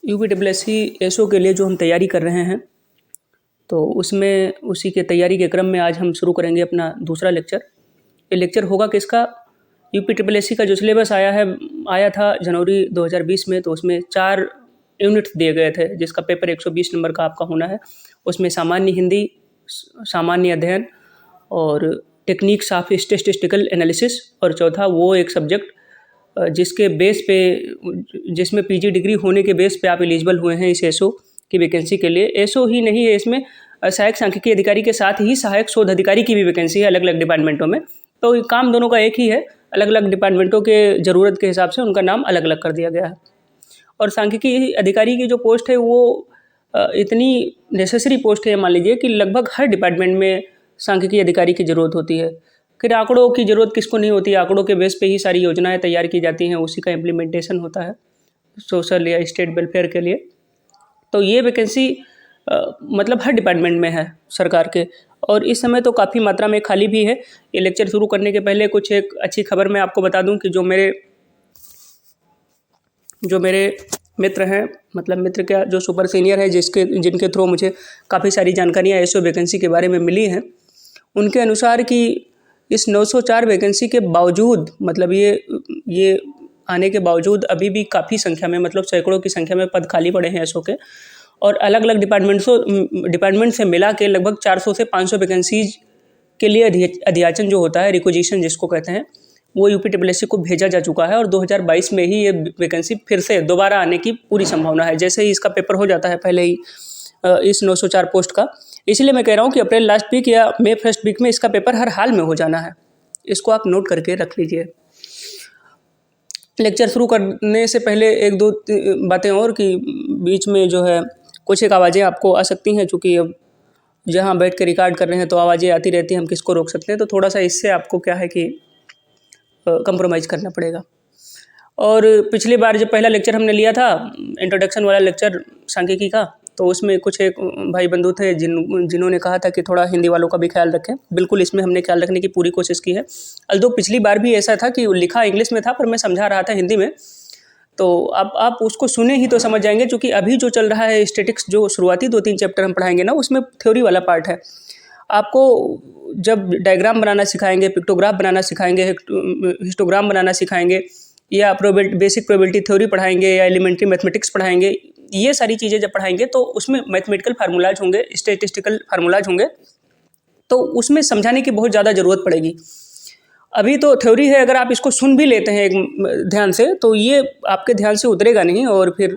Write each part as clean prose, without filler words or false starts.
यूपीडब्ल्यूएससी SO के लिए जो हम तैयारी कर रहे हैं, तो उसमें उसी के तैयारी के क्रम में आज हम शुरू करेंगे अपना दूसरा लेक्चर। ये लेक्चर होगा किसका? यूपीडब्ल्यूएससी का जो सिलेबस आया था जनवरी 2020 में, तो उसमें 4 यूनिट्स दिए गए थे, जिसका पेपर 120 नंबर का आपका होना है। उसमें सामान्य हिंदी, सामान्य अध्ययन और टेक्निक्स ऑफ स्टैटिस्टिकल एनालिसिस, और चौथा वो एक सब्जेक्ट जिसके बेस पे, जिसमें पीजी डिग्री होने के बेस पे आप एलिजिबल हुए हैं इस एसओ की वैकेंसी के लिए। एसओ ही नहीं है, इसमें सहायक सांख्यिकी अधिकारी के साथ ही सहायक शोध अधिकारी की भी वैकेंसी है अलग अलग डिपार्टमेंटों में। तो काम दोनों का एक ही है, अलग अलग डिपार्टमेंटों के ज़रूरत के हिसाब से उनका नाम अलग अलग कर दिया गया है। और सांख्यिकी अधिकारी की जो पोस्ट है वो इतनी नेसेसरी पोस्ट है, मान लीजिए कि लगभग हर डिपार्टमेंट में सांख्यिकी अधिकारी की ज़रूरत होती है। फिर आंकड़ों की ज़रूरत किसको नहीं होती? आंकड़ों के बेस पे ही सारी योजनाएं तैयार की जाती हैं, उसी का इम्प्लीमेंटेशन होता है सोशल या स्टेट वेलफेयर के लिए। तो ये वैकेंसी मतलब हर डिपार्टमेंट में है सरकार के, और इस समय तो काफ़ी मात्रा में खाली भी है। ये लेक्चर शुरू करने के पहले कुछ एक अच्छी खबर मैं आपको बता दूं कि जो मेरे मित्र हैं, मतलब मित्र क्या, जो सुपर सीनियर है, जिनके थ्रू मुझे काफ़ी सारी जानकारियाँ एसओ वैकेंसी के बारे में मिली हैं, उनके अनुसार कि इस 904 वैकेंसी के बावजूद, मतलब ये आने के बावजूद अभी भी काफ़ी संख्या में, मतलब सैकड़ों की संख्या में पद खाली पड़े हैं एसओ के, और अलग अलग डिपार्टमेंट से मिला के लगभग 400 से 500 वैकेंसीज के लिए अध्याचन जो होता है, रिक्विजिशन जिसको कहते हैं, वो यूपीडब्ल्यूएससी को भेजा जा चुका है। और 2022 में ही ये वैकेंसी फिर से दोबारा आने की पूरी संभावना है, जैसे ही इसका पेपर हो जाता है पहले ही इस 904 पोस्ट का। इसलिए मैं कह रहा हूँ कि अप्रैल लास्ट वीक या मई फर्स्ट वीक में इसका पेपर हर हाल में हो जाना है। इसको आप नोट करके रख लीजिए। लेक्चर शुरू करने से पहले एक दो बातें और, कि बीच में जो है कुछ एक आवाज़ें आपको आ सकती हैं, चूँकि अब जहाँ बैठ के रिकॉर्ड कर रहे हैं तो आवाज़ें आती रहती हैं, हम किसको रोक सकते हैं। तो थोड़ा सा इससे आपको क्या है कि कंप्रोमाइज़ करना पड़ेगा। और पिछली बार जब पहला लेक्चर हमने लिया था, इंट्रोडक्शन वाला लेक्चर सांख्यिकी का, तो उसमें कुछ एक भाई बंधु थे जिन्होंने कहा था कि थोड़ा हिंदी वालों का भी ख्याल रखें। बिल्कुल, इसमें हमने ख्याल रखने की पूरी कोशिश की है। अल्दो पिछली बार भी ऐसा था कि लिखा इंग्लिश में था, पर मैं समझा रहा था हिंदी में, तो अब आप उसको सुने ही तो समझ जाएंगे। क्योंकि अभी जो चल रहा है स्टैटिक्स, जो शुरुआती 2-3 चैप्टर हम पढ़ाएंगे ना, उसमें थ्योरी वाला पार्ट है। आपको जब डायग्राम बनाना सिखाएंगे, पिक्टोग्राफ बनाना सिखाएंगे, हिस्टोग्राम बनाना सिखाएंगे, या बेसिक प्रोबेबिलिटी थ्योरी पढ़ाएंगे, या एलिमेंट्री मैथमेटिक्स पढ़ाएंगे, ये सारी चीज़ें जब पढ़ाएंगे तो उसमें मैथमेटिकल फार्मूलाज होंगे, स्टैटिस्टिकल फार्मूलाज होंगे, तो उसमें समझाने की बहुत ज़्यादा ज़रूरत पड़ेगी। अभी तो थ्योरी है, अगर आप इसको सुन भी लेते हैं एक ध्यान से, तो ये आपके ध्यान से उतरेगा नहीं, और फिर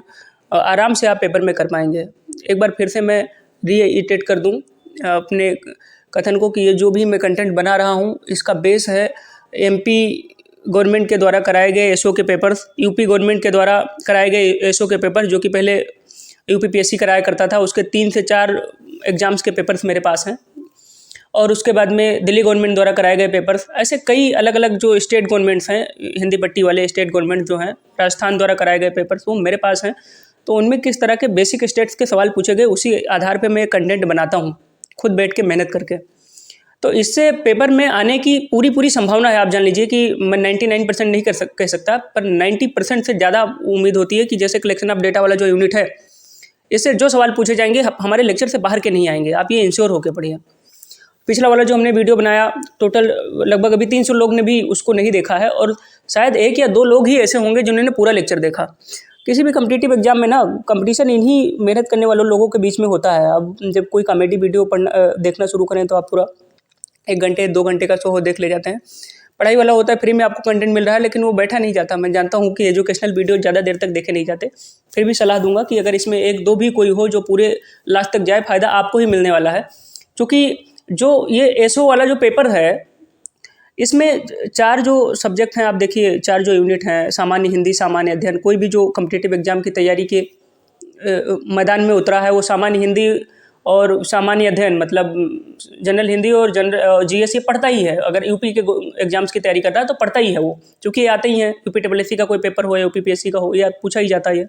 आराम से आप पेपर में कर पाएंगे। एक बार फिर से मैं रीइटेट कर दूं अपने कथन को, कि ये जो भी मैं कंटेंट बना रहा हूं, इसका बेस है एमपी गवर्नमेंट के द्वारा कराए गए एसओ के पेपर्स, यूपी गवर्नमेंट के द्वारा कराए गए एसओ के पेपर, जो कि पहले यूपीपीएससी कराया करता था, उसके 3 से 4 एग्जाम्स के पेपर्स मेरे पास हैं। और उसके बाद में दिल्ली गवर्नमेंट द्वारा कराए गए पेपर्स, ऐसे कई अलग अलग जो स्टेट गवर्नमेंट्स हैं, हिंदी पट्टी वाले स्टेट गवर्नमेंट जो हैं, राजस्थान द्वारा कराए गए पेपर्स, वो मेरे पास हैं। तो उनमें किस तरह के बेसिक स्टेट्स के सवाल पूछे गए, उसी आधार पे मैं कंटेंट बनाता हूँ, खुद बैठ के मेहनत करके। तो इससे पेपर में आने की पूरी संभावना है। आप जान लीजिए कि मैं 99% नहीं कह सकता, पर 90% से ज़्यादा उम्मीद होती है कि जैसे कलेक्शन ऑफ डेटा वाला जो यूनिट है, इससे जो सवाल पूछे जाएंगे हमारे लेक्चर से बाहर के नहीं आएंगे। आप ये इंश्योर होकर पढ़िए। पिछला वाला जो हमने वीडियो बनाया, टोटल लगभग अभी 300 लोग ने भी उसको नहीं देखा है, और शायद 1 या 2 लोग ही ऐसे होंगे जिन्होंने पूरा लेक्चर देखा। किसी भी कम्पिटिटिव एग्जाम में ना, कंपटीशन इन्हीं मेहनत करने वालों लोगों के बीच में होता है। अब जब कोई कॉमेडी वीडियो देखना शुरू करें तो आप पूरा 1 घंटे 2 घंटे का शो देख ले जाते हैं। पढ़ाई वाला होता है, फ्री में आपको कंटेंट मिल रहा है, लेकिन वो बैठा नहीं जाता। मैं जानता हूँ कि एजुकेशनल वीडियो ज़्यादा देर तक देखे नहीं जाते। फिर भी सलाह दूंगा कि अगर इसमें 1-2 भी कोई हो जो पूरे लास्ट तक जाए, फ़ायदा आपको ही मिलने वाला है। क्योंकि जो ये एसओ वाला जो पेपर है, इसमें 4 जो सब्जेक्ट हैं, आप देखिए 4 जो यूनिट हैं, सामान्य हिंदी, सामान्य अध्ययन। कोई भी जो कॉम्पिटिटिव एग्जाम की तैयारी के मैदान में उतरा है, वो सामान्य हिंदी और सामान्य अध्ययन, मतलब जनरल हिंदी और जीएस ये पढ़ता ही है। अगर यूपी के एग्जाम्स की तैयारी कर रहा है तो पढ़ता ही है वो, क्योंकि ये आते ही हैं। यूपीडब्ल्यूएससी का कोई पेपर हो या यूपीपीएससी का हो, या पूछा ही जाता है।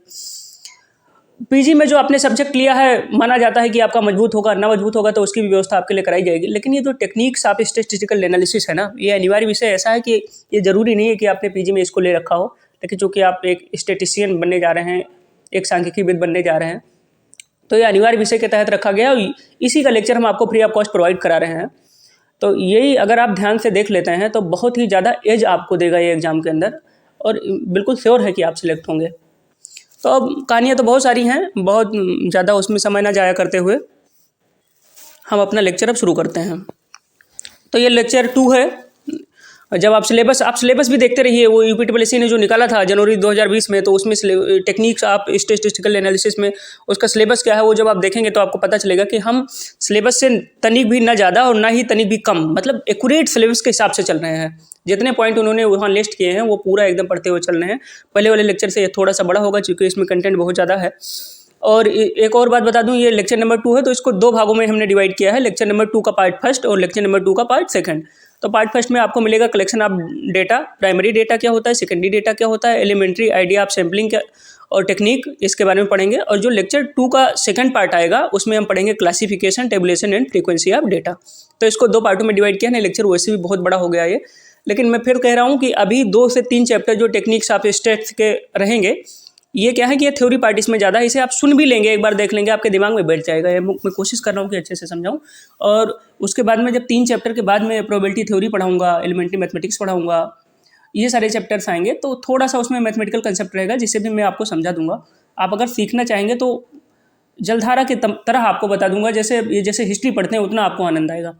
पीजी में जो आपने सब्जेक्ट लिया है, माना जाता है कि आपका मजबूत होगा, ना मजबूत होगा तो उसकी भी व्यवस्था आपके लिए कराई जाएगी। लेकिन ये जो टेक्निक्स ऑफ स्टैटिस्टिकल एनालिसिस है ना, ये अनिवार्य विषय ऐसा है कि ये ज़रूरी नहीं है कि आपने पीजी में इसको ले रखा हो, लेकिन चूँकि आप एक स्टैटिस्टिशियन बनने जा रहे हैं, एक सांख्यिकीविद बनने जा रहे हैं, तो ये अनिवार्य विषय के तहत रखा गया और इसी का लेक्चर हम आपको फ्री ऑफ कॉस्ट प्रोवाइड करा रहे हैं। तो यही अगर आप ध्यान से देख लेते हैं तो बहुत ही ज़्यादा एज आपको देगा ये एग्ज़ाम के अंदर, और बिल्कुल श्योर है कि आप सिलेक्ट होंगे। तो अब कहानियाँ तो बहुत सारी हैं, बहुत ज़्यादा उसमें समय ना जाया करते हुए हम अपना लेक्चर अब शुरू करते हैं। तो ये लेक्चर 2 है। जब आप सिलेबस भी देखते रहिए, वो यूपीटीपीएससी ने जो निकाला था जनवरी 2020 में, तो उसमें टेक्निक्स आप स्टैटिस्टिकल एनालिसिस में उसका सिलेबस क्या है वो जब आप देखेंगे तो आपको पता चलेगा कि हम सिलेबस से तनिक भी ना ज़्यादा और ना ही तनिक भी कम, मतलब एक्यूरेट सिलेबस के हिसाब से चल रहे हैं। जितने पॉइंट उन्होंने वहाँ लिस्ट किए हैं वो पूरा एकदम पढ़ते हुए चल रहे हैं। पहले वाले लेक्चर से ये थोड़ा सा बड़ा होगा क्योंकि इसमें कंटेंट बहुत ज़्यादा है। और एक और बात बता दूं, ये लेक्चर नंबर 2 है तो इसको 2 भागों में हमने डिवाइड किया है, लेक्चर नंबर 2 का पार्ट फर्स्ट और लेक्चर नंबर 2 का पार्ट सेकंड। तो पार्ट फर्स्ट में आपको मिलेगा collection of data, primary data क्या होता है, सेकेंडरी डेटा क्या होता है, एलिमेंट्री आइडिया ऑफ सैम्पलिंग क्या और टेक्निक, इसके बारे में पढ़ेंगे। और जो लेक्चर 2 का सेकंड पार्ट आएगा उसमें हम पढ़ेंगे classification, tabulation and frequency of data. तो इसको 2 पार्टों में डिवाइड किया है। लेक्चर वैसे भी बहुत बड़ा हो गया ये, लेकिन मैं फिर कह रहा हूँ कि अभी 2 से 3 चैप्टर जो टेक्निक्स ऑफ स्टैट्स के रहेंगे, ये क्या है कि ये थ्योरी पार्ट इसमें ज़्यादा है, इसे आप सुन भी लेंगे, एक बार देख लेंगे, आपके दिमाग में बैठ जाएगा। ये मैं कोशिश कर रहा हूँ कि अच्छे से समझाऊँ। और उसके बाद में जब 3 चैप्टर के बाद में प्रोबेबिलिटी थ्योरी पढ़ाऊँगा, एलिमेंट्री मैथमेटिक्स पढ़ाऊँगा, ये सारे चैप्टर्स आएंगे, तो थोड़ा सा उसमें मैथमेटिकल कंसेप्ट रहेगा जिससे भी मैं आपको समझा दूंगा। आप अगर सीखना चाहेंगे तो जलधारा की तरह आपको बता दूंगा, जैसे हिस्ट्री पढ़ते हैं उतना आपको आनंद आएगा।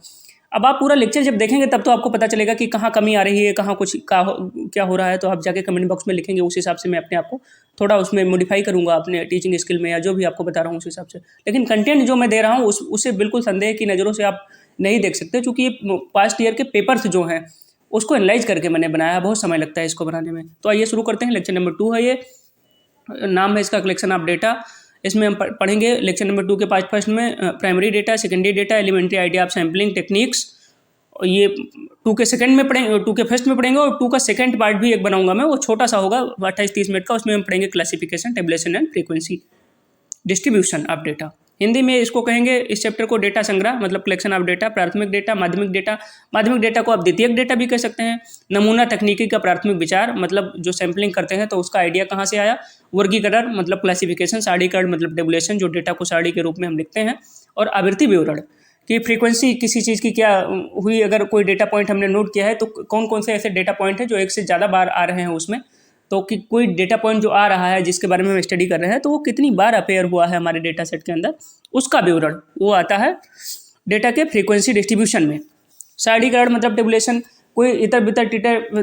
अब आप पूरा लेक्चर जब देखेंगे तब तो आपको पता चलेगा कि कहाँ कमी आ रही है, कहाँ क्या हो रहा है। तो आप जाके कमेंट बॉक्स में लिखेंगे, उस हिसाब से मैं अपने आप को थोड़ा उसमें मॉडिफाई करूँगा अपने टीचिंग स्किल में, या जो भी आपको बता रहा हूँ उस हिसाब से। लेकिन कंटेंट जो मैं दे रहा हूँ उसे बिल्कुल संदेह की नज़रों से आप नहीं देख सकते, क्योंकि ये पास्ट ईयर के पेपर्स जो हैं उसको एनालाइज करके मैंने बनाया, बहुत समय लगता है इसको बनाने में। तो आइए शुरू करते हैं। लेक्चर नंबर 2 है ये, नाम है इसका कलेक्शन ऑफ डेटा। इसमें हम पढ़ेंगे लेक्चर नंबर 2 के पार्ट फर्स्ट में primary data, secondary data, elementary idea of sampling techniques. और ये 2 के सेकंड में पढ़ेंगे, 2 के फर्स्ट में पढ़ेंगे, और 2 का सेकंड पार्ट भी एक बनाऊंगा मैं, वो छोटा सा होगा 28-30 मिनट का। उसमें हम पढ़ेंगे classification, tabulation and frequency distribution of data. Hindi में इसको कहेंगे इस चैप्टर को डेटा संग्रह, मतलब कलेक्शन ऑफ डेटा, प्राथमिक डेटा, माध्यमिक डेटा। माध्यमिक डेटा को आप द्वितीयक डेटा भी कह सकते हैं। नमूना तकनीकी का प्राथमिक विचार, मतलब जो सैम्पलिंग करते हैं तो उसका आइडिया कहाँ से आया। वर्गीकरण मतलब क्लासिफिकेशन, सारणीकरण मतलब टेबुलेशन, जो डेटा को सारणी के रूप में हम लिखते हैं। और आवृत्ति विवरण कि फ्रीक्वेंसी किसी चीज़ की क्या हुई, अगर कोई डेटा पॉइंट हमने नोट किया है तो कौन कौन से ऐसे डेटा पॉइंट हैं जो एक से ज़्यादा बार आ रहे हैं उसमें। तो कि कोई डेटा पॉइंट जो आ रहा है जिसके बारे में हम स्टडी कर रहे हैं तो वो कितनी बार अपेयर हुआ है हमारे डेटा सेट के अंदर, उसका विवरण वो आता है डेटा के फ्रीक्वेंसी डिस्ट्रीब्यूशन में। सारणीकरण मतलब टेबुलेशन, कोई इतर बितर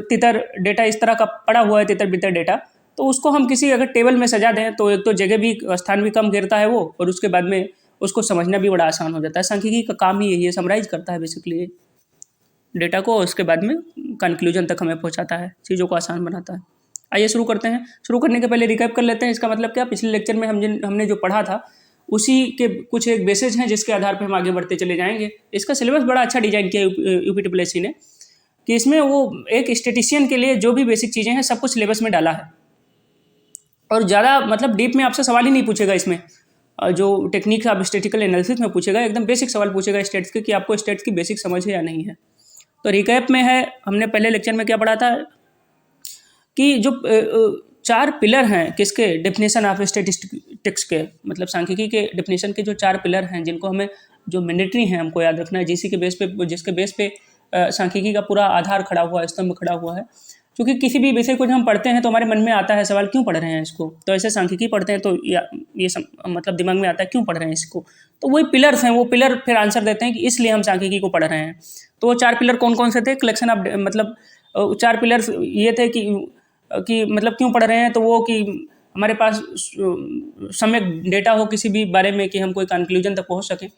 तितर डेटा इस तरह का पड़ा हुआ है, तितर बितर डेटा, तो उसको हम किसी अगर टेबल में सजा दें तो एक तो जगह भी, स्थान भी कम घेरता है वो, और उसके बाद में उसको समझना भी बड़ा आसान हो जाता है। सांख्यिकी का काम ही यही है, समराइज करता है बेसिकली डेटा को, और उसके बाद में कंक्लूजन तक हमें पहुंचाता है, चीज़ों को आसान बनाता है। आइए शुरू करते हैं। शुरू करने के पहले रिकैप कर लेते हैं। इसका मतलब क्या, पिछले लेक्चर में हमने जो पढ़ा था उसी के कुछ एक बेसिस हैं जिसके आधार पर हम आगे बढ़ते चले जाएंगे। इसका सिलेबस बड़ा अच्छा डिजाइन किया यूपीटीपीएससी ने, कि इसमें वो एक स्टैटिस्टिशियन के लिए जो भी बेसिक चीज़ें हैं सब कुछ सिलेबस में डाला है, और ज़्यादा मतलब डीप में आपसे सवाल ही नहीं पूछेगा इसमें। जो टेक्निक ऑफ स्टैटिस्टिकल एनालिसिस में पूछेगा, एकदम बेसिक सवाल पूछेगा स्टैट्स के, कि आपको स्टैट्स की बेसिक समझ है या नहीं है। तो रिकैप में है, हमने पहले लेक्चर में क्या पढ़ा था कि जो 4 पिलर हैं किसके, डेफिनेशन ऑफ स्टैटिस्टिक्स के, मतलब सांख्यिकी के डेफिनेशन के जो 4 पिलर हैं जिनको हमें, जो मैंडेटरी हैं, हमको याद रखना है, जिसके बेस पे सांख्यिकी का पूरा आधार खड़ा हुआ है, स्तंभ खड़ा हुआ है। क्योंकि किसी भी विषय को जब हम पढ़ते हैं तो हमारे मन में आता है सवाल, क्यों पढ़ रहे हैं इसको। तो ऐसे सांख्यिकी पढ़ते हैं तो मतलब दिमाग में आता है क्यों पढ़ रहे हैं इसको। तो वही पिलर्स हैं, वो पिलर फिर आंसर देते हैं कि इसलिए हम सांख्यिकी को पढ़ रहे हैं। तो वो 4 पिलर कौन कौन से थे, कलेक्शन ऑफ, मतलब 4 पिलर्स ये थे कि मतलब क्यों पढ़ रहे हैं, तो वो कि हमारे पास सम्यक डेटा हो किसी भी बारे में, कि हम कोई कंक्लूजन तक पहुँच सकें।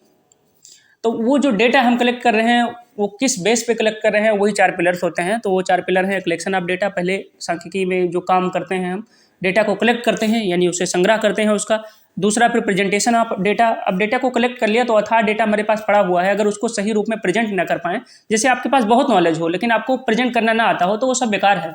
तो वो जो डेटा हम कलेक्ट कर रहे हैं वो किस बेस पे कलेक्ट कर रहे हैं, वही 4 पिलर्स होते हैं। तो वो 4 पिलर हैं, कलेक्शन ऑफ डेटा, पहले सांख्यिकी में जो काम करते हैं हम डेटा को कलेक्ट करते हैं, यानी उसे संग्रह करते हैं उसका। दूसरा फिर प्रेजेंटेशन ऑफ डेटा। अब डेटा को कलेक्ट कर लिया तो अथाह डेटा हमारे पास पड़ा हुआ है, अगर उसको सही रूप में प्रेजेंट ना कर पाएँ, जैसे आपके पास बहुत नॉलेज हो लेकिन आपको प्रेजेंट करना ना आता हो, तो वो सब बेकार है।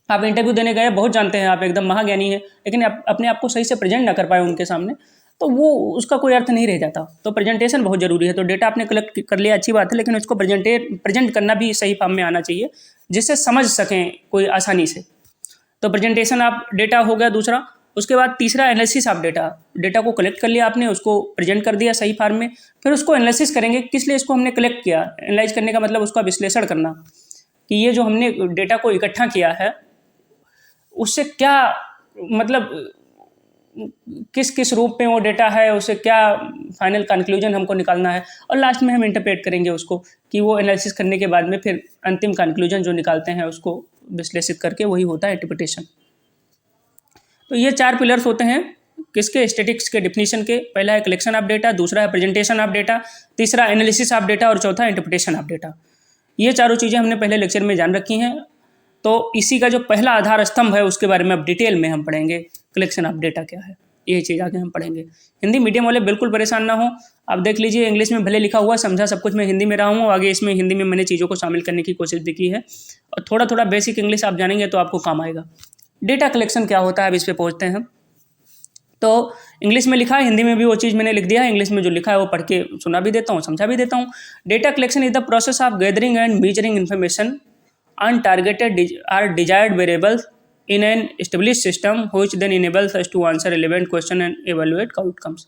आप इंटरव्यू देने गए, बहुत जानते हैं, आप एकदम महाज्ञानी हैं, लेकिन आप अपने आप को सही से प्रेजेंट ना कर पाए उनके सामने, तो वो उसका कोई अर्थ नहीं रह जाता। तो प्रेजेंटेशन बहुत ज़रूरी है। तो डेटा आपने कलेक्ट कर लिया, अच्छी बात है, लेकिन उसको प्रेजेंट करना भी सही फॉर्म में आना चाहिए, जिससे समझ सकें कोई आसानी से। तो प्रेजेंटेशन ऑफ डेटा हो गया दूसरा। उसके बाद तीसरा एनालिसिस ऑफ डेटा। डेटा को कलेक्ट कर लिया आपने, उसको प्रेजेंट कर दिया सही फॉर्म में, फिर उसको एनालिसिस करेंगे किस लिए इसको हमने कलेक्ट किया। एनालाइज करने का मतलब उसका विश्लेषण करना कि ये जो हमने डेटा को इकट्ठा किया है उससे क्या मतलब किस किस रूप में वो डेटा है, उसे क्या फाइनल कंक्लूजन हमको निकालना है, और लास्ट में हम इंटरप्रेट करेंगे उसको कि वो एनालिसिस करने के बाद में फिर अंतिम कंक्लूजन जो निकालते हैं उसको विश्लेषित करके वही होता है इंटरप्रिटेशन। तो ये 4 पिलर्स होते हैं किसके, स्टैटिस्टिक्स के डिफिनीशन के। पहला है कलेक्शन ऑफ डेटा, दूसरा है प्रेजेंटेशन ऑफ डेटा, तीसरा एनालिसिस ऑफ डेटा और चौथा इंटरप्रिटेशन ऑफ डेटा। ये चारों चीज़ें हमने पहले लेक्चर में जान रखी हैं। तो इसी का जो पहला आधार स्तंभ है उसके बारे में अब डिटेल में हम पढ़ेंगे, कलेक्शन ऑफ डेटा क्या है, ये चीज़ आगे हम पढ़ेंगे। हिंदी मीडियम वाले बिल्कुल परेशान ना हो, आप देख लीजिए इंग्लिश में भले लिखा हुआ समझा सब कुछ, मैं हिंदी में रहा हूँ, आगे इसमें हिंदी में मैंने चीज़ों को शामिल करने की कोशिश भी की है, और थोड़ा थोड़ा बेसिक इंग्लिश आप जानेंगे तो आपको काम आएगा। डेटा कलेक्शन क्या होता है अब इस पर पहुँचते हैं। तो इंग्लिश में लिखा है, हिंदी में भी वो चीज़ मैंने लिख दिया है, इंग्लिश में जो लिखा है वो पढ़ के सुना भी देता हूँ, समझा भी देता हूँ। Data collection is the process of gathering and measuring information on targeted or desired variables in an established system which then enables us to answer relevant question and evaluate outcomes।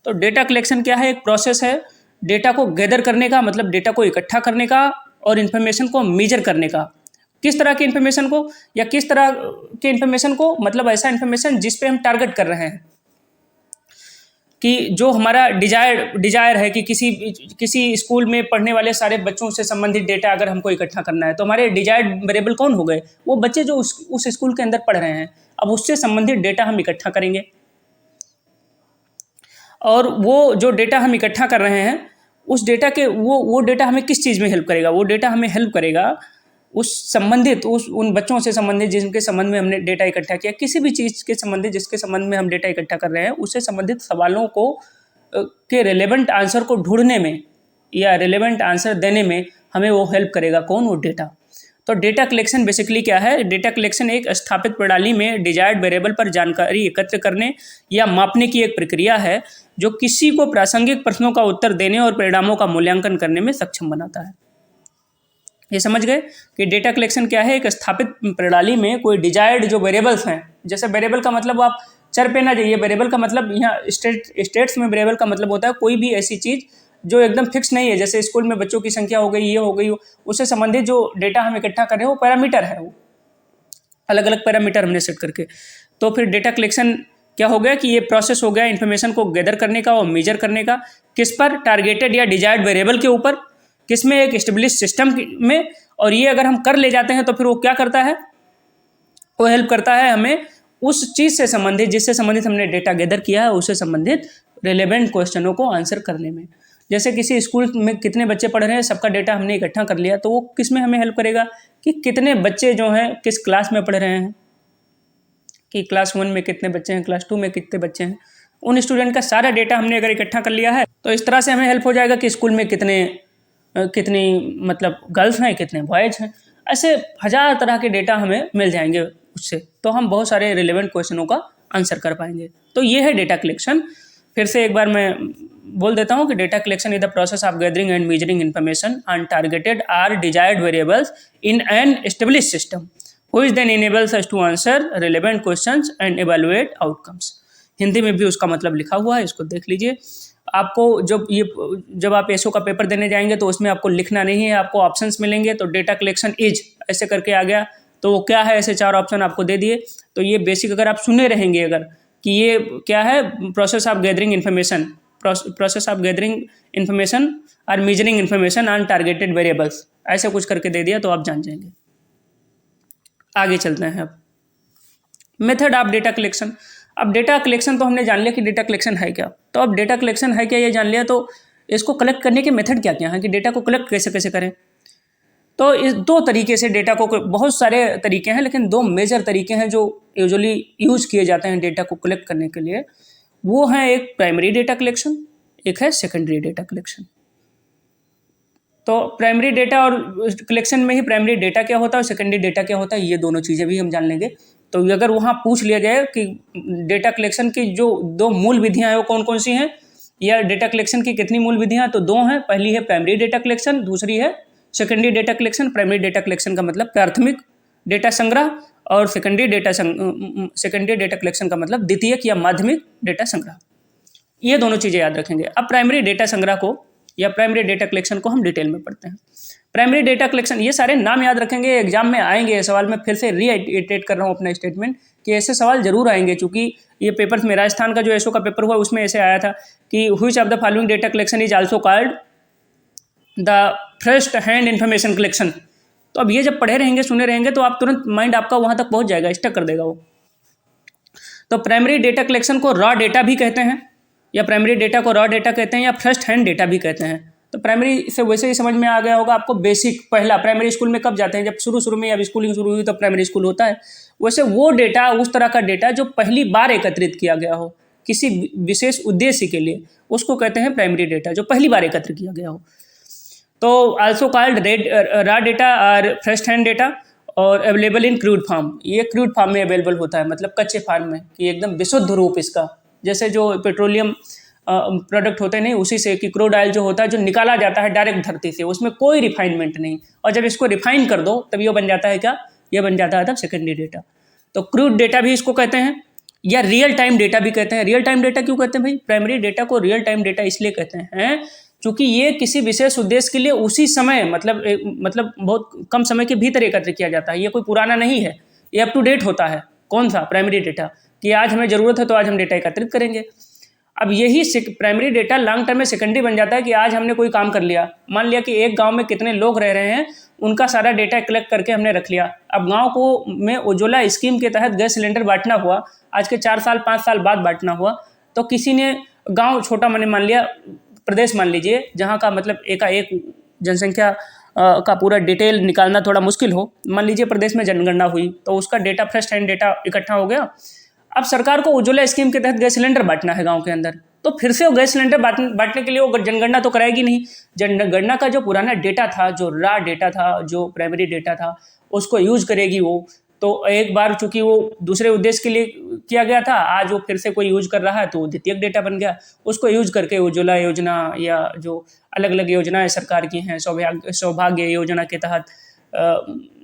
तो डेटा कलेक्शन क्या है, एक process है data को gather करने का, मतलब data को इकट्ठा करने का और इन्फॉर्मेशन को मेजर करने का। किस तरह की इन्फॉर्मेशन को, या किस तरह के इन्फॉर्मेशन को, मतलब ऐसा इन्फॉर्मेशन जिस पे हम टारगेट कर रहे हैं कि जो हमारा डिजायर है कि किसी स्कूल में पढ़ने वाले सारे बच्चों से संबंधित डेटा अगर हमको इकट्ठा करना है, तो हमारे डिजायर्ड वेरिएबल कौन हो गए, वो बच्चे जो उस स्कूल के अंदर पढ़ रहे हैं। अब उससे संबंधित डेटा हम इकट्ठा करेंगे, और वो जो डेटा हम इकट्ठा कर रहे हैं उस डेटा के वो डेटा हमें किस चीज़ में हेल्प करेगा, वो डेटा हमें हेल्प करेगा उन बच्चों से संबंधित जिनके संबंध में हमने डेटा इकट्ठा किया, किसी भी चीज़ के संबंधित जिसके संबंध में हम डेटा इकट्ठा कर रहे हैं, उससे संबंधित सवालों को के रेलेवेंट आंसर को ढूंढने में या रेलेवेंट आंसर देने में हमें वो हेल्प करेगा, कौन, वो डेटा। तो डेटा कलेक्शन बेसिकली क्या है, डेटा कलेक्शन एक स्थापित प्रणाली में डिजायर्ड वेरिएबल पर जानकारी एकत्र करने या मापने की एक प्रक्रिया है जो किसी को प्रासंगिक प्रश्नों का उत्तर देने और परिणामों का मूल्यांकन करने में सक्षम बनाता है। ये समझ गए कि डेटा कलेक्शन क्या है, एक स्थापित प्रणाली में कोई डिजायर्ड जो वेरिएबल्स हैं, जैसे वेरिएबल का मतलब आप चर पे ना जाइए, वेरिएबल का मतलब यहाँ स्टेट्स में वेरिएबल का मतलब होता है कोई भी ऐसी चीज़ जो एकदम फिक्स नहीं है, जैसे स्कूल में बच्चों की संख्या हो गई, ये हो गई, उससे संबंधित जो डेटा हम इकट्ठा कर रहे हैं वो पैरामीटर है, वो अलग अलग पैरामीटर हमने सेट करके। तो फिर डेटा कलेक्शन क्या हो गया कि ये प्रोसेस हो गया इन्फॉर्मेशन को गैदर करने का और मेजर करने का, किस पर, टारगेटेड या डिजायर्ड वेरिएबल के ऊपर, किसमें, एक एस्टेब्लिश सिस्टम में। और ये अगर हम कर ले जाते हैं तो फिर वो क्या करता है, वो हेल्प करता है हमें उस चीज़ से संबंधित जिससे संबंधित हमने डेटा गैदर किया है उससे संबंधित रिलेवेंट क्वेश्चनों को आंसर करने में। जैसे किसी स्कूल में कितने बच्चे पढ़ रहे हैं सबका डेटा हमने इकट्ठा कर लिया, तो वो किस में हमें हेल्प करेगा कि कितने बच्चे जो हैं किस क्लास में पढ़ रहे हैं, कि क्लास 1 में कितने बच्चे हैं, क्लास 2 में कितने बच्चे हैं, उन स्टूडेंट का सारा डेटा हमने अगर इकट्ठा कर लिया है तो इस तरह से हमें हेल्प हो जाएगा कि स्कूल में कितनी मतलब गर्ल्स हैं, कितने बॉयज़ हैं, ऐसे 1000 तरह के डेटा हमें मिल जाएंगे उससे, तो हम बहुत सारे रिलेवेंट क्वेश्चनों का आंसर कर पाएंगे। तो ये है डेटा कलेक्शन। फिर से एक बार मैं बोल देता हूँ कि data collection is the process of gathering and measuring information on targeted or desired variables in an establish system which then enables us to answer relevant questions and evaluate outcomes. Hindi में भी उसका मतलब लिखा हुआ है, इसको देख लीजिए। आपको जब आप एसओ का पेपर देने जाएंगे तो उसमें आपको लिखना नहीं है, आपको ऑप्शंस मिलेंगे। तो डेटा कलेक्शन इज ऐसे करके आ गया, तो वो क्या है, ऐसे 4 ऑप्शन आपको दे दिए। तो ये बेसिक अगर आप सुने रहेंगे अगर कि ये क्या है, प्रोसेस ऑफ गैदरिंग इन्फॉर्मेशन और measuring information on targeted variables, ऐसे कुछ करके दे दिया तो आप जान जाएंगे। आगे चलते हैं अब मेथड ऑफ डेटा कलेक्शन। अब डेटा कलेक्शन तो हमने जान लिया कि डेटा कलेक्शन है क्या, तो अब डेटा कलेक्शन है क्या ये जान लिया, तो इसको कलेक्ट करने के मेथड क्या क्या हैं कि डेटा को कलेक्ट कैसे कैसे करें। तो इस 2 तरीके से डेटा को, बहुत सारे तरीके हैं लेकिन 2 मेजर तरीके हैं जो यूजुअली यूज किए जाते हैं डेटा को कलेक्ट करने के लिए। वो हैं एक प्राइमरी डेटा कलेक्शन, एक है सेकेंडरी डेटा कलेक्शन। तो प्राइमरी डेटा और कलेक्शन में ही प्राइमरी डेटा क्या होता है और सेकेंडरी डेटा क्या होता है, ये दोनों चीज़ें भी हम जान लेंगे। तो अगर वहाँ पूछ लिया जाए कि डेटा कलेक्शन की जो 2 मूल विधियाँ हैं वो कौन कौन सी हैं, या डेटा कलेक्शन की कितनी मूल विधियाँ, तो 2 हैं। पहली है प्राइमरी डेटा कलेक्शन, दूसरी है secondary data collection. Primary data collection का मतलब प्राथमिक डेटा संग्रह और सेकेंडरी डेटा कलेक्शन का मतलब द्वितीयक या माध्यमिक डेटा संग्रह। ये दोनों चीज़ें याद रखेंगे। अब प्राइमरी डेटा संग्रह को या प्राइमरी डेटा कलेक्शन को हम डिटेल में पढ़ते हैं। प्राइमरी डेटा कलेक्शन, ये सारे नाम याद रखेंगे, एग्जाम में आएंगे सवाल। में फिर से रीइटरेट कर रहा हूँ अपना स्टेटमेंट कि ऐसे सवाल जरूर आएंगे, चूंकि ये पेपर्स में राजस्थान का जो एसओ का पेपर हुआ उसमें ऐसे आया था कि which of the following data collection is also called the first hand information collection. तो अब ये जब पढ़े रहेंगे, सुने रहेंगे, तो आप तुरंत माइंड आपका वहाँ तक पहुँच जाएगा, स्टक कर देगा वो। तो प्राइमरी डेटा कलेक्शन को रॉ डेटा भी कहते हैं, या प्राइमरी डेटा को रॉ डेटा कहते हैं, या फर्स्ट हैंड डेटा भी कहते हैं। तो प्राइमरी से वैसे ही समझ में आ गया होगा आपको। बेसिक पहला प्राइमरी स्कूल में कब जाते हैं, जब शुरू में, अब स्कूलिंग शुरू हुई तो प्राइमरी स्कूल होता है। वैसे वो डेटा, उस तरह का डेटा जो पहली बार एकत्रित किया गया हो किसी विशेष उद्देश्य के लिए, उसको कहते हैं प्राइमरी डेटा, जो पहली बार एकत्र किया गया हो। तो आल्सो कॉल्ड रॉ डेटा और फर्स्ट हैंड डेटा, और अवेलेबल इन क्रूड फार्म। ये क्रूड फार्म में अवेलेबल होता है, मतलब कच्चे फार्म में, कि एकदम विशुद्ध रूप इसका, जैसे जो पेट्रोलियम प्रोडक्ट होते नहीं, उसी से, कि क्रूड ऑयल जो होता है, जो निकाला जाता है डायरेक्ट धरती से, उसमें कोई रिफाइनमेंट नहीं, और जब इसको रिफाइन कर दो तब ये बन जाता है क्या, ये बन जाता है तब सेकेंडरी डेटा। तो क्रूड डेटा भी इसको कहते हैं, या रियल टाइम डेटा भी कहते हैं। रियल टाइम डेटा क्यों कहते हैं भाई? प्राइमरी डेटा को रियल टाइम डेटा इसलिए कहते हैं क्योंकि ये किसी विशेष उद्देश्य के लिए उसी समय, मतलब बहुत कम समय के भीतर एकत्र किया जाता है। ये कोई पुराना नहीं है, ये अप टू डेट होता है। कौन सा? प्राइमरी डेटा, कि आज हमें ज़रूरत है तो आज हम डेटा एकत्रित करेंगे। अब यही प्राइमरी डेटा लॉन्ग टर्म में सेकेंडरी बन जाता है, कि आज हमने कोई काम कर लिया, मान लिया कि एक गांव में कितने लोग रह रहे हैं, उनका सारा डेटा कलेक्ट करके हमने रख लिया। अब गांव को में उज्ज्वला स्कीम के तहत गैस सिलेंडर बांटना हुआ, आज के 4 साल 5 साल बाद बांटना हुआ, तो किसी ने गांव छोटा मैंने मान लिया, प्रदेश मान लीजिए, जहाँ का मतलब एकाएक जनसंख्या का पूरा डिटेल निकालना थोड़ा मुश्किल हो, मान लीजिए प्रदेश में जनगणना हुई, तो उसका डेटा फर्स्ट हैंड डेटा इकट्ठा हो गया। अब सरकार को उज्ज्वला स्कीम के तहत गैस सिलेंडर बांटना है गांव के अंदर, तो फिर से वो गैस सिलेंडर बांटने के लिए वो जनगणना तो कराएगी नहीं। जनगणना का जो पुराना डेटा था, जो रॉ डेटा था, जो प्राइमरी डेटा था, उसको यूज करेगी वो। तो एक बार चूंकि वो दूसरे उद्देश्य के लिए किया गया था, आज वो फिर से कोई यूज कर रहा है, तो द्वितीयक डेटा बन गया। उसको यूज करके उज्ज्वला योजना या जो अलग अलग योजनाएं सरकार की हैं, सौभाग्य योजना के तहत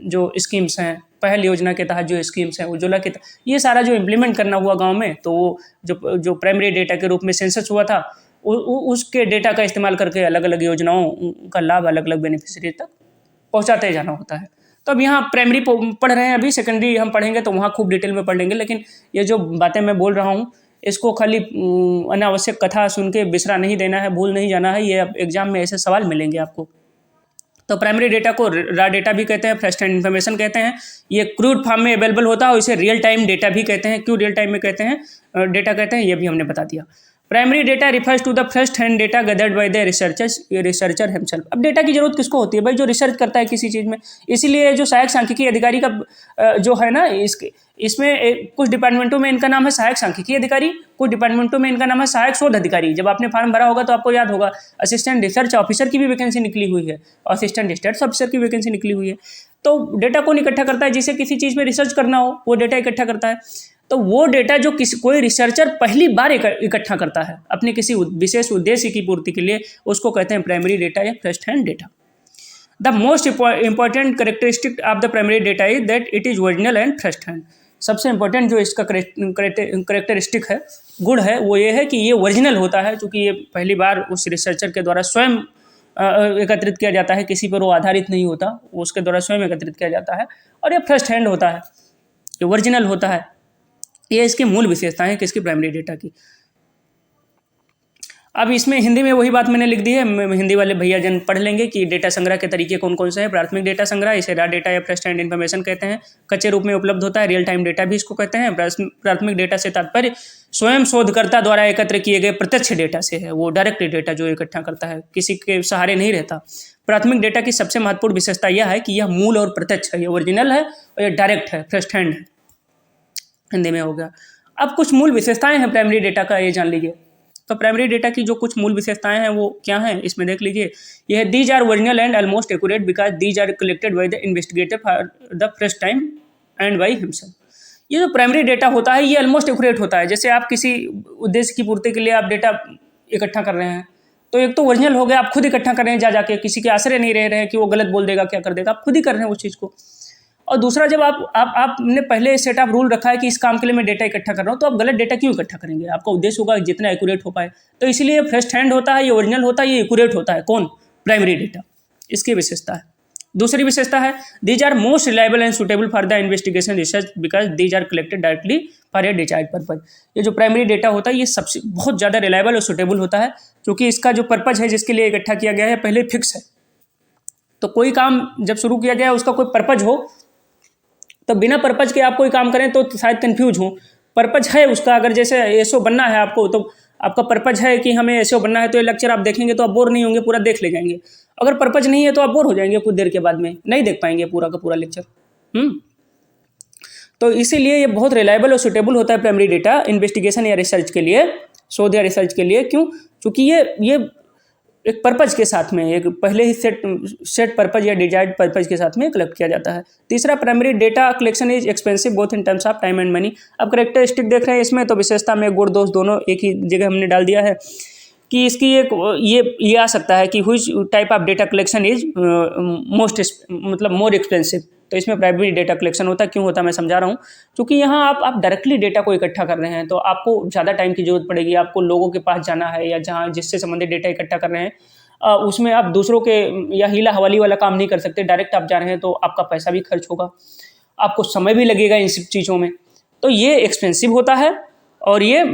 जो स्कीम्स हैं, पहल योजना के तहत जो स्कीम्स हैं, उज्ज्वला के तहत, ये सारा जो इम्प्लीमेंट करना हुआ गांव में, तो वो जो प्राइमरी डेटा के रूप में सेंसस हुआ था, उसके डेटा का इस्तेमाल करके अलग अलग योजनाओं का लाभ अलग अलग बेनिफिशियरी तक पहुंचाते जाना होता है। तो अब यहाँ प्राइमरी पढ़ रहे हैं, अभी सेकेंडरी हम पढ़ेंगे तो वहाँ खूब डिटेल में पढ़ लेंगे। लेकिन ये जो बातें मैं बोल रहा हूँ, इसको खाली अनावश्यक कथा सुन के बिसरा नहीं देना है, भूल नहीं जाना है। ये एग्जाम में ऐसे सवाल मिलेंगे आपको। तो प्राइमरी डेटा को रॉ डेटा भी कहते हैं, फर्स्ट हैंड इन्फॉर्मेशन कहते हैं। ये क्रूड फॉर्म में अवेलेबल होता है, और इसे रियल टाइम डेटा भी कहते हैं। क्यों रियल टाइम में कहते हैं, डेटा कहते हैं, ये भी हमने बता दिया। Primary data refers to the first hand data gathered by the researcher himself. अब डेटा की जरूरत किसको होती है भाई? जो रिसर्च करता है किसी चीज़ में। इसीलिए जो सहायक सांख्यिकी अधिकारी का जो है ना, इसमें कुछ डिपार्टमेंटों में इनका नाम है सहायक सांख्यिकी अधिकारी, कुछ डिपार्टमेंटों में इनका नाम है सहायक शोध अधिकारी। जब आपने फॉर्म भरा होगा तो आपको याद होगा, असिस्टेंट रिसर्च ऑफिसर की भी वैकेंसी निकली हुई है, असिस्टेंट रिसर्च ऑफिसर की वैकेंसी निकली हुई है। तो डेटा कौन इकट्ठा करता है? जिसे किसी चीज़ में रिसर्च करना हो, वो डेटा इकट्ठा करता है। तो वो डेटा जो कोई रिसर्चर पहली बार इकट्ठा करता है अपने किसी विशेष उद्देश्य की पूर्ति के लिए, उसको कहते हैं प्राइमरी डेटा या first hand data. The most important characteristic of the primary data is that it is original and first hand. सबसे इंपॉर्टेंट जो इसका करेक्टरिस्टिक है, गुण है, वो ये है कि ये ओरिजिनल होता है, क्योंकि ये पहली बार उस रिसर्चर के द्वारा स्वयं एकत्रित किया जाता है, किसी पर वो आधारित नहीं होता, उसके द्वारा स्वयं एकत्रित किया जाता है। और ये फर्स्ट हैंड होता है, ये ओरिजिनल होता है। ये इसकी मूल विशेषताएं हैं किसकी? प्राइमरी डेटा की। अब इसमें हिंदी में वही बात मैंने लिख दी है, हिंदी वाले भैया जन पढ़ लेंगे कि डेटा संग्रह के तरीके कौन कौन से हैं। प्राथमिक डेटा संग्रह, इसे रॉ डेटा या फर्स्ट हैंड इन्फॉर्मेशन कहते हैं, कच्चे रूप में उपलब्ध होता है। रियल टाइम डेटा भी इसको कहते हैं। प्राथमिक डेटा से तात्पर्य स्वयं शोधकर्ता द्वारा एकत्र किए गए प्रत्यक्ष डेटा से है, वो डायरेक्ट डेटा जो इकट्ठा करता है, किसी के सहारे नहीं रहता। प्राथमिक डेटा की सबसे महत्वपूर्ण विशेषता यह है कि यह मूल और प्रत्यक्ष है, ये ओरिजिनल है और ये डायरेक्ट है, फर्स्ट हैंड है। हिंदी में हो गया। अब कुछ मूल विशेषताएं हैं प्राइमरी डेटा का, ये जान लीजिए। तो प्राइमरी डेटा की जो कुछ मूल विशेषताएं हैं वो क्या हैं, इसमें देख लीजिए। ये है these are original and almost accurate because these are collected by the investigator for the first time and by himself. ये जो प्राइमरी डेटा होता है ये ऑलमोस्ट एक्यूरेट होता है। जैसे आप किसी उद्देश्य की पूर्ति के लिए आप डेटा इकट्ठा कर रहे हैं, तो एक तो ओरिजिनल हो गया, आप खुद इकट्ठा कर रहे हैं, जा जाके किसी के आश्रय नहीं रह रहे हैं कि वो गलत बोल देगा, क्या कर देगा, आप खुद ही कर रहे हैं उस चीज़ को। और दूसरा, जब आपने पहले सेट ऑफ रूल रखा है कि इस काम के लिए मैं डेटा इकट्ठा कर रहा हूँ, तो आप गलत डेटा क्यों इकट्ठा करेंगे? आपका उद्देश्य होगा जितना एक्यूरेट हो पाए। तो इसीलिए ये फर्स्ट हैंड होता है, ये ओरिजिनल होता है, ये एक्यूरेट होता है। कौन? Primary data. इसकी विशेषता है। दूसरी विशेषता है, these are most reliable and suitable for the investigation research because these are collected directly for a desired purpose. ये जो प्राइमरी डेटा होता है ये सबसे बहुत ज़्यादा रिलायबल और सुटेबल होता है, क्योंकि इसका जो पर्पज है जिसके लिए इकट्ठा किया गया है पहले फिक्स है। तो कोई काम जब शुरू किया गया है उसका कोई पर्पज हो, तो बिना पर्पज के आप कोई काम करें तो शायद कंफ्यूज हो। पर्पज है उसका, अगर जैसे एसओ बनना है आपको, तो आपका पर्पज है कि हमें एसओ बनना है, तो ये लेक्चर आप देखेंगे तो आप बोर नहीं होंगे, पूरा देख ले जाएंगे। अगर पर्पज नहीं है तो आप बोर हो जाएंगे, कुछ देर के बाद में नहीं देख पाएंगे पूरा का पूरा लेक्चर। तो इसीलिए ये बहुत रिलायबल और सुटेबल होता है प्राइमरी डेटा इन्वेस्टिगेशन या रिसर्च के लिए, शोध या रिसर्च के लिए। क्यों? क्योंकि ये एक पर्पज के साथ में, एक पहले ही सेट पर्पज या डिजायर्ड पर्पज के साथ में कलेक्ट किया जाता है। तीसरा, primary data collection is expensive both in terms of time and money. अब करेक्टरिस्टिक देख रहे हैं इसमें, तो विशेषता में गुण दोष दोनों एक ही जगह हमने डाल दिया है कि इसकी एक ये आ सकता है कि which type of data collection is more expensive. तो इसमें प्राइमरी डेटा कलेक्शन होता है। क्यों होता है मैं समझा रहा हूँ, क्योंकि यहाँ आप डायरेक्टली डेटा को इकट्ठा कर रहे हैं, तो आपको ज़्यादा टाइम की जरूरत पड़ेगी। आपको लोगों के पास जाना है या जहाँ जिससे संबंधित डेटा इकट्ठा कर रहे हैं, उसमें आप दूसरों के या हीला हवाली वाला काम नहीं कर सकते। डायरेक्ट आप जा रहे हैं तो आपका पैसा भी खर्च होगा, आपको समय भी लगेगा इन सब चीज़ों में। तो ये एक्सपेंसिव होता है, और ये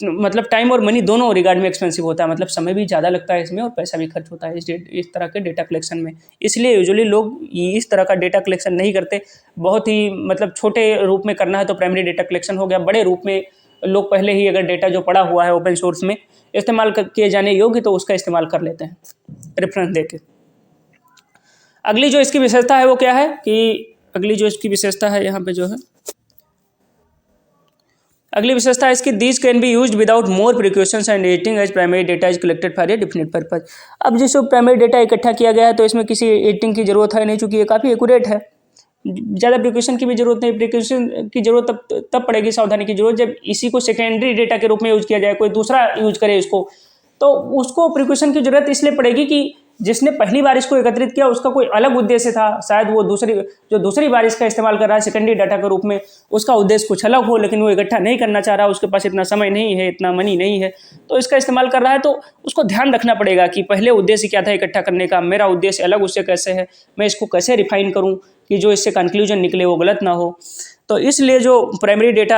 मतलब टाइम और मनी दोनों रिगार्ड में एक्सपेंसिव होता है। मतलब समय भी ज़्यादा लगता है इसमें और पैसा भी खर्च होता है इस तरह के डेटा कलेक्शन में। इसलिए यूजुअली लोग इस तरह का डेटा कलेक्शन नहीं करते। बहुत ही मतलब छोटे रूप में करना है तो प्राइमरी डेटा कलेक्शन हो गया। बड़े रूप में लोग पहले ही अगर डेटा जो पड़ा हुआ है ओपन सोर्स में इस्तेमाल किए जाने योग्य, तो उसका इस्तेमाल कर लेते हैं रेफरेंस देके। अगली जो इसकी विशेषता है वो क्या है कि अगली जो इसकी विशेषता है यहाँ पे जो है, अगली विशेषता है इसकी, these can be used without more precautions and editing as primary data is collected for a definite purpose. अब जिसको प्राइमरी डेटा इकट्ठा किया गया है तो इसमें किसी एडिटिंग की जरूरत है नहीं, चूंकि ये काफ़ी एक्यूरेट है। ज़्यादा प्रिकॉशन की भी जरूरत नहीं। प्रिकॉशन की जरूरत तब पड़ेगी, सावधानी की जरूरत, जब इसी को सेकेंडरी डेटा के रूप में यूज किया जाए, कोई दूसरा यूज करे इसको, तो उसको प्रिकॉशन की जरूरत इसलिए पड़ेगी कि जिसने पहली बार इसको एकत्रित किया उसका कोई अलग उद्देश्य था। शायद वो दूसरी बार इसका इस्तेमाल कर रहा है सेकेंडरी डाटा के रूप में, उसका उद्देश्य कुछ अलग हो, लेकिन वो इकट्ठा नहीं करना चाह रहा, उसके पास इतना समय नहीं है, इतना मनी नहीं है, तो इसका इस्तेमाल कर रहा है। तो उसको ध्यान रखना पड़ेगा कि पहले उद्देश्य क्या था इकट्ठा करने का, मेरा उद्देश्य अलग उससे कैसे है, मैं इसको कैसे रिफाइन करूँ कि जो इससे कंक्लूजन निकले वो गलत ना हो। तो इसलिए जो प्राइमरी डेटा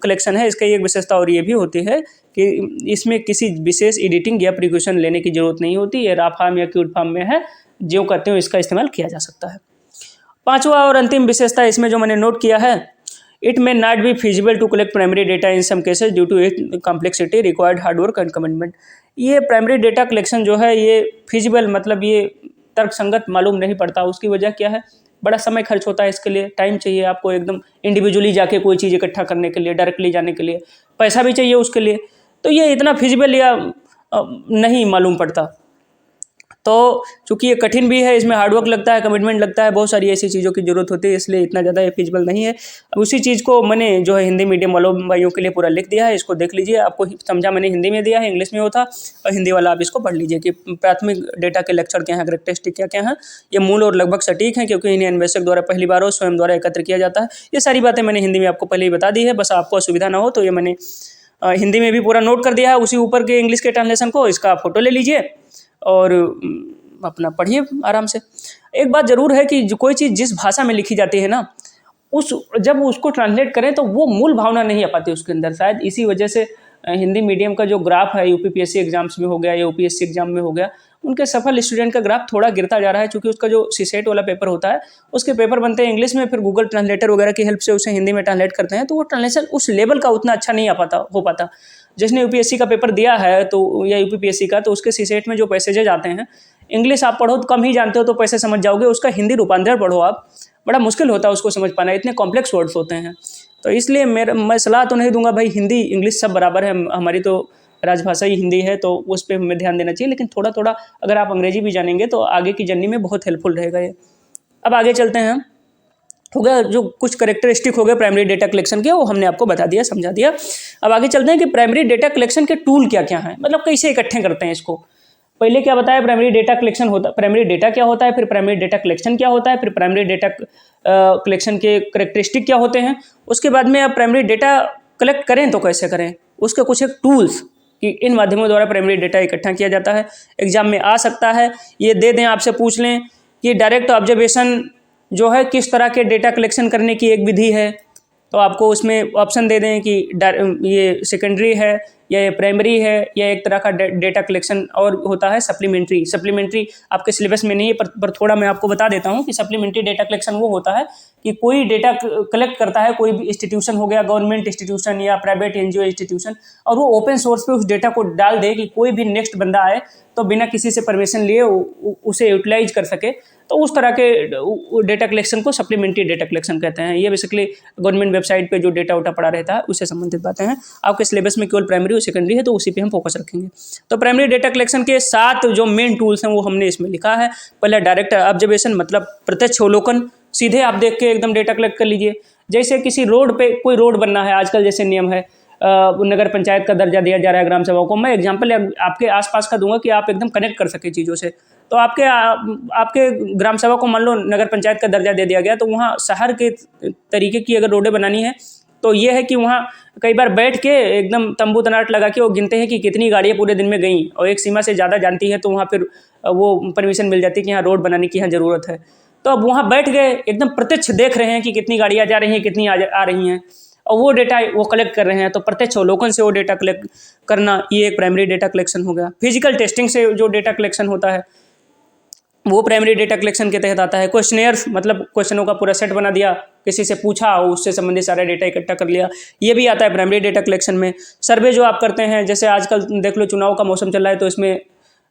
कलेक्शन है इसका एक विशेषता और ये भी होती है कि इसमें किसी विशेष एडिटिंग या प्रिकॉशन लेने की जरूरत नहीं होती। ये रा फॉर्म या क्यूड फॉर्म में है, जो कहते हो इसका इस्तेमाल किया जा सकता है। पांचवा और अंतिम विशेषता इसमें जो मैंने नोट किया है, it may not be feasible to collect primary data in some cases due to it complexity required hard work and commitment. ये प्राइमरी डेटा कलेक्शन जो है ये फिजिबल मतलब ये तर्कसंगत मालूम नहीं पड़ता। उसकी वजह क्या है, बड़ा समय खर्च होता है इसके लिए, टाइम चाहिए आपको एकदम इंडिविजुअली जाके कोई चीज़ इकट्ठा करने के लिए, डायरेक्टली जाने के लिए, पैसा भी चाहिए उसके लिए। तो ये इतना फिजिबल या नहीं मालूम पड़ता। तो चूँकि ये कठिन भी है, इसमें हार्डवर्क लगता है, कमिटमेंट लगता है, बहुत सारी ऐसी चीज़ों की ज़रूरत होती है, इसलिए इतना ज़्यादा ये फिजिबल नहीं है। अब उसी चीज़ को मैंने जो है हिंदी मीडियम वालों भाइयों के लिए पूरा लिख दिया है, इसको देख लीजिए। आपको समझा मैंने हिंदी में दिया है, इंग्लिश में होता, और हिंदी वाला आप इसको पढ़ लीजिए कि प्राथमिक डेटा के लक्षण क्या हैं, कैरेक्टरिस्टिक क्या क्या हैं। ये मूल और लगभग सटीक हैं क्योंकि इन्हें अन्वेषक द्वारा पहली बार और स्वयं द्वारा एकत्र किया जाता है। ये सारी बातें मैंने हिंदी में आपको पहले ही बता दी है, बस आपको असुविधा ना हो तो ये मैंने हिंदी में भी पूरा नोट कर दिया है उसी ऊपर के इंग्लिश के ट्रांसलेशन को। इसका फोटो ले लीजिए और अपना पढ़िए आराम से। एक बात ज़रूर है कि जो कोई चीज़ जिस भाषा में लिखी जाती है ना, जब उसको ट्रांसलेट करें तो वो मूल भावना नहीं आ पाती उसके अंदर। शायद इसी वजह से हिंदी मीडियम का जो ग्राफ है यूपीपीएससी एग्जाम्स में हो गया या यूपीएससी एग्जाम में हो गया, उनके सफल स्टूडेंट का ग्राफ थोड़ा गिरता जा रहा है, क्योंकि उसका जो सीसेट वाला पेपर होता है उसके पेपर बनते हैं इंग्लिश में, फिर गूगल ट्रांसलेटर वगैरह की हेल्प से उसे हिंदी में ट्रांसलेट करते हैं, तो वो ट्रांसलेशन उस लेवल का उतना अच्छा नहीं हो पाता। जिसने यूपीएससी का पेपर दिया है तो या यूपीपीएससी का, तो उसके सीसेट में जो पैसेजेज आते हैं, इंग्लिश आप पढ़ो तो कम ही जानते हो तो पैसे समझ जाओगे, उसका हिंदी रूपांतरण पढ़ो आप, बड़ा मुश्किल होता है उसको समझ पाना, इतने कॉम्प्लेक्स वर्ड्स होते हैं। तो इसलिए मैं सलाह तो नहीं दूंगा भाई हिंदी इंग्लिश सब बराबर है, हमारी तो राजभाषा ही हिंदी है, तो उस पर हमें ध्यान देना चाहिए, लेकिन थोड़ा थोड़ा अगर आप अंग्रेजी भी जानेंगे तो आगे की जर्नी में बहुत हेल्पफुल रहेगा ये। अब आगे चलते हैं। हो गया जो कुछ कैरेक्टरिस्टिक हो गए प्राइमरी डेटा कलेक्शन के, वो हमने आपको बता दिया, समझा दिया। अब आगे चलते हैं कि प्राइमरी डेटा कलेक्शन के टूल क्या क्या हैं, मतलब कैसे इकट्ठे करते हैं इसको। पहले क्या बताया, प्राइमरी डेटा कलेक्शन होता, प्राइमरी डेटा क्या होता है, फिर प्राइमरी डेटा कलेक्शन क्या होता है, फिर प्राइमरी डेटा कलेक्शन के करेक्टरिस्टिक क्या होते हैं। उसके बाद में आप प्राइमरी डेटा कलेक्ट करें तो कैसे करें, उसके कुछ एक टूल्स कि इन माध्यमों द्वारा प्राइमरी डेटा इकट्ठा किया जाता है, एग्जाम में आ सकता है। ये दे दें, आपसे पूछ लें कि डायरेक्ट ऑब्जर्वेशन जो है किस तरह के डेटा कलेक्शन करने की एक विधि है, तो आपको उसमें ऑप्शन दे दें कि ये सेकेंडरी है या ये प्राइमरी है या एक तरह का डेटा कलेक्शन और होता है सप्लीमेंट्री। सप्लीमेंट्री आपके सिलेबस में नहीं है, पर थोड़ा मैं आपको बता देता हूँ कि सप्लीमेंट्री डेटा कलेक्शन वो होता है कि कोई डेटा कलेक्ट करता है, कोई भी इंस्टीट्यूशन हो गया, गवर्नमेंट इंस्टीट्यूशन या प्राइवेट एनजीओ इंस्टीट्यूशन, और वो ओपन सोर्स पे उस डेटा को डाल दे कि कोई भी नेक्स्ट बंदा आए तो बिना किसी से परमिशन लिए उसे यूटिलाइज कर सके। तो उस तरह के डेटा कलेक्शन को सप्लीमेंट्री डेटा कलेक्शन कहते हैं। ये बेसिकली गवर्नमेंट वेबसाइट पे जो डेटा उटा पड़ा रहता है उससे संबंधित बातें हैं। आपके सिलेबस में केवल प्राइमरी और सेकेंडरी है तो उसी पे हम फोकस रखेंगे। तो प्राइमरी डेटा कलेक्शन के 7 जो मेन टूल्स हैं वो हमने इसमें लिखा है। पहला डायरेक्ट ऑब्जर्वेशन, मतलब प्रत्यक्ष अवलोकन, सीधे आप देख के एकदम डेटा कलेक्ट कर लीजिए। जैसे किसी रोड पे कोई रोड बनना है, आजकल जैसे नियम है नगर पंचायत का दर्जा दिया जा रहा है ग्राम सभा को। मैं एग्जांपल आपके आसपास का दूंगा कि आप एकदम कनेक्ट कर सके चीज़ों से। तो आपके ग्राम सभा को मान लो नगर पंचायत का दर्जा दे दिया गया, तो वहाँ शहर के तरीके की अगर रोडें बनानी है तो ये है कि वहाँ कई बार बैठ के एकदम तंबू तनाट लगा के वो गिनते हैं कि कितनी गाड़ियाँ पूरे दिन में गई, और एक सीमा से ज़्यादा जानती है तो वहाँ फिर वो परमिशन मिल जाती है कि यहाँ रोड बनाने की यहाँ ज़रूरत है। तो अब वहाँ बैठ गए, एकदम प्रत्यक्ष देख रहे हैं कि कितनी गाड़ियाँ जा रही हैं, कितनी आ रही हैं, और वो डेटा वो कलेक्ट कर रहे हैं। तो प्रत्यक्ष अवलोकन से वो डेटा कलेक्ट करना, ये एक प्राइमरी डेटा कलेक्शन हो गया। फिजिकल टेस्टिंग से जो डेटा कलेक्शन होता है वो प्राइमरी डेटा कलेक्शन के तहत आता है। क्वेश्चनेयर्स, मतलब क्वेश्चनों का पूरा सेट बना दिया, किसी से पूछा, उससे संबंधित सारा डेटा इकट्ठा कर लिया, ये भी आता है प्राइमरी डेटा कलेक्शन में। सर्वे जो आप करते हैं, जैसे आजकल देख लो चुनाव का मौसम चल रहा है, तो इसमें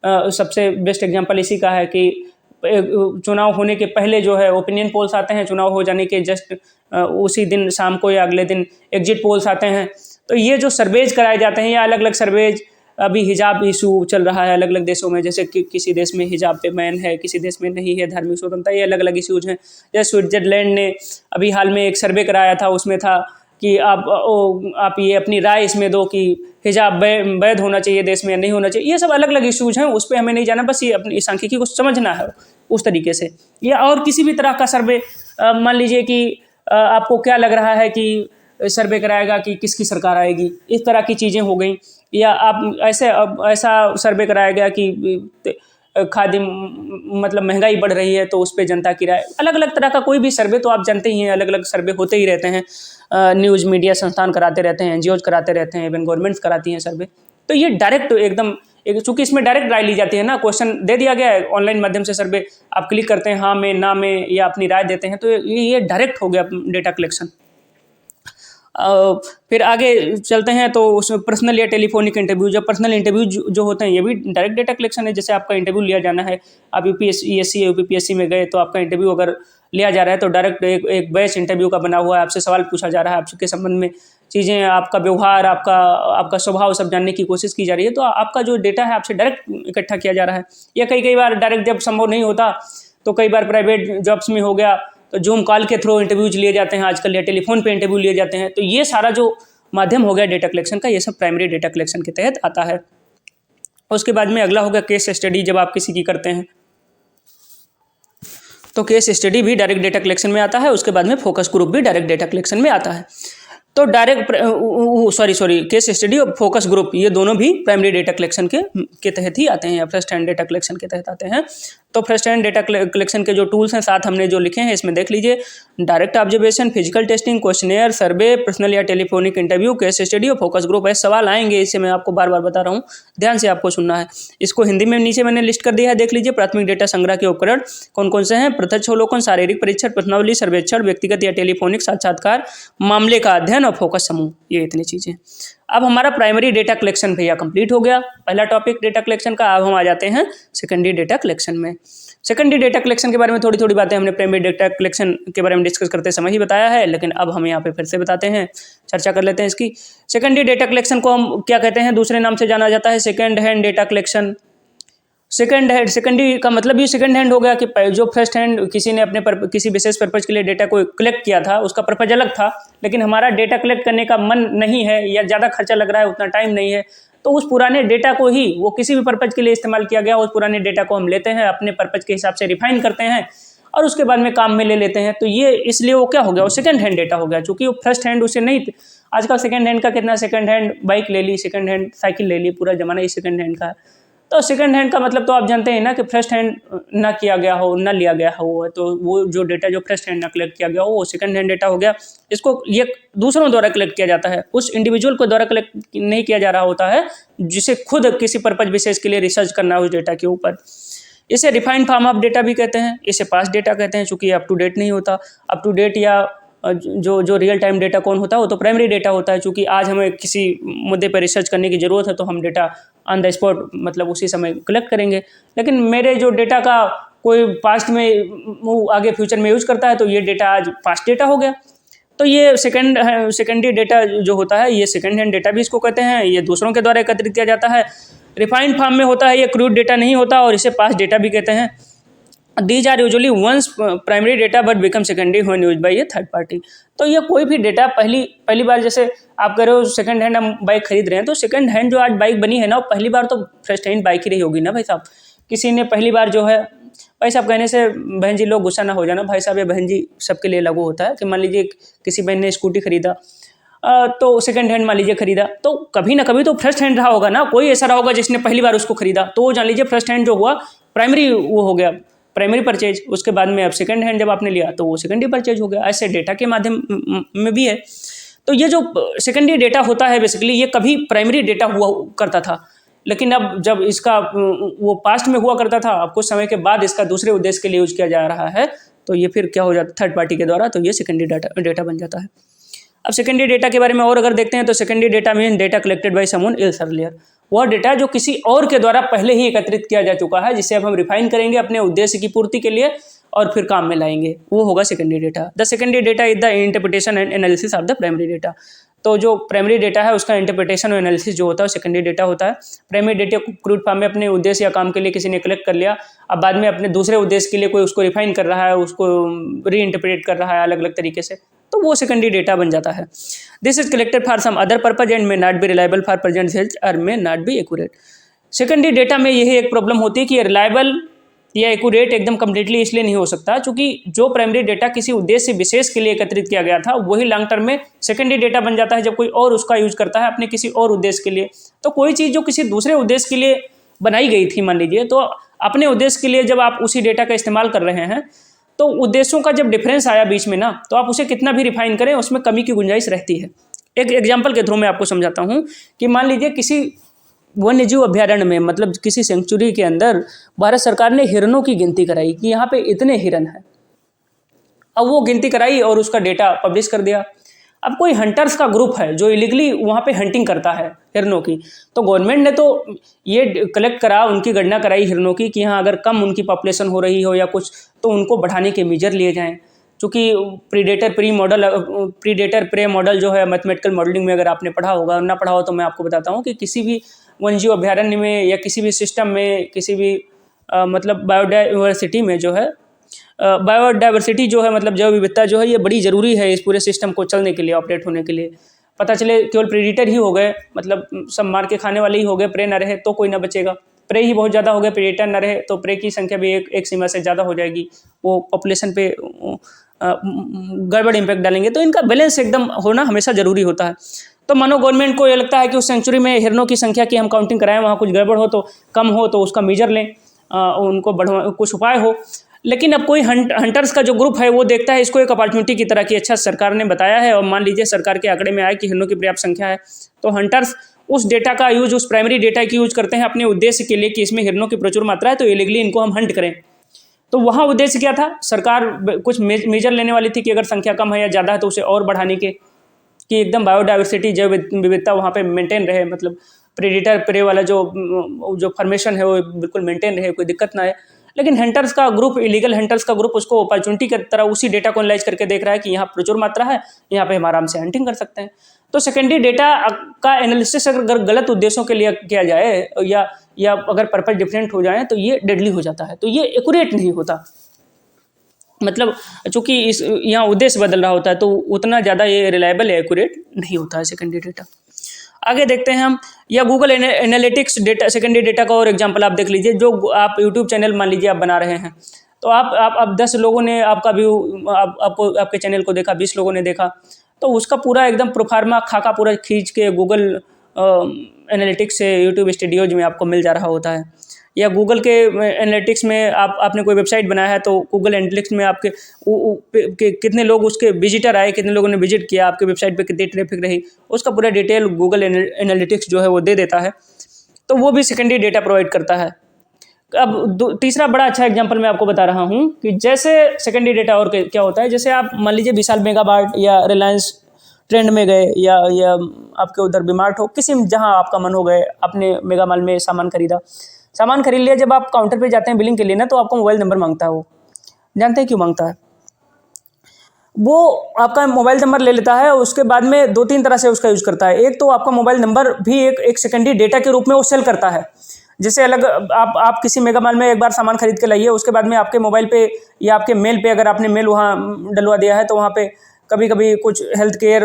सबसे बेस्ट एग्जांपल इसी का है कि चुनाव होने के पहले जो है ओपिनियन पोल्स आते हैं, चुनाव हो जाने के जस्ट उसी दिन शाम को या अगले दिन एग्जिट पोल्स आते हैं। तो ये जो सर्वेज कराए जाते हैं या अलग अलग सर्वेज, अभी हिजाब इशू चल रहा है अलग अलग देशों में, जैसे कि किसी देश में हिजाब पे बैन है, किसी देश में नहीं है, धार्मिक स्वतंत्रता, ये अलग अलग इश्यूज हैं। जैसे स्विट्जरलैंड ने अभी हाल में एक सर्वे कराया था, उसमें था कि आप ये अपनी राय इसमें दो कि हिजाब वैध होना चाहिए देश में या नहीं होना चाहिए। ये सब अलग अलग इश्यूज हैं, उस पर हमें नहीं जाना, बस ये अपनी सांख्यिकी को समझना है उस तरीके से। या और किसी भी तरह का सर्वे, मान लीजिए कि आपको क्या लग रहा है कि सर्वे कराएगा कि किसकी सरकार आएगी, इस तरह की चीज़ें हो गई। या आप ऐसा सर्वे कराया गया कि खाद्य मतलब महंगाई बढ़ रही है तो उस पर जनता की राय, अलग अलग तरह का कोई भी सर्वे, तो आप जानते ही हैं अलग अलग सर्वे होते ही रहते हैं। न्यूज़ मीडिया संस्थान कराते रहते हैं, एनजीओज कराते रहते हैं, इवन गवर्नमेंट्स कराती हैं सर्वे। तो ये डायरेक्ट एकदम चूंकि इसमें डायरेक्ट राय ली जाती है ना, क्वेश्चन दे दिया गया है ऑनलाइन माध्यम से, सर्वे आप क्लिक करते हैं हाँ में ना में या अपनी राय देते हैं, तो ये डायरेक्ट हो गया डेटा कलेक्शन। फिर आगे चलते हैं तो उसमें पर्सनल या टेलीफोनिक इंटरव्यू, जब पर्सनल इंटरव्यू जो होते हैं ये भी डायरेक्ट डेटा कलेक्शन है। जैसे आपका इंटरव्यू लिया जाना है, आप यूपीएससी या यूपीपीएससी में गए तो आपका इंटरव्यू अगर लिया जा रहा है तो डायरेक्ट एक बैच इंटरव्यू का बना हुआ है, आपसे सवाल पूछा जा रहा है, आपके संबंध में चीज़ें, आपका व्यवहार, आपका स्वभाव सब जानने की कोशिश की जा रही है। तो आपका जो डेटा है आपसे डायरेक्ट इकट्ठा किया जा रहा है। या कई बार डायरेक्ट जब संभव नहीं होता तो कई बार प्राइवेट जॉब्स में हो गया तो जूम कॉल के थ्रू इंटरव्यूज लिए जाते हैं आजकल, या टेलीफोन पे इंटरव्यू लिए जाते हैं। तो ये सारा जो माध्यम हो गया डेटा कलेक्शन का, ये सब प्राइमरी डेटा कलेक्शन के तहत आता है। उसके बाद में अगला हो गया केस स्टडी। जब आप किसी की करते हैं तो केस स्टडी भी डायरेक्ट डेटा कलेक्शन में आता है। उसके बाद में फोकस ग्रुप भी डायरेक्ट डेटा कलेक्शन में आता है। तो केस स्टडी और फोकस ग्रुप ये दोनों भी प्राइमरी डेटा कलेक्शन के तहत ही आते हैं या फर्स्ट हैंड डेटा कलेक्शन के तहत आते हैं। तो फर्स्ट हैंड डेटा कलेक्शन के जो टूल्स हैं 7 हमने जो लिखे हैं इसमें देख लीजिए। Direct observation, physical testing, questionnaire, survey, personal या टेलीफोनिक इंटरव्यू, केस स्टडी और फोकस ग्रुप है। सवाल आएंगे, इससे मैं आपको बार बार बता रहा हूँ, ध्यान से आपको सुनना है। इसको हिंदी में नीचे मैंने लिस्ट कर दिया है, देख लीजिए। प्राथमिक डेटा संग्रह के उपकरण कौन कौन से हैं? प्रत्यक्ष अवलोकन, शारीरिक परीक्षण, प्रश्नावली, सर्वेक्षण, व्यक्तिगत या टेलीफोनिक साक्षात्कार, मामले का अध्ययन और फोकस समूह, ये इतनी चीजें। अब हमारा प्राइमरी डेटा कलेक्शन भैया कंप्लीट हो गया, पहला टॉपिक डेटा कलेक्शन का। अब हम आ जाते हैं सेकेंडरी डेटा कलेक्शन में। सेकेंडरी डेटा कलेक्शन के बारे में थोड़ी बातें हमने प्राइमरी डेटा कलेक्शन के बारे में डिस्कस करते समय ही बताया है, लेकिन अब हम यहाँ पे फिर से बताते हैं, चर्चा कर लेते हैं इसकी। सेकेंडरी डेटा कलेक्शन को हम क्या कहते हैं? दूसरे नाम से जाना जाता है second hand data collection. Secondary का मतलब ये सेकेंड हैंड हो गया कि जो फर्स्ट हैंड किसी ने अपने किसी विशेष पर्पज के लिए डेटा को कलेक्ट किया था, उसका पर्पज अलग था, लेकिन हमारा डेटा कलेक्ट करने का मन नहीं है या ज़्यादा खर्चा लग रहा है, उतना टाइम नहीं है, तो उस पुराने डेटा को ही वो किसी भी पर्पज़ के लिए इस्तेमाल किया गया, उस पुराने डेटा को हम लेते हैं, अपने पर्पज़ के हिसाब से रिफाइन करते हैं और उसके बाद में काम में ले लेते हैं। तो ये इसलिए वो क्या हो गया, वो सेकंड हैंड डेटा हो गया, चूँकि वो फर्स्ट हैंड उसे नहीं। आजकल सेकंड हैंड का कितना, सेकंड हैंड बाइक ले ली, सेकंड हैंड साइकिल ले ली, पूरा ज़माना ही सेकंड हैंड का है। तो सेकंड हैंड का मतलब तो आप जानते हैं ना कि फर्स्ट हैंड ना किया गया हो, ना लिया गया हो, तो वो जो डेटा जो फर्स्ट हैंड ना कलेक्ट किया गया हो वो सेकंड हैंड डेटा हो गया। इसको ये दूसरों द्वारा कलेक्ट किया जाता है, उस इंडिविजुअल को द्वारा कलेक्ट नहीं किया जा रहा होता है जिसे खुद किसी पर्पज़ विशेष के लिए रिसर्च करना है उस डेटा के ऊपर। इसे रिफाइंड फॉर्म ऑफ डेटा भी कहते हैं, इसे पास्ट डेटा कहते हैं, चूँकि अप टू डेट नहीं होता। अप टू डेट या जो जो रियल टाइम डेटा कौन होता है, वो तो प्राइमरी डेटा होता है, चूँकि आज हमें किसी मुद्दे पर रिसर्च करने की ज़रूरत है तो हम डेटा ऑन द स्पॉट मतलब उसी समय कलेक्ट करेंगे। लेकिन मेरे जो डेटा का कोई पास्ट में वो आगे फ्यूचर में यूज़ करता है तो ये डेटा आज पास्ट डेटा हो गया। तो ये सेकेंडरी डेटा जो होता है, ये सेकेंड हैंड डेटा भी इसको कहते हैं, ये दूसरों के द्वारा एकत्रित किया जाता है। रिफाइंड फॉर्म में होता है, ये क्रूड डेटा नहीं होता और इसे पास्ट डेटा भी कहते हैं। These are usually once primary data but become secondary when used by a third party. तो ये कोई भी डेटा पहली बार, जैसे आप कह रहे हो सेकंड हैंड हम बाइक खरीद रहे हैं, तो सेकंड हैंड जो आज बाइक बनी है ना, वो पहली बार तो फर्स्ट हैंड बाइक ही रही होगी ना भाई साहब। किसी ने पहली बार जो है, भाई साहब कहने से बहन जी लोग गुस्सा ना हो जाना, भाई साहब या बहन जी सबके लिए लागू होता है कि मान लीजिए किसी बहन ने स्कूटी खरीदा तो सेकंड हैंड मान लीजिए खरीदा, तो कभी ना कभी तो फर्स्ट हैंड रहा होगा ना, कोई ऐसा रहा होगा जिसने पहली बार उसको खरीदा, तो वो जान लीजिए फर्स्ट हैंड जो हुआ प्राइमरी वो हो गया, प्राइमरी परचेज। उसके बाद में अब सेकंड हैंड जब आपने लिया तो वो सेकेंडरी परचेज हो गया। ऐसे डेटा के माध्यम में भी है। तो ये जो सेकेंडरी डेटा होता है बेसिकली, ये कभी प्राइमरी डेटा हुआ करता था, लेकिन अब जब इसका वो पास्ट में हुआ करता था, अब कुछ समय के बाद इसका दूसरे उद्देश्य के लिए यूज किया जा रहा है, तो ये फिर क्या हो जाता है थर्ड पार्टी के द्वारा, तो ये सेकेंडरी डेटा बन जाता है। अब सेकेंडरी डेटा के बारे में और अगर देखते हैं तो secondary data mean data collected by someone else earlier. वह डेटा जो किसी और के द्वारा पहले ही एकत्रित किया जा चुका है, जिसे अब हम रिफाइन करेंगे अपने उद्देश्य की पूर्ति के लिए और फिर काम में लाएंगे, वो होगा secondary data. The secondary data is the interpretation and analysis of the primary data. तो जो प्राइमरी डेटा है उसका इंटरप्रिटेशन और एनालिसिस जो होता है सेकेंडरी डेटा होता है। प्राइमरी डेटा को क्रूड फॉर्म में अपने उद्देश्य या काम के लिए किसी ने कलेक्ट कर लिया, अब बाद में अपने दूसरे उद्देश्य के लिए कोई उसको रिफाइन कर रहा है, उसको री इंटरप्रेट कर रहा है अलग अलग तरीके से, तो वो सेकेंडरी डेटा बन जाता है। This is collected for some other purpose and may not be reliable for present research और may not be accurate. Secondary data में यही एक प्रॉब्लम होती है कि रिलायबल या एक्यूरेट एकदम कम्प्लीटली इसलिए नहीं हो सकता, क्योंकि जो प्राइमरी डेटा किसी उद्देश्य विशेष के लिए एकत्रित किया गया था, वही लॉन्ग टर्म में सेकेंडरी डेटा बन जाता है जब कोई और उसका यूज करता है अपने किसी और उद्देश्य के लिए। तो कोई चीज़ जो किसी दूसरे उद्देश्य के लिए बनाई गई थी मान लीजिए, तो अपने उद्देश्य के लिए जब आप उसी डेटा का इस्तेमाल कर रहे हैं, तो उद्देश्यों का जब डिफरेंस आया बीच में ना, तो आप उसे कितना भी रिफाइन करें उसमें कमी की गुंजाइश रहती है। एक एग्जाम्पल के थ्रू मैं आपको समझाता हूँ कि मान लीजिए किसी वन्यजीव अभ्यारण्य में, मतलब किसी सेंचुरी के अंदर भारत सरकार ने हिरणों की गिनती कराई कि यहाँ पे इतने हिरण हैं। अब वो गिनती कराई और उसका डेटा पब्लिश कर दिया। अब कोई हंटर्स का ग्रुप है जो इलीगली वहाँ पे हंटिंग करता है हिरणों की, तो गवर्नमेंट ने तो ये कलेक्ट करा, उनकी गणना कराई हिरणों की कि यहाँ अगर कम उनकी पॉपुलेशन हो रही हो या कुछ, तो उनको बढ़ाने के मेजर लिए जाएँ। चूँकि प्रीडेटर प्रे मॉडल जो है मैथमेटिकल मॉडलिंग में अगर आपने पढ़ा होगा, ना पढ़ा हो तो मैं आपको बताता हूँ कि किसी भी वन्यजीव अभ्यारण्य में या किसी भी सिस्टम में, किसी भी मतलब बायोडाइवर्सिटी में जो है, बायोडाइवर्सिटी जो है मतलब जैव विविधता जो है, ये बड़ी ज़रूरी है इस पूरे सिस्टम को चलने के लिए, ऑपरेट होने के लिए। पता चले केवल प्रीडेटर ही हो गए, मतलब सब मार के खाने वाले ही हो गए, प्रे ना रहे तो कोई ना बचेगा। प्रे ही बहुत ज़्यादा हो गए, प्रीडेटर ना रहे तो प्रे की संख्या भी एक सीमा से ज़्यादा हो जाएगी, वो पॉपुलेशन पे गड़बड़ इम्पैक्ट डालेंगे। तो इनका बैलेंस एकदम होना हमेशा ज़रूरी होता है। तो मानो गवर्नमेंट को ये लगता है कि उस सेंचुरी में हिरणों की संख्या की हम काउंटिंग कराएं, वहाँ कुछ गड़बड़ हो तो कम हो तो उसका मेजर लें, उनको बढ़वा कुछ उपाय हो। लेकिन अब कोई हंटर्स का जो ग्रुप है वो देखता है इसको एक अपॉर्चुनिटी की तरह कि अच्छा सरकार ने बताया है और मान लीजिए सरकार के आंकड़े में आए कि हिरणों की पर्याप्त संख्या है, तो हंटर्स उस डेटा का यूज, उस प्राइमरी डेटा की यूज करते हैं अपने उद्देश्य के लिए कि इसमें हिरणों की प्रचुर मात्रा है तो इलीगली इनको हम हंट करें। तो वहाँ उद्देश्य क्या था, सरकार कुछ मेजर लेने वाली थी कि अगर संख्या कम है या ज़्यादा है तो उसे और बढ़ाने के, कि एकदम बायोडाइवर्सिटी जैव विविधता वहाँ पे मेंटेन रहे, मतलब प्रेडिटर प्रे वाला जो फॉर्मेशन है वो बिल्कुल मेंटेन रहे, कोई दिक्कत ना आए। लेकिन हंटर्स का ग्रुप, इलीगल हंटर्स का ग्रुप उसको अपॉर्चुनिटी की तरह उसी डेटा को एनालाइज करके देख रहा है कि यहाँ प्रचुर मात्रा है, यहाँ पे हम आराम से हंटिंग कर सकते हैं। तो सेकेंडरी डेटा का एनालिसिस अगर गलत उद्देश्यों के लिए किया जाए या अगर पर्पस डिफरेंट हो जाए तो ये डेडली हो जाता है, तो ये एक्यूरेट नहीं होता। मतलब चूँकि इस यहाँ उद्देश्य बदल रहा होता है तो उतना ज़्यादा ये रिलायबल या एक्यूरेट नहीं होता है सेकेंडरी डेटा। आगे देखते हैं हम, या Google analytics data, secondary data का और एग्जांपल आप देख लीजिए। जो आप यूट्यूब चैनल मान लीजिए आप बना रहे हैं, तो आप 10 लोगों ने आपका व्यू, आपको आपके चैनल को देखा, 20 लोगों ने देखा, तो उसका पूरा एकदम प्रोफार्मा खाका पूरा खींच के गूगल एनालिटिक्स से यूट्यूब स्टूडियोज में आपको मिल जा रहा होता है। या गूगल के एनालिटिक्स में आपने कोई वेबसाइट बनाया है, तो गूगल एनालिटिक्स में आपके कितने लोग उसके विजिटर आए, कितने लोगों ने विजिट किया, आपके वेबसाइट पे कितनी ट्रैफिक रही, उसका पूरा डिटेल गूगल एनालिटिक्स जो है वो दे देता है। तो वो भी सेकेंडरी डेटा प्रोवाइड करता है। अब तीसरा बड़ा अच्छा एग्जांपल मैं आपको बता रहा हूँ कि जैसे सेकेंडरी डेटा और क्या होता है। जैसे आप मान लीजिए विशाल मेगा मार्ट या रिलायंस ट्रेंड में गए, या आपके उधर बीमार्ट हो, किसी जहाँ आपका मन हो गए, आपने मेगा मॉल में सामान खरीद लिया। जब आप काउंटर पे जाते हैं बिलिंग के लिए ना, तो आपको मोबाइल नंबर मांगता है। वो जानते हैं क्यों मांगता है? वो आपका मोबाइल नंबर ले लेता है, उसके बाद में 2-3 तरह से उसका यूज़ करता है। एक तो आपका मोबाइल नंबर भी एक सेकेंडरी डेटा के रूप में वो सेल करता है। जैसे अलग आप किसी मेगा मॉल में एक बार सामान खरीद के लाइए, उसके बाद में आपके मोबाइल पे या आपके मेल पे, अगर आपने मेल वहाँ डलवा दिया है, तो वहाँ पे कभी कभी कुछ हेल्थ केयर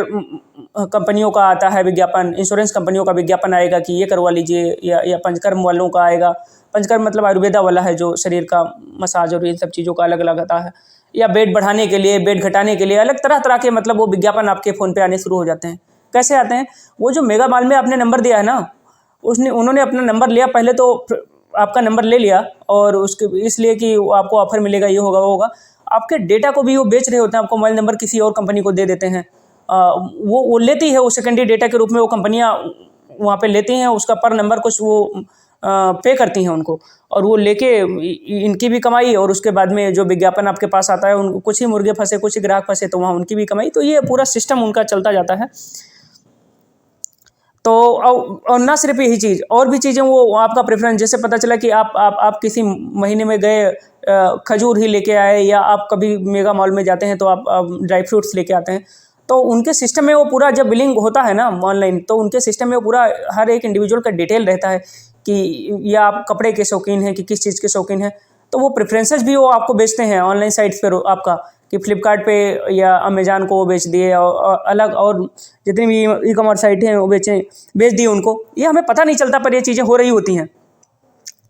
कंपनियों का आता है विज्ञापन, इंश्योरेंस कंपनियों का विज्ञापन आएगा कि ये करवा लीजिए, या पंचकर्म वालों का आएगा। पंचकर्म मतलब आयुर्वेदा वाला है, जो शरीर का मसाज और इन सब चीज़ों का अलग अलग आता है। या वेट बढ़ाने के लिए, वेट घटाने के लिए, अलग तरह तरह के मतलब वो विज्ञापन आपके फ़ोन पे आने शुरू हो जाते हैं। कैसे आते हैं? वो जो मेगा मॉल में आपने नंबर दिया है ना, उन्होंने अपना नंबर लिया, पहले तो आपका नंबर ले लिया, और उसके इसलिए कि आपको ऑफर मिलेगा, ये होगा वो होगा। आपके डेटा को भी वो बेच रहे होते हैं, आपको मोबाइल नंबर किसी और कंपनी को दे देते हैं। वो लेती है, वो सेकेंडरी डेटा के रूप में वो कंपनियां वहाँ पे लेती हैं, उसका पर नंबर कुछ वो पे करती हैं उनको, और वो लेके इनकी भी कमाई, और उसके बाद में जो विज्ञापन आपके पास आता है, उनको कुछ ही मुर्गे फंसे, कुछ ही ग्राहक फंसे, तो वहाँ उनकी भी कमाई। तो ये पूरा सिस्टम उनका चलता जाता है। तो और ना सिर्फ यही चीज़, और भी चीज़ें वो आपका प्रेफरेंस, जैसे पता चला कि आप किसी महीने में गए, खजूर ही लेके आए, या आप कभी मेगा मॉल में जाते हैं तो आप ड्राई फ्रूट्स लेके आते हैं, तो उनके सिस्टम में वो पूरा जब बिलिंग होता है ना ऑनलाइन, तो उनके सिस्टम में वो पूरा हर एक इंडिविजुअल का डिटेल रहता है कि या आप कपड़े के शौकीन हैं कि किस चीज़ के शौकीन हैं। तो वो प्रेफरेंसेस भी वो आपको बेचते हैं ऑनलाइन साइट्स पर आपका, कि फ्लिपकार्ट पे या अमेज़न को वो बेच दिए, और अलग और जितनी भी ई कॉमर्स साइटें हैं वो बेच दिए उनको। ये हमें पता नहीं चलता, पर ये चीज़ें हो रही होती हैं।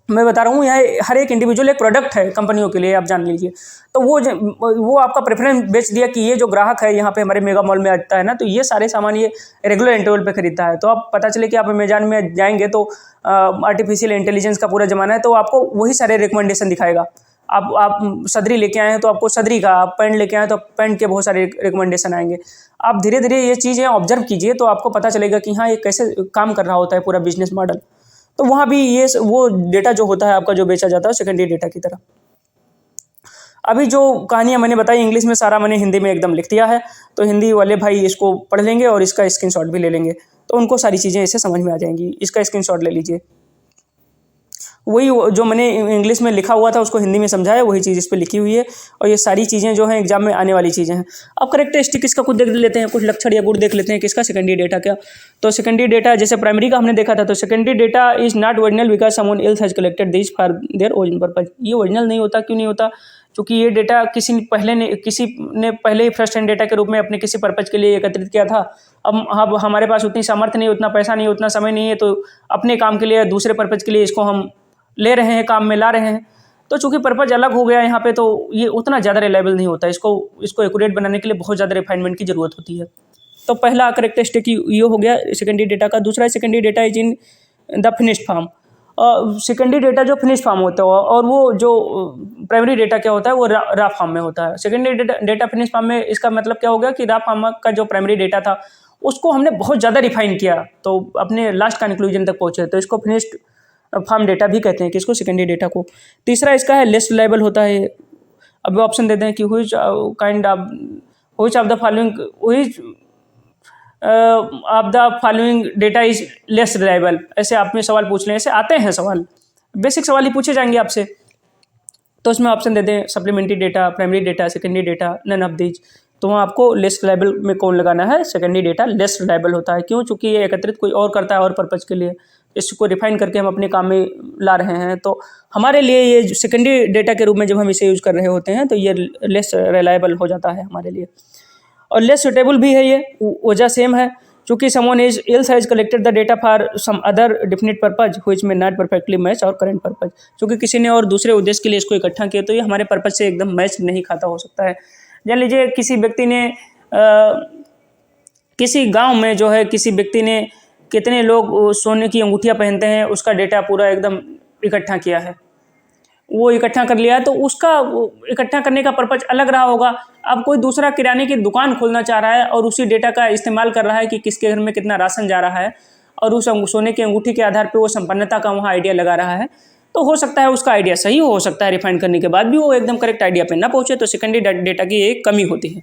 मैं बता रहा हूँ, यहाँ हर एक इंडिविजुअल एक प्रोडक्ट है कंपनियों के लिए, आप जान लीजिए। तो वो आपका प्रेफरेंस बेच दिया कि ये जो ग्राहक है यहाँ पे हमारे मेगा मॉल में आता है ना, तो ये सारे सामान ये रेगुलर इंटरवल पे खरीदता है। तो आप पता चले कि आप अमेज़न में जाएंगे, तो आर्टिफिशियल इंटेलिजेंस का पूरा ज़माना है, तो आपको वही सारे रिकमेंडेशन दिखाएगा। आप सदरी लेके आए हैं तो आपको सदरी का, आप पैंट लेके आए तो पैंट के बहुत सारे रिकमेंडेशन आएंगे। आप धीरे धीरे ये चीज़ें ऑब्जर्व कीजिए, तो आपको पता चलेगा कि हाँ, ये कैसे काम कर रहा होता है पूरा बिजनेस मॉडल। तो वहाँ भी ये वो डेटा जो होता है आपका, जो बेचा जाता है सेकेंडरी डेटा की तरह। अभी जो कहानियाँ मैंने बताई इंग्लिश में, सारा मैंने हिंदी में एकदम लिख दिया है, तो हिंदी वाले भाई इसको पढ़ लेंगे और इसका स्क्रीनशॉट भी ले लेंगे, तो उनको सारी चीज़ें इससे समझ में आ जाएंगी। इसका स्क्रीनशॉट ले लीजिए। वही जो मैंने इंग्लिश में लिखा हुआ था उसको हिंदी में समझाया, वही चीज़ इस पर लिखी हुई है, और ये सारी चीज़ें जो हैं एग्जाम में आने वाली चीज़ें हैं। अब करेक्टरिस्टिक इसका कुछ देख लेते हैं, कुछ लक्षण या गुण देख लेते हैं किसका, सेकेंडरी डेटा क्या। तो सेकेंडरी डेटा जैसे प्राइमरी का हमने देखा था, तो secondary data is not original because someone else has collected this for their original purpose. ये ओरिजिनल नहीं होता, क्यों नहीं होता? क्योंकि ये डेटा किसी ने पहले ही फर्स्ट हैंड डेटा के रूप में अपने किसी पर्पज के लिए एकत्रित किया था। अब हमारे पास उतनी सामर्थ्य नहीं, उतना पैसा नहीं, उतना समय नहीं है, तो अपने काम के लिए, दूसरे पर्पज के लिए इसको हम ले रहे हैं, काम में ला रहे हैं। तो चूंकि पर्पज अलग हो गया यहाँ पे, तो ये उतना ज़्यादा रिलायबल नहीं होता। इसको एक्यूरेट बनाने के लिए बहुत ज़्यादा रिफाइनमेंट की ज़रूरत होती है। तो पहला करेक्टरिस्टिक ये हो गया सेकेंडरी डेटा का। दूसरा secondary data is in the finished form. Secondary data जो फिनिश फॉर्म होता है, और वो जो प्राइमरी डेटा क्या होता है वो रा फॉर्म में होता है। सेकेंडरी डेटा फिनिश फॉर्म में, इसका मतलब क्या हो गया कि रा फॉर्म का जो प्राइमरी डेटा था उसको हमने बहुत ज़्यादा रिफाइन किया, तो अपने लास्ट कंक्लूजन तक पहुँचे, तो इसको फिनिश्ड फॉर्म डेटा भी कहते हैं, किसको, सेकेंडरी डेटा को। तीसरा इसका है लेस रिलायबल होता है। अब ऑप्शन देते हैं कि which of the following data is less reliable. ऐसे आप में सवाल पूछ लें, ऐसे आते हैं सवाल, बेसिक सवाल ही पूछे जाएंगे आपसे। तो इसमें ऑप्शन दे दें supplementary data, primary data, secondary data, none of these. तो वहाँ आपको लेस रिलायबल में कौन लगाना है, सेकेंडरी डेटा लेस रिलायबल होता है। क्यों? चूँकि ये एकत्रित कोई और करता है और पर्पज़ के लिए, इसको रिफाइन करके हम अपने काम में ला रहे हैं। तो हमारे लिए ये सेकेंडरी डेटा के रूप में जब हम इसे यूज़ कर रहे होते हैं, तो ये लेस रिलायबल हो जाता है हमारे लिए, और लेस सुटेबल भी है। ये वजह सेम है चूँकि someone is else has collected the data for some other definite purpose which may not perfectly match our current purpose। चूँकि किसी ने और दूसरे उद्देश्य के लिए इसको इकट्ठा किया तो ये हमारे पर्पज से एकदम मैच नहीं खाता हो सकता है। जान लीजिए किसी व्यक्ति ने किसी गांव में जो है किसी व्यक्ति ने कितने लोग सोने की अंगूठियां पहनते हैं उसका डेटा पूरा एकदम इकट्ठा किया है, वो इकट्ठा कर लिया है, तो उसका इकट्ठा करने का पर्पज अलग रहा होगा। अब कोई दूसरा किराने की दुकान खोलना चाह रहा है और उसी डेटा का इस्तेमाल कर रहा है कि किसके घर में कितना राशन जा रहा है, और उस सोने की अंगूठी के आधार पर वो संपन्नता का वहाँ आइडिया लगा रहा है। तो हो सकता है उसका आइडिया सही हो सकता है रिफाइन करने के बाद भी वो एकदम करेक्ट आइडिया पे ना पहुँचे, तो सेकेंडरी डेटा की एक कमी होती है।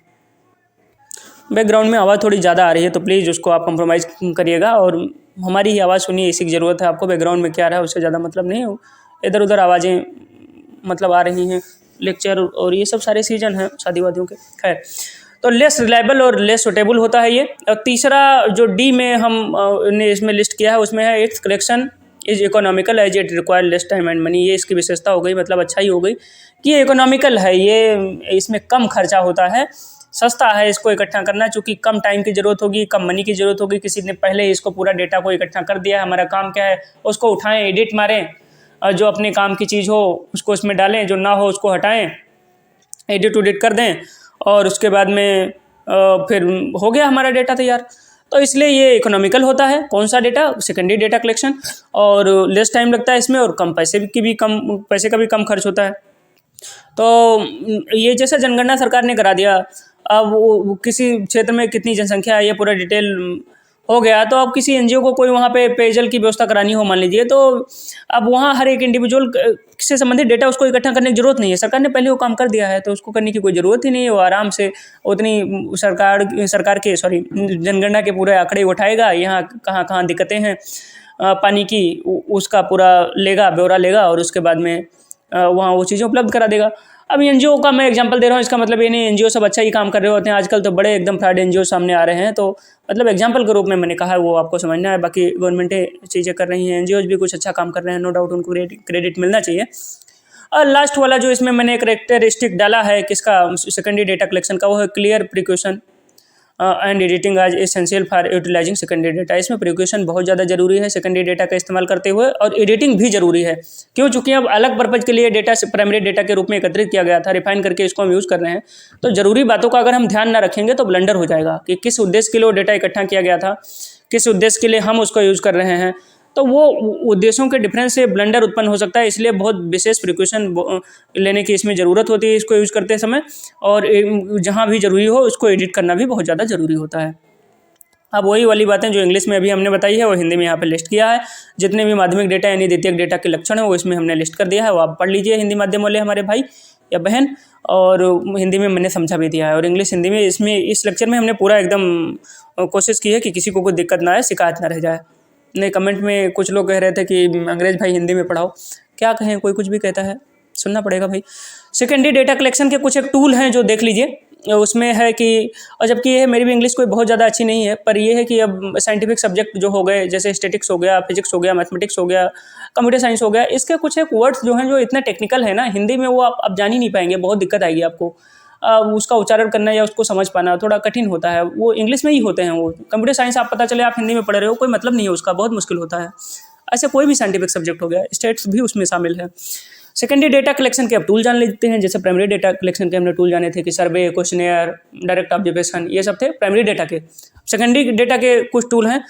बैकग्राउंड में आवाज़ थोड़ी ज़्यादा आ रही है तो प्लीज़ उसको आप कंप्रोमाइज़ करिएगा, और हमारी ही आवाज़ सुनिए, इसी की ज़रूरत है आपको। बैकग्राउंड में क्या आ रहा है उससे ज़्यादा मतलब नहीं है, इधर उधर आवाज़ें मतलब आ रही हैं, लेक्चर और ये सब सारे सीजन हैं शादी वादियों के। खैर, तो लेस रिलायबल और लेस सुटेबल होता है ये। और तीसरा जो डी में हम ने इसमें लिस्ट किया है उसमें है its collection is economical as it require less time and money. ये इसकी विशेषता हो गई, मतलब अच्छा ही हो गई कि ये इकोनॉमिकल है, ये इसमें कम खर्चा होता है, सस्ता है इसको इकट्ठा करना, चूँकि कम टाइम की ज़रूरत होगी, कम मनी की ज़रूरत होगी। किसी ने पहले इसको पूरा डेटा को इकट्ठा कर दिया है, हमारा काम क्या है उसको उठाएं, एडिट मारें, और जो अपने काम की चीज़ हो उसको उसमें डालें, जो ना हो उसको हटाएं, एडिट उडिट कर दें, और उसके बाद में फिर हो गया हमारा डेटा तैयार। तो इसलिए ये इकोनॉमिकल होता है। कौन सा डेटा? सेकेंडरी डेटा कलेक्शन, और लेस टाइम लगता है इसमें, और कम पैसे का भी कम खर्च होता है। तो ये जैसा जनगणना सरकार ने करा दिया, अब वो किसी क्षेत्र में कितनी जनसंख्या है ये पूरा डिटेल हो गया, तो अब किसी एनजीओ को कोई वहाँ पे पेयजल की व्यवस्था करानी हो मान लीजिए, तो अब वहाँ हर एक इंडिविजुअल से संबंधित डेटा उसको इकट्ठा करने की जरूरत नहीं है, सरकार ने पहले वो काम कर दिया है, तो उसको करने की कोई ज़रूरत ही नहीं है। वो आराम से उतनी सरकार के जनगणना के पूरे आंकड़े उठाएगा, यहाँ कहाँ कहाँ दिक्कतें हैं पानी की उसका पूरा लेगा, ब्यौरा लेगा, और उसके बाद में वहाँ वो चीज़ें उपलब्ध करा देगा। अब एनजीओ का मैं एग्जांपल दे रहा हूँ, इसका मतलब ये नहीं एनजीओ सब अच्छा ही काम कर रहे होते हैं, आजकल तो बड़े एकदम फ्रॉड एनजीओ सामने आ रहे हैं, तो मतलब एग्जांपल के रूप में मैंने कहा है, वो आपको समझना है। बाकी गवर्नमेंटें चीज़ें कर रही हैं, एनजीओज भी कुछ अच्छा काम कर रहे हैं, नो डाउट उनको क्रेडिट मिलना चाहिए। और लास्ट वाला जो इसमें मैंने करेक्टरिस्टिक डाला है किसका, सेकेंडरी डेटा कलेक्शन का, वो है clear precaution and editing as essential for utilizing secondary data. इसमें प्रिकॉशन बहुत ज़्यादा जरूरी है सेकेंडरी डेटा का इस्तेमाल करते हुए, और एडिटिंग भी जरूरी है। क्यों? चूँकि अब अलग पर्पज़ के लिए डेटा प्राइमरी डेटा के रूप में एकत्रित किया गया था, रिफाइन करके इसको हम यूज़ कर रहे हैं, तो ज़रूरी बातों का अगर हम ध्यान ना रखेंगे तो ब्लंडर हो जाएगा कि किस उद्देश्य के लिए वो डेटा इकट्ठा किया गया था, किस उद्देश्य के लिए हम उसको यूज़ कर रहे हैं, तो वो उद्देश्यों के डिफरेंस से ब्लंडर उत्पन्न हो सकता है। इसलिए बहुत विशेष प्रिकॉशन लेने की इसमें ज़रूरत होती है इसको यूज़ करते समय, और जहाँ भी ज़रूरी हो उसको एडिट करना भी बहुत ज़्यादा ज़रूरी होता है। अब वही वाली बातें जो इंग्लिश में अभी हमने बताई है वो हिंदी में यहाँ पे लिस्ट किया है। जितने भी माध्यमिक डेटा यानी द्वितीयक डेटा के लक्षण है वो इसमें हमने लिस्ट कर दिया है, वो आप पढ़ लीजिए हिंदी माध्यम वाले हमारे भाई या बहन, और हिंदी में मैंने समझा भी दिया है, और इंग्लिश हिंदी में इसमें इस लेक्चर में हमने पूरा एकदम कोशिश की है कि किसी को कोई दिक्कत ना आए, शिकायत ना रह जाए। नहीं, कमेंट में कुछ लोग कह रहे थे कि अंग्रेज भाई हिंदी में पढ़ाओ, क्या कहें, कोई कुछ भी कहता है, सुनना पड़ेगा भाई। सेकेंडरी डेटा कलेक्शन के कुछ एक टूल हैं जो देख लीजिए, उसमें है कि, और जबकि ये मेरी भी इंग्लिश कोई बहुत ज़्यादा अच्छी नहीं है, पर ये है कि अब साइंटिफिक सब्जेक्ट जो हो गए जैसे स्टैटिक्स हो गया, फिजिक्स हो गया, मैथमेटिक्स हो गया, कंप्यूटर साइंस हो गया, इसके कुछ एक वर्ड्स जो हैं जो इतने टेक्निकल है ना, हिंदी में वो आप जान ही नहीं पाएंगे, बहुत दिक्कत आएगी आपको। उसका उच्चारण करना या उसको समझ पाना थोड़ा कठिन होता है, वो इंग्लिश में ही होते हैं। वो कंप्यूटर साइंस आप पता चले आप हिंदी में पढ़ रहे हो, कोई मतलब नहीं है उसका, बहुत मुश्किल होता है। ऐसे कोई भी साइंटिफिक सब्जेक्ट हो गया, स्टेट्स भी उसमें शामिल है। सेकेंडरी डेटा कलेक्शन के अब टूल जान लेते हैं। जैसे प्राइमरी डेटा कलेक्शन के हमने टूल जाने थे कि सर्वे, क्वेश्चनेयर, डायरेक्ट ऑब्जर्वेशन, ये सब थे प्राइमरी डेटा के। सेकेंडरी डेटा के कुछ टूल हैं,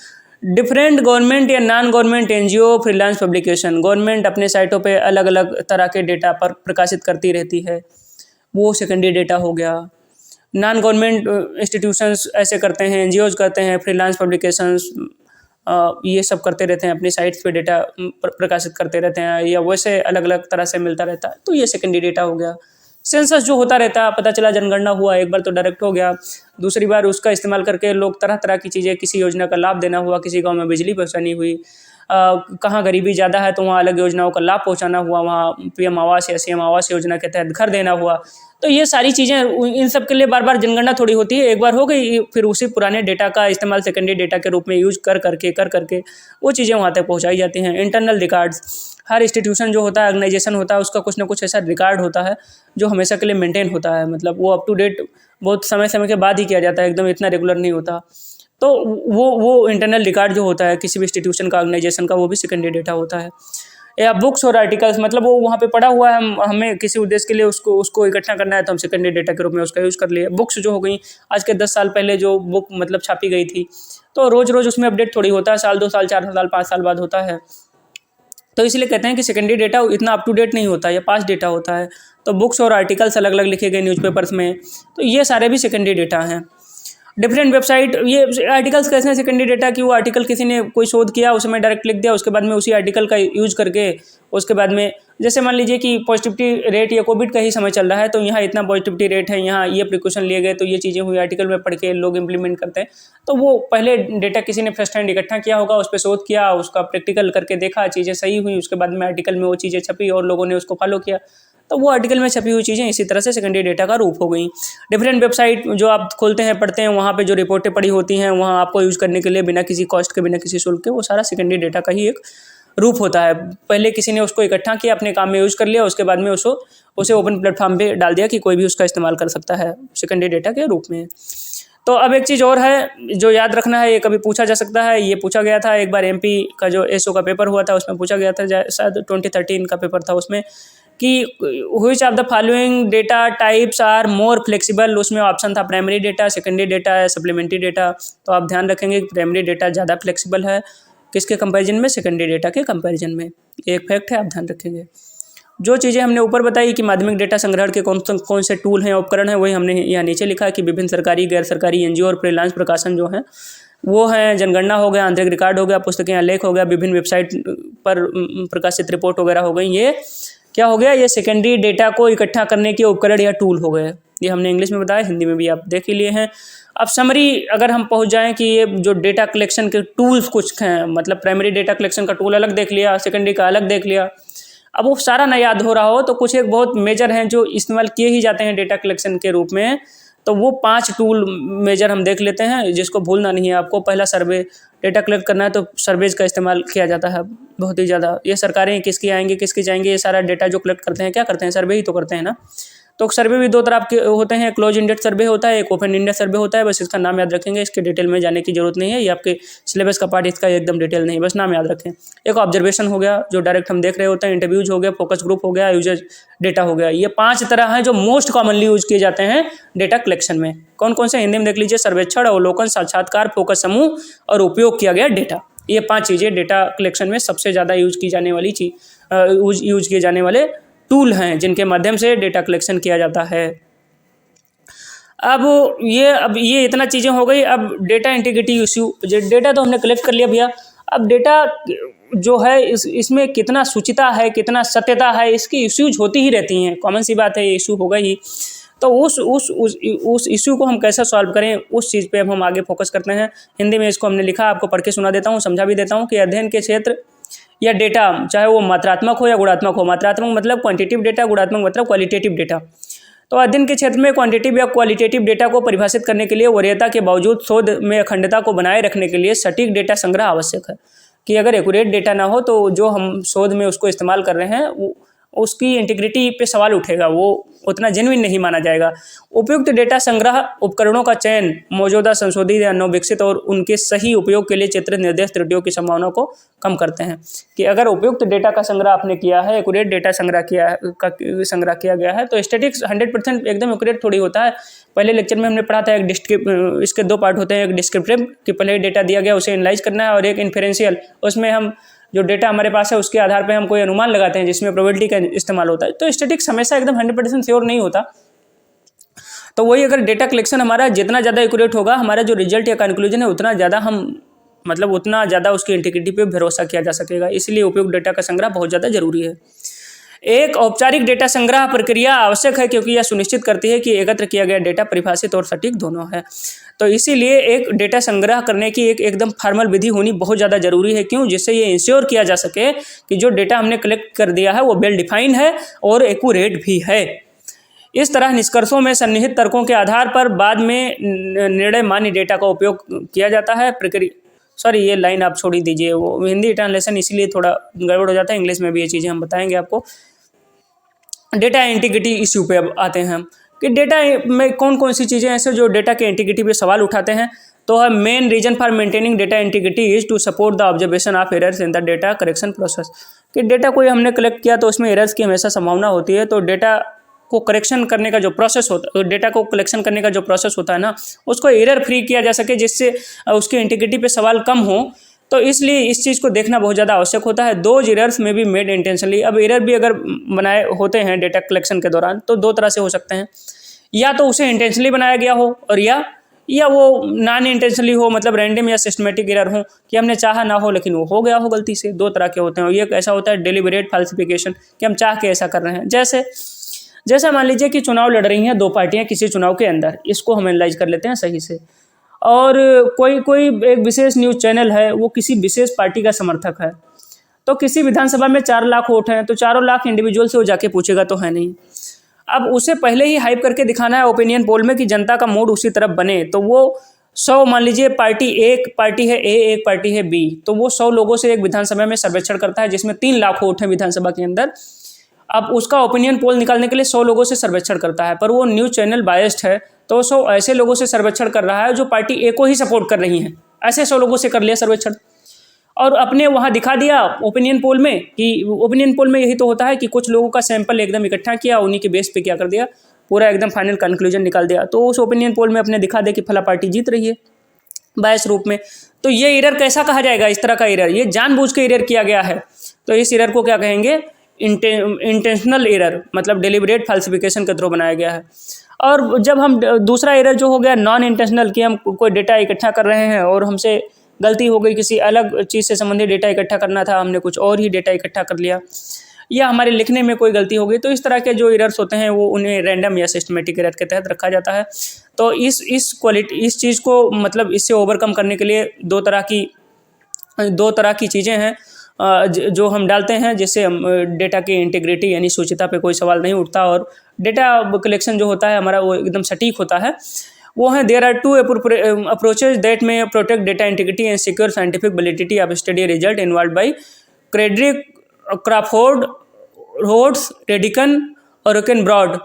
डिफरेंट गवर्नमेंट या non government NGO freelance publication. Government अपने साइटों पे अलग अलग तरह के डेटा पर प्रकाशित करती रहती है, वो सेकेंडरी डेटा हो गया। नॉन गवर्नमेंट इंस्टीट्यूशंस ऐसे करते हैं, एनजीओज करते हैं, फ्रीलांस पब्लिकेशंस ये सब करते रहते हैं, अपनी साइट्स पे डेटा प्रकाशित करते रहते हैं, या वैसे अलग अलग तरह से मिलता रहता है, तो ये सेकेंडरी डेटा हो गया। सेंसस जो होता रहता है, पता चला जनगणना हुआ, एक बार तो डायरेक्ट हो गया, दूसरी बार उसका इस्तेमाल करके लोग तरह तरह की चीज़ें, किसी योजना का लाभ देना हुआ, किसी गाँव में बिजली पहुँचानी हुई, कहाँ गरीबी ज़्यादा है तो वहाँ अलग योजनाओं का लाभ पहुँचाना हुआ, वहाँ पीएम आवास या सीएम आवास योजना के तहत घर देना हुआ, तो ये सारी चीज़ें, इन सब के लिए बार बार जनगणना थोड़ी होती है, एक बार हो गई फिर उसी पुराने डेटा का इस्तेमाल सेकेंडरी डेटा के रूप में यूज कर करके वो चीज़ें वहाँ तक पहुँचाई जाती हैं। इंटरनल रिकॉर्ड्स, हर इंस्टीट्यूशन जो होता है, ऑर्गेनाइजेशन होता है, उसका कुछ ना कुछ ऐसा रिकॉर्ड होता है जो हमेशा के लिए मेंटेन होता है, मतलब वो अप टू डेट बहुत समय समय के बाद ही किया जाता है, एकदम इतना रेगुलर नहीं होता। तो वो इंटरनल रिकॉर्ड जो होता है किसी भी इंस्टीट्यूशन का, ऑर्गेनाइजेशन का, वो भी सेकेंडरी डेटा होता है। या बुक्स और आर्टिकल्स, मतलब वो वहाँ पे पड़ा हुआ है, हमें किसी उद्देश्य के लिए उसको इकट्ठा करना है तो हम सेकेंडरी डेटा के रूप में उसका यूज़ कर लिए। बुक्स जो हो गई, आज के 10 साल पहले जो बुक मतलब छापी गई थी, तो रोज़ रोज़ उसमें अपडेट थोड़ी होता है, साल 2 साल 4 साल 5 साल बाद होता है। तो इसलिए कहते हैं कि सेकेंडरी डेटा इतना अप टू डेट नहीं होता, या पास्ट डेटा होता है। तो बुक्स और आर्टिकल्स अलग अलग लिखे गए न्यूज़पेपर्स में, तो ये सारे भी सेकेंडरी डेटा हैं। डिफरेंट वेबसाइट, ये आर्टिकल्स कैसे हैं सेकेंडरी डेटा की? वो आर्टिकल किसी ने कोई शोध किया, उसमें डायरेक्ट लिख दिया, उसके बाद में उसी आर्टिकल का यूज करके उसके बाद में, जैसे मान लीजिए कि पॉजिटिविटी रेट या कोविड का ही समय चल रहा है, तो यहाँ इतना पॉजिटिविटी रेट है, यहाँ ये प्रिकॉशन लिए गए, तो ये चीज़ें हुई, आर्टिकल में पढ़ के लोग इंप्लीमेंट करते हैं। तो वो पहले डेटा किसी ने फर्स्ट हैंड इकट्ठा किया होगा, उस पर शोध किया, उसका प्रैक्टिकल करके देखा, चीज़ें सही हुई, उसके बाद में आर्टिकल में वो चीज़ें छपी और लोगों ने उसको फॉलो किया, तो वो आर्टिकल में छपी हुई चीज़ें इसी तरह से सेकेंडरी डेटा का रूप हो गई। डिफरेंट वेबसाइट जो आप खोलते हैं, पढ़ते हैं, वहाँ पे जो रिपोर्टें पड़ी होती हैं, वहाँ आपको यूज़ करने के लिए बिना किसी कॉस्ट के, बिना किसी शुल्क के, वो सारा सेकेंडरी डेटा का ही एक रूप होता है। पहले किसी ने उसको इकट्ठा किया, अपने काम में यूज़ कर लिया, उसके बाद में उसे ओपन प्लेटफॉर्म पे डाल दिया कि कोई भी उसका इस्तेमाल कर सकता है, सेकेंडरी डेटा के रूप में। तो अब एक चीज़ और है जो याद रखना है, ये कभी पूछा जा सकता है, ये पूछा गया था एक बार एमपी का जो एसओ का पेपर हुआ था, उसमें पूछा गया था, शायद 2013 का पेपर था, उसमें कि which of the following data types are more flexible. उसमें ऑप्शन था प्राइमरी डेटा, सेकेंडरी डेटा है, सप्लीमेंट्री डेटा। तो आप ध्यान रखेंगे कि प्राइमरी डेटा ज़्यादा फ्लेक्सिबल है किसके कंपैरिजन में, सेकेंडरी डेटा के कंपैरिजन में। एक फैक्ट है, आप ध्यान रखेंगे। जो चीज़ें हमने ऊपर बताई कि माध्यमिक डेटा संग्रहण के कौन से टूल हैं, उपकरण हैं, वही हमने यहाँ नीचे लिखा है कि विभिन्न सरकारी, गैर सरकारी एनजीओ और फ्रीलांस प्रकाशन जो हैं वो हैं, जनगणना हो गया, आंतरिक रिकॉर्ड हो गया, पुस्तकें या लेख हो गया, विभिन्न वेबसाइट पर प्रकाशित रिपोर्ट वगैरह हो गई। ये क्या हो गया, ये सेकेंडरी डेटा को इकट्ठा करने के उपकरण या टूल हो गए। ये हमने इंग्लिश में बताया, हिंदी में भी आप देख ही लिए हैं। अब समरी अगर हम पहुंच जाएं कि ये जो डेटा कलेक्शन के टूल्स कुछ हैं, मतलब प्राइमरी डेटा कलेक्शन का टूल अलग देख लिया, सेकेंडरी का अलग देख लिया, अब वो सारा ना याद हो रहा हो तो कुछ एक बहुत मेजर हैं जो इस्तेमाल किए ही जाते हैं डेटा कलेक्शन के रूप में। तो वो 5 टूल मेजर हम देख लेते हैं, जिसको भूलना नहीं है आपको। पहला सर्वे, डेटा कलेक्ट करना है तो सर्वेज का इस्तेमाल किया जाता है बहुत ही ज़्यादा। ये सरकारें किसकी आएंगी, किसकी जाएंगी, ये सारा डेटा जो कलेक्ट करते हैं क्या करते हैं, सर्वे ही तो करते हैं ना। तो सर्वे भी 2 तरह के होते हैं, क्लोज इंडेड सर्वे होता है, एक ओपन इंडेड सर्वे होता है। बस इसका नाम याद रखेंगे, इसके डिटेल में जाने की जरूरत नहीं है, ये आपके सिलेबस का पार्ट, इसका एकदम डिटेल नहीं, बस नाम याद रखें। एक ऑब्जर्वेशन हो गया जो डायरेक्ट हम देख रहे होते हैं, इंटरव्यूज हो गया, फोकस ग्रुप हो गया, यूजर डेटा हो गया। ये 5 तरह हैं जो मोस्ट कॉमनली यूज किए जाते हैं डेटा कलेक्शन में। कौन कौन से, हिंदी में देख लीजिए, सर्वेक्षण, अवलोकन, साक्षात्कार, फोकस समूह और उपयोग किया गया डेटा। ये 5 चीज़ें डेटा कलेक्शन में सबसे ज़्यादा यूज की जाने वाली यूज किए जाने वाले टूल हैं जिनके माध्यम से डेटा कलेक्शन किया जाता है। अब ये इतना चीज़ें हो गई। अब डेटा इंटीग्रिटी इश्यू, डेटा तो हमने कलेक्ट कर लिया भैया, अब डेटा जो है इसमें कितना शुचिता है, कितना सत्यता है, इसकी इश्यूज होती ही रहती हैं, कॉमन सी बात है, ये इशू होगा ही। तो उस इशू को हम कैसे सॉल्व करें, उस चीज़ पे हम आगे फोकस करते हैं। हिंदी में इसको हमने लिखा, आपको पढ़ के सुना देता हूँ, समझा भी देता हूँ कि अध्ययन के क्षेत्र या डेटा, चाहे वो मात्रात्मक हो या गुणात्मक हो, मात्रात्मक मतलब क्वांटिटेटिव डेटा, गुणात्मक मतलब क्वालिटेटिव डेटा। तो अध्ययन के क्षेत्र में क्वांटिटेटिव या क्वालिटेटिव डेटा को परिभाषित करने के लिए वरीयता के बावजूद शोध में अखंडता को बनाए रखने के लिए सटीक डेटा संग्रह आवश्यक है। कि अगर एक्यूरेट डेटा ना हो तो जो हम शोध में उसको इस्तेमाल कर रहे हैं उसकी इंटीग्रिटी पे सवाल उठेगा, वो उतना जेन्युइन नहीं माना जाएगा। उपयुक्त डेटा संग्रह उपकरणों का चयन मौजूदा संशोधित या नवविकसित और उनके सही उपयोग के लिए चित्रित निर्देश त्रुटियों की संभावना को कम करते हैं। कि अगर उपयुक्त डेटा का संग्रह आपने किया है, एक्यूरेट डेटा संग्रह किया गया है, तो स्टैटिक्स 100% एकदम एक्यूरेट थोड़ी होता है। पहले लेक्चर में हमने पढ़ा था इसके 2 पार्ट होते हैं, एक डिस्क्रिप्टिव कि पहले डेटा दिया गया उसे एनालाइज करना है, और एक इन्फेरेंशियल, उसमें हम जो डेटा हमारे पास है उसके आधार पे हम कोई अनुमान लगाते हैं जिसमें प्रोबेबिलिटी का इस्तेमाल होता है। तो स्टैटिक्स हमेशा एकदम 100% श्योर नहीं होता। तो वही अगर डेटा कलेक्शन हमारा जितना ज़्यादा एक्यूरेट होगा, हमारा जो रिजल्ट या कंक्लूजन है उतना ज़्यादा उसकी इंटीग्रिटी पे भरोसा किया जा सकेगा। इसलिए उपयुक्त डेटा का संग्रह बहुत ज़्यादा जरूरी है। एक औपचारिक डेटा संग्रह प्रक्रिया आवश्यक है क्योंकि यह सुनिश्चित करती है कि एकत्र किया गया डेटा परिभाषित और सटीक दोनों है। तो इसीलिए एक डेटा संग्रह करने की एकदम फॉर्मल विधि होनी बहुत ज़्यादा जरूरी है। क्यों? जिससे ये इंश्योर किया जा सके कि जो डेटा हमने कलेक्ट कर दिया है वो वेल डिफाइंड है और एक्यूरेट भी है। इस तरह निष्कर्षों में सन्निहित तर्कों के आधार पर बाद में निर्णय मान्य डेटा का उपयोग किया जाता है। ये लाइन आप छोड़ ही दीजिए, वो हिंदी ट्रांसलेशन इसलिए थोड़ा गड़बड़ हो जाता है, इंग्लिश में भी ये चीज़ें हम बताएंगे आपको। डेटा इंटीग्रिटी इश्यू पे अब आते हैं हम कि डेटा में कौन कौन सी चीज़ें ऐसे जो डेटा के इंटीग्रिटी पे सवाल उठाते हैं। तो है main reason for maintaining data integrity is to support the observation of errors in the data correction process. कि डेटा कोई हमने कलेक्ट किया तो उसमें एरर्स की हमेशा संभावना होती है, तो डेटा को करेक्शन करने का जो प्रोसेस होता है, डेटा को कलेक्शन करने का जो प्रोसेस होता है ना, उसको एरर फ्री किया जा सके, जिससे उसकी इंटीग्रिटी पे सवाल कम हो। तो इसलिए इस चीज़ को देखना बहुत ज़्यादा आवश्यक होता है। दोज एरर्स में बी मेड इंटेंशनली। अब एरर भी अगर बनाए होते हैं डेटा कलेक्शन के दौरान तो दो तरह से हो सकते हैं, या तो उसे इंटेंशनली बनाया गया हो और या वो नॉन इंटेंशनली हो, मतलब रैंडम या सिस्टमेटिक एरर हो कि हमने चाहा ना हो लेकिन वो हो गया हो गलती से। दो तरह के होते हैं। और ये ऐसा होता है डेलिबरेट फाल्सिफिकेशन, कि हम चाह के ऐसा कर रहे हैं। जैसे मान लीजिए कि चुनाव लड़ रही हैं दो पार्टियां किसी चुनाव के अंदर, इसको हम एनालाइज कर लेते हैं सही से। और कोई एक विशेष न्यूज़ चैनल है, वो किसी विशेष पार्टी का समर्थक है, तो किसी विधानसभा में 4 लाख वोट हैं, तो 4 लाख इंडिविजुअल से वो जाके पूछेगा तो है नहीं। अब उसे पहले ही हाइप करके दिखाना है ओपिनियन पोल में कि जनता का मूड उसी तरफ बने, तो वो 100, मान लीजिए एक पार्टी है ए, एक पार्टी है बी, तो वो 100 लोगों से एक विधानसभा में सर्वेक्षण करता है जिसमें 3 लाख वोट हैं विधानसभा के अंदर। अब उसका ओपिनियन पोल निकालने के लिए 100 लोगों से सर्वेक्षण करता है, पर वो न्यूज़ चैनल बायस्ड है, तो 100 ऐसे लोगों से सर्वेक्षण कर रहा है जो पार्टी ए को ही सपोर्ट कर रही हैं। ऐसे 100 लोगों से कर लिया सर्वेक्षण और अपने वहाँ दिखा दिया ओपिनियन पोल में, कि ओपिनियन पोल में यही तो होता है कि कुछ लोगों का सैंपल एकदम इकट्ठा किया, उन्हीं के बेस पे क्या कर दिया, पूरा एकदम फाइनल कंक्लूजन निकाल दिया। तो उस ओपिनियन पोल में अपने दिखा दे कि फला पार्टी जीत रही है बायस रूप में। तो ये एरर कैसा कहा जाएगा? इस तरह का एरर, ये जानबूझ के एरर किया गया है, तो इस एरर को क्या कहेंगे? इंटेंशनल एरर, मतलब डेलिबरेट फाल्सिफिकेशन के थ्रू बनाया गया है। और जब हम दूसरा एरर जो हो गया नॉन इंटेंशनल, कि हम कोई डेटा इकट्ठा कर रहे हैं और हमसे गलती हो गई, किसी अलग चीज़ से संबंधित डेटा इकट्ठा करना था, हमने कुछ और ही डेटा इकट्ठा कर लिया, या हमारे लिखने में कोई गलती हो गई, तो इस तरह के जो एरर्स होते हैं वो उन्हें रैंडम या सिस्टमेटिक एरर के तहत रखा जाता है। तो इस चीज़ को, मतलब इससे ओवरकम करने के लिए दो तरह की चीज़ें हैं जो हम डालते हैं, जिससे हम डेटा की इंटीग्रिटी यानी सूचिता पे कोई सवाल नहीं उठता और डेटा कलेक्शन जो होता है हमारा वो एकदम सटीक होता है। वो है देयर आर 2 अप्रोचेज दैट में protect data integrity and secure scientific validity of study result involve by क्रेडरिक क्रॉफोर्ड, रोड्स, रेडिकन और रोकेनब्रॉड।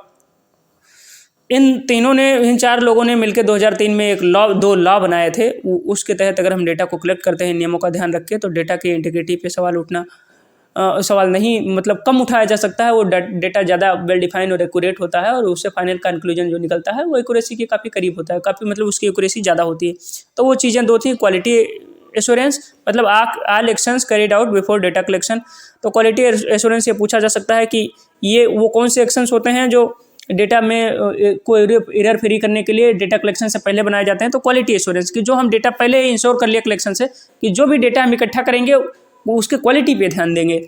इन 4 लोगों ने मिलकर 2003 में एक दो लॉ बनाए थे। उसके तहत अगर हम डेटा को कलेक्ट करते हैं नियमों का ध्यान रख के, तो डेटा की इंटीग्रिटी पे सवाल नहीं, मतलब कम उठाया जा सकता है। वो डेटा ज़्यादा वेल डिफाइन और एक्यूरेट होता है और उससे फाइनल कंक्लूजन जो निकलता है वो एक्यूरेसी के काफ़ी करीब होता है, काफ़ी, मतलब उसकी एक्यूरेसी ज़्यादा होती है। तो वो चीज़ें दो थी, क्वालिटी एश्योरेंस, मतलब all actions carried out before data collection. तो क्वालिटी एश्योरेंस ये पूछा जा सकता है कि ये वो कौन से एक्शंस होते हैं जो डेटा में कोई एरर फ्री करने के लिए डेटा कलेक्शन से पहले बनाए जाते हैं। तो क्वालिटी एश्योरेंस की जो हम डेटा पहले ही इंश्योर कर लिया कलेक्शन से कि जो भी डेटा हम इकट्ठा करेंगे वो उसके क्वालिटी पे ध्यान देंगे।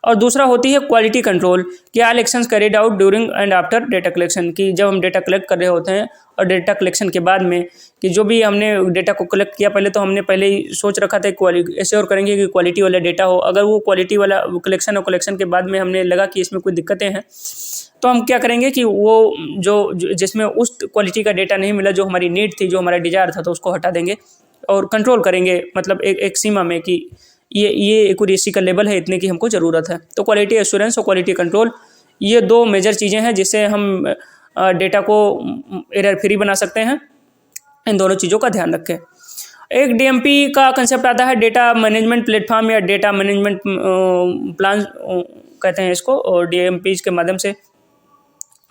और दूसरा होती है क्वालिटी कंट्रोल, कि all actions carried out during and after data collection, कि जब हम डेटा कलेक्ट कर रहे होते हैं और डेटा कलेक्शन के बाद में, कि जो भी हमने डेटा को कलेक्ट किया पहले, तो हमने पहले ही सोच रखा था एश्योर करेंगे कि क्वालिटी वाला डेटा हो। अगर वो क्वालिटी वाला कलेक्शन और कलेक्शन के बाद में हमने लगा कि इसमें कोई दिक्कतें हैं, तो हम क्या करेंगे कि वो जिसमें उस क्वालिटी का डेटा नहीं मिला जो हमारी नीड थी, जो हमारा डिजायर था, तो उसको हटा देंगे और कंट्रोल करेंगे, मतलब एक सीमा में कि ये एक्यूरेसी का लेवल है, इतने की हमको ज़रूरत है। तो क्वालिटी एश्योरेंस और क्वालिटी कंट्रोल, ये 2 मेजर चीज़ें हैं जिससे हम डेटा को एरर फ्री बना सकते हैं। इन दोनों चीज़ों का ध्यान रखें। एक डीएमपी का कंसेप्ट आता है, डेटा मैनेजमेंट प्लेटफॉर्म या डेटा मैनेजमेंट प्लान कहते हैं इसको। और डीएमपीज के माध्यम से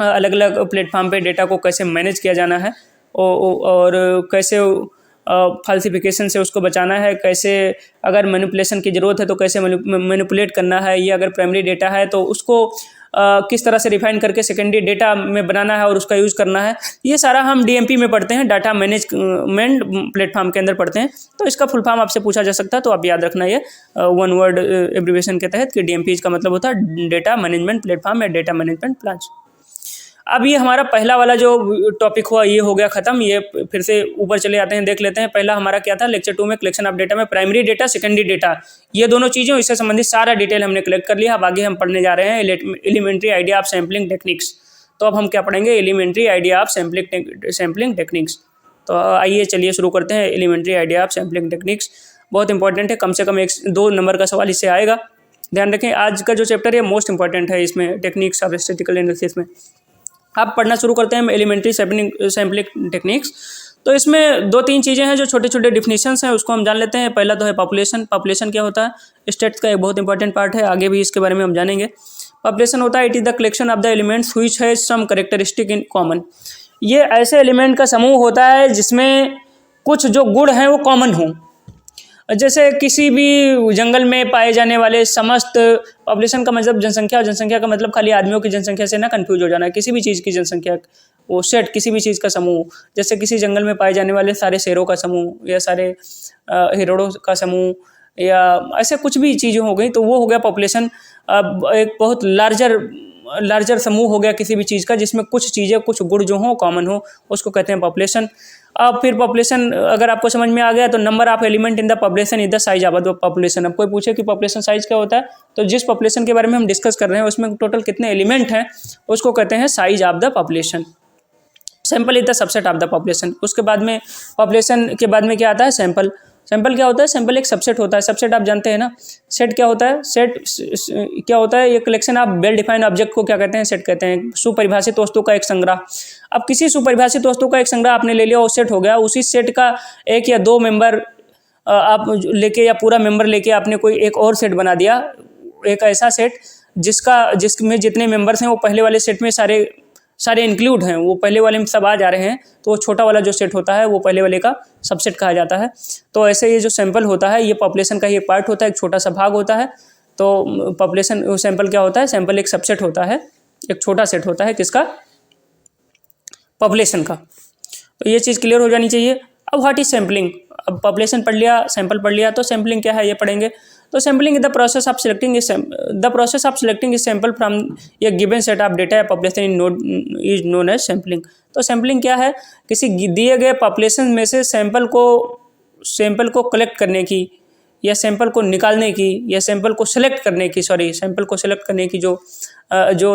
अलग अलग प्लेटफॉर्म पे डेटा को कैसे मैनेज किया जाना है और कैसे फाल्सिफिकेशन से उसको बचाना है, कैसे अगर मैनिपुलेशन की ज़रूरत है तो कैसे मैनिपुलेट करना है, या अगर प्राइमरी डेटा है तो उसको किस तरह से रिफाइन करके सेकेंडरी डेटा में बनाना है और उसका यूज़ करना है। ये सारा हम डीएमपी में पढ़ते हैं, डाटा मैनेजमेंट प्लेटफॉर्म के अंदर पढ़ते हैं। तो इसका फुल फॉर्म आपसे पूछा जा सकता है, तो आप याद रखना ये 1 वर्ड एब्रिविएशन के तहत कि डीएमपी का मतलब होता है डेटा मैनेजमेंट प्लेटफॉर्म या डेटा मैनेजमेंट प्लान। अब ये हमारा पहला वाला जो टॉपिक हुआ ये हो गया ख़त्म। ये फिर से ऊपर चले आते हैं, देख लेते हैं। पहला हमारा क्या था लेक्चर 2 में, कलेक्शन ऑफ डेटा में प्राइमरी डेटा, सेकेंडरी डेटा, ये दोनों चीज़ें, इससे संबंधित सारा डिटेल हमने कलेक्ट कर लिया। अब आगे हम पढ़ने जा रहे हैं elementary idea of sampling techniques. तो अब हम क्या पढ़ेंगे? Elementary idea of sampling techniques. तो आइए चलिए शुरू करते हैं। Elementary idea of sampling techniques बहुत इंपॉर्टेंट है, कम से कम 1-2 नंबर का सवाल इससे आएगा, ध्यान रखें। आज का जो चैप्टर है मोस्ट इंपॉर्टेंट है इसमें, टेक्निक्स ऑफ स्टैटिस्टिकल एनालिसिस में। आप पढ़ना शुरू करते हैं एलिमेंट्री सैम्पलिंग टेक्निक्स। तो इसमें 2-3 चीज़ें हैं जो छोटे-छोटे डेफिनेशंस हैं, उसको हम जान लेते हैं। पहला तो है पॉपुलेशन। पॉपुलेशन क्या होता है? स्टेट्स का एक बहुत इंपॉर्टेंट पार्ट है, आगे भी इसके बारे में हम जानेंगे। पॉपुलेशन होता है, it is the collection of the elements which has some characteristic in common. ये ऐसे एलिमेंट का समूह होता है जिसमें कुछ जो गुण हैं वो कॉमन हों। जैसे किसी भी जंगल में पाए जाने वाले समस्त, पॉपुलेशन का मतलब जनसंख्या, और जनसंख्या का मतलब खाली आदमियों की जनसंख्या से ना कंफ्यूज हो जाना है। किसी भी चीज़ की जनसंख्या, वो सेट, किसी भी चीज़ का समूह। जैसे किसी जंगल में पाए जाने वाले सारे शेरों का समूह, या सारे हिरणों का समूह, या ऐसे कुछ भी चीज़ें हो गई, तो वो हो गया पॉपुलेशन। अब एक बहुत लार्जर समूह हो गया किसी भी चीज़ का, जिसमें कुछ चीज़ें, कुछ गुण जो हों कॉमन हो, उसको कहते हैं पॉपुलेशन। अब फिर पॉपुलेशन अगर आपको समझ में आ गया, तो number of element in the population is the size of the population. अब कोई पूछे कि पॉपुलेशन साइज क्या होता है, तो जिस पॉपुलेशन के बारे में हम डिस्कस कर रहे हैं उसमें टोटल कितने एलिमेंट हैं, उसको कहते हैं size of the population. Sample is the subset of the population. उसके बाद में, पॉपुलेशन के बाद में क्या आता है? सैंपल। सैंपल क्या होता है? सैंपल एक सबसेट होता है। सबसेट आप जानते हैं ना। सेट क्या होता है? सेट क्या होता है? ये collection of well defined object को क्या कहते हैं? सेट कहते हैं। सुपरिभाषित वस्तु का एक संग्रह। अब किसी सुपरिभाषित वस्तु का एक संग्रह आपने ले लिया, वो सेट हो गया। उसी सेट का एक या दो मेंबर आप लेके, या पूरा मेंबर लेके आपने कोई एक और सेट बना दिया, एक ऐसा सेट जिसमें जितने मेंबर्स हैं वो पहले वाले सेट में सारे इंक्लूड हैं, वो पहले वाले में सब आ जा रहे हैं, तो वो छोटा वाला जो सेट होता है वो पहले वाले का सबसेट कहा जाता है। तो ऐसे ये जो सैंपल होता है, ये पॉपुलेशन का ही एक पार्ट होता है, एक छोटा सा भाग होता है। तो पॉपुलेशन, सैंपल क्या होता है? सैंपल एक सबसेट होता है, एक छोटा सेट होता है, किसका? पॉपुलेशन का। तो ये चीज़ क्लियर हो जानी चाहिए। अब व्हाट इज सैम्पलिंग? अब पॉपुलेशन पढ़ लिया, सैंपल पढ़ लिया, तो सैम्पलिंग क्या है ये पढ़ेंगे। तो sampling is the process of selecting is sample from a given set of data या population is known as sampling. तो सैम्पलिंग क्या है? किसी दिए गए पॉपुलेशन में से सैंपल को कलेक्ट करने की, या सैंपल को निकालने की, या सैंपल को सेलेक्ट करने की, सैंपल को सेलेक्ट करने की जो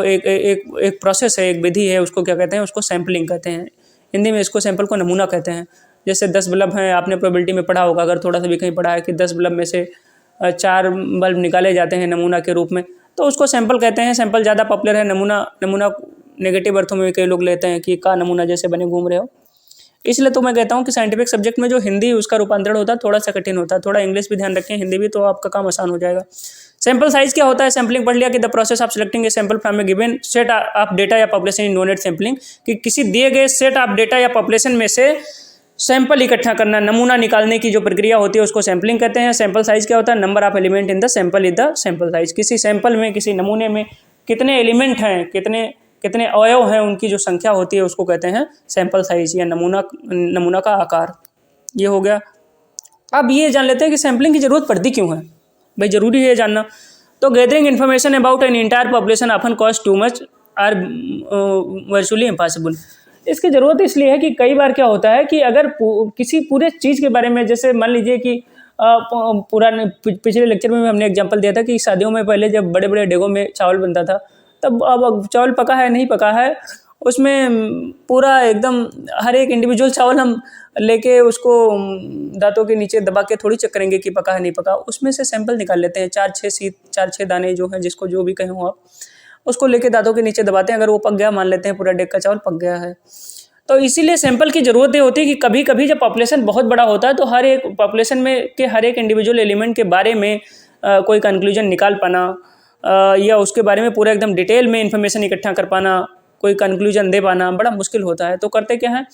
एक प्रोसेस है, एक विधि है, उसको क्या कहते हैं? उसको सैम्पलिंग कहते हैं। हिंदी में इसको सैंपल को नमूना कहते हैं। जैसे 10 बल्ब हैं, आपने प्रोबेबिलिटी में पढ़ा होगा, अगर थोड़ा सा भी कहीं पढ़ा है, कि 10 बल्ब में से 4 बल्ब निकाले जाते हैं नमूना के रूप में, तो उसको सैंपल कहते हैं। सैंपल ज़्यादा पॉपुलर है। नमूना नेगेटिव अर्थों में कई लोग लेते हैं कि का नमूना जैसे बने घूम रहे हो। इसलिए तो मैं कहता हूँ कि साइंटिफिक सब्जेक्ट में जो हिंदी उसका रूपांतरण होता है थोड़ा सा कठिन होता है। थोड़ा इंग्लिश भी ध्यान रखें, हिंदी भी, तो आपका काम आसान हो जाएगा। सैंपल साइज क्या होता है? सैंपलिंग पढ़ लिया कि the process of selecting a sample from a given set of data या population in known at sampling, कि किसी दिए गए सेट ऑफ डेटा या पॉपुलेशन में से सैंपल इकट्ठा करना, नमूना निकालने की जो प्रक्रिया होती है उसको सैंपलिंग कहते हैं। सैंपल साइज क्या होता है? Number of element in the sample is the sample size. किसी सैंपल में, किसी नमूने में कितने एलिमेंट हैं, कितने अवयव हैं, उनकी जो संख्या होती है उसको कहते हैं सैंपल साइज, या नमूना का आकार। ये हो गया। अब ये जान लेते हैं कि सैंपलिंग की जरूरत पड़ती क्यों है। भाई जरूरी है जानना। तो gathering information about an entire population often cost too much or virtually impossible. इसकी ज़रूरत इसलिए है कि कई बार क्या होता है कि अगर किसी पूरे चीज़ के बारे में, जैसे मान लीजिए कि पिछले लेक्चर में हमने एग्जांपल दिया था कि शादियों में पहले जब बड़े बड़े डेगों में चावल बनता था, तब अब चावल पका है नहीं पका है, उसमें पूरा एकदम हर एक इंडिविजुअल चावल हम लेके उसको दांतों के नीचे दबा के थोड़ी चेक करेंगे कि पका है नहीं पका। उसमें से सैंपल निकाल लेते हैं, 4-6 दाने जो हैं, जिसको जो भी कहें हो आप, उसको लेके दांतों के नीचे दबाते हैं। अगर वो पक गया, मान लेते हैं पूरा डेग का चावल पक गया है, तो इसीलिए सैंपल की ज़रूरत ये होती है कि कभी कभी जब पॉपुलेशन बहुत बड़ा होता है तो हर एक पॉपुलेशन में के हर एक इंडिविजुअल एलिमेंट के बारे में कोई कंक्लूजन निकाल पाना, या उसके बारे में पूरा एकदम डिटेल में इंफॉर्मेशन इकट्ठा कर पाना, कोई कंक्लूजन दे पाना बड़ा मुश्किल होता है। तो करते क्या है,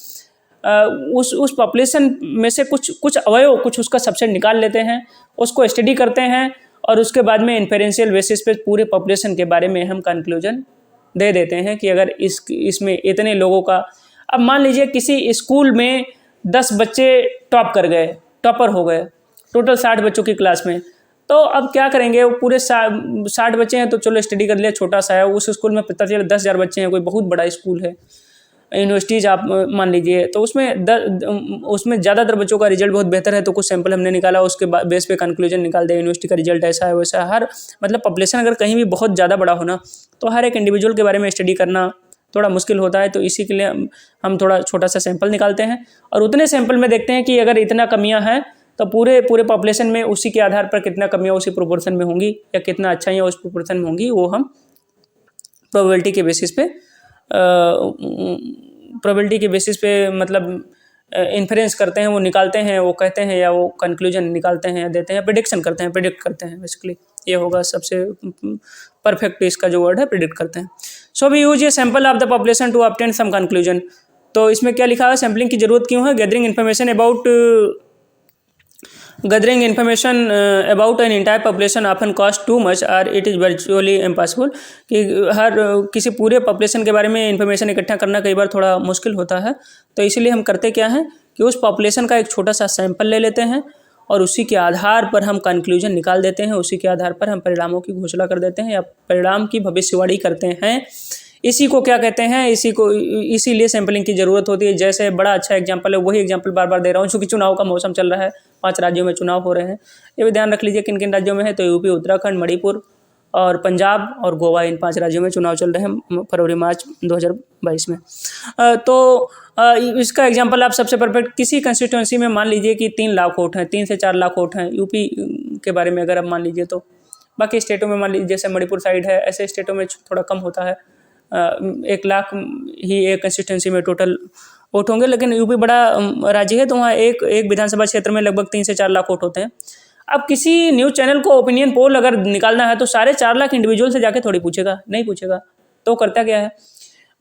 उस पॉपुलेशन में से कुछ अवयव, कुछ उसका सबसेट निकाल लेते हैं, उसको स्टडी करते हैं, और उसके बाद में इन्फेरेंशियल बेसिस पे पूरे पॉपुलेशन के बारे में हम कंक्लूजन दे देते हैं कि अगर इसमें इतने लोगों का, अब मान लीजिए किसी स्कूल में 10 बच्चे टॉपर हो गए, टोटल 60 बच्चों की क्लास में, तो अब क्या करेंगे, वो पूरे 60 बच्चे हैं तो चलो स्टडी कर लिया, छोटा सा है। उस स्कूल में पता चला 10,000 बच्चे हैं, कोई बहुत बड़ा स्कूल है, यूनिवर्सिटीज़ आप मान लीजिए, तो उसमें ज़्यादातर बच्चों का रिजल्ट बहुत बेहतर है, तो कुछ सैंपल हमने निकाला, उसके बेस पे कंक्लूजन निकाल दिया यूनिवर्सिटी का रिजल्ट ऐसा है वैसा है। मतलब पॉपुलेशन अगर कहीं भी बहुत ज़्यादा बड़ा होना, तो हर एक इंडिविजुअल के बारे में स्टडी करना थोड़ा मुश्किल होता है। तो इसी के लिए हम थोड़ा छोटा सा सैंपल निकालते हैं, और उतने सैंपल में देखते हैं कि अगर इतना कमियां हैं तो पूरे पॉपुलेशन में उसी के आधार पर कितना कमियां उसी प्रोपोर्शन में होंगी, या कितना अच्छाइयाँ उस प्रोपोर्शन में होंगी, वो हम प्रोबेबिलिटी के बेसिस पे मतलब इन्फ्रेंस करते हैं, वो निकालते हैं, वो कहते हैं या वो कंक्लूजन निकालते हैं, देते हैं, प्रेडिक्शन करते हैं, प्रेडिक्ट करते हैं बेसिकली। ये होगा सबसे परफेक्ट इसका जो वर्ड है, प्रेडिक्ट करते हैं। So we use a sample of the population to obtain some conclusion. तो इसमें क्या लिखा है, सैम्पलिंग की जरूरत क्यों है? Gathering information about an entire population often cost too much और इट इज़ वर्चुअली इम्पॉसिबल। कि हर किसी पूरे पॉपुलेशन के बारे में इन्फॉर्मेशन इकट्ठा करना कई बार थोड़ा मुश्किल होता है, तो इसीलिए हम करते क्या हैं कि उस पॉपुलेशन का एक छोटा सा सैंपल ले लेते हैं और उसी के आधार पर हम कंक्लूजन निकाल देते हैं, उसी के आधार पर हम परिणामों की घोषणा कर देते हैं या परिणाम की भविष्यवाणी करते हैं। इसी को क्या कहते हैं, इसीलिए सैम्पलिंग की ज़रूरत होती है। जैसे बड़ा अच्छा एग्जांपल है, वही एग्जांपल बार बार दे रहा हूँ, चूँकि चुनाव का मौसम चल रहा है, 5 राज्यों में चुनाव हो रहे हैं। ये भी ध्यान रख लीजिए किन किन राज्यों में है, तो यूपी, उत्तराखंड, मणिपुर और पंजाब और गोवा, इन 5 राज्यों में चुनाव चल रहे हैं फरवरी-मार्च 2022 में। इसका एग्जांपल आप सबसे परफेक्ट किसी कंस्टिट्यूंसी में मान लीजिए कि 3 लाख वोट हैं, 3 से 4 लाख वोट हैं यूपी के बारे में अगर आप मान लीजिए, तो बाकी स्टेटों में मान लीजिए जैसे मणिपुर साइड है, ऐसे स्टेटों में थोड़ा कम होता है, 1 लाख ही एक कंस्टिट्यूंसी में टोटल वोट होंगे। लेकिन यूपी बड़ा राज्य है, तो वहाँ एक विधानसभा क्षेत्र में लगभग 3 से 4 लाख वोट होते हैं। अब किसी न्यूज़ चैनल को ओपिनियन पोल अगर निकालना है तो सारे 4 लाख इंडिविजुअल से जाके थोड़ी पूछेगा, नहीं पूछेगा। तो करता क्या है,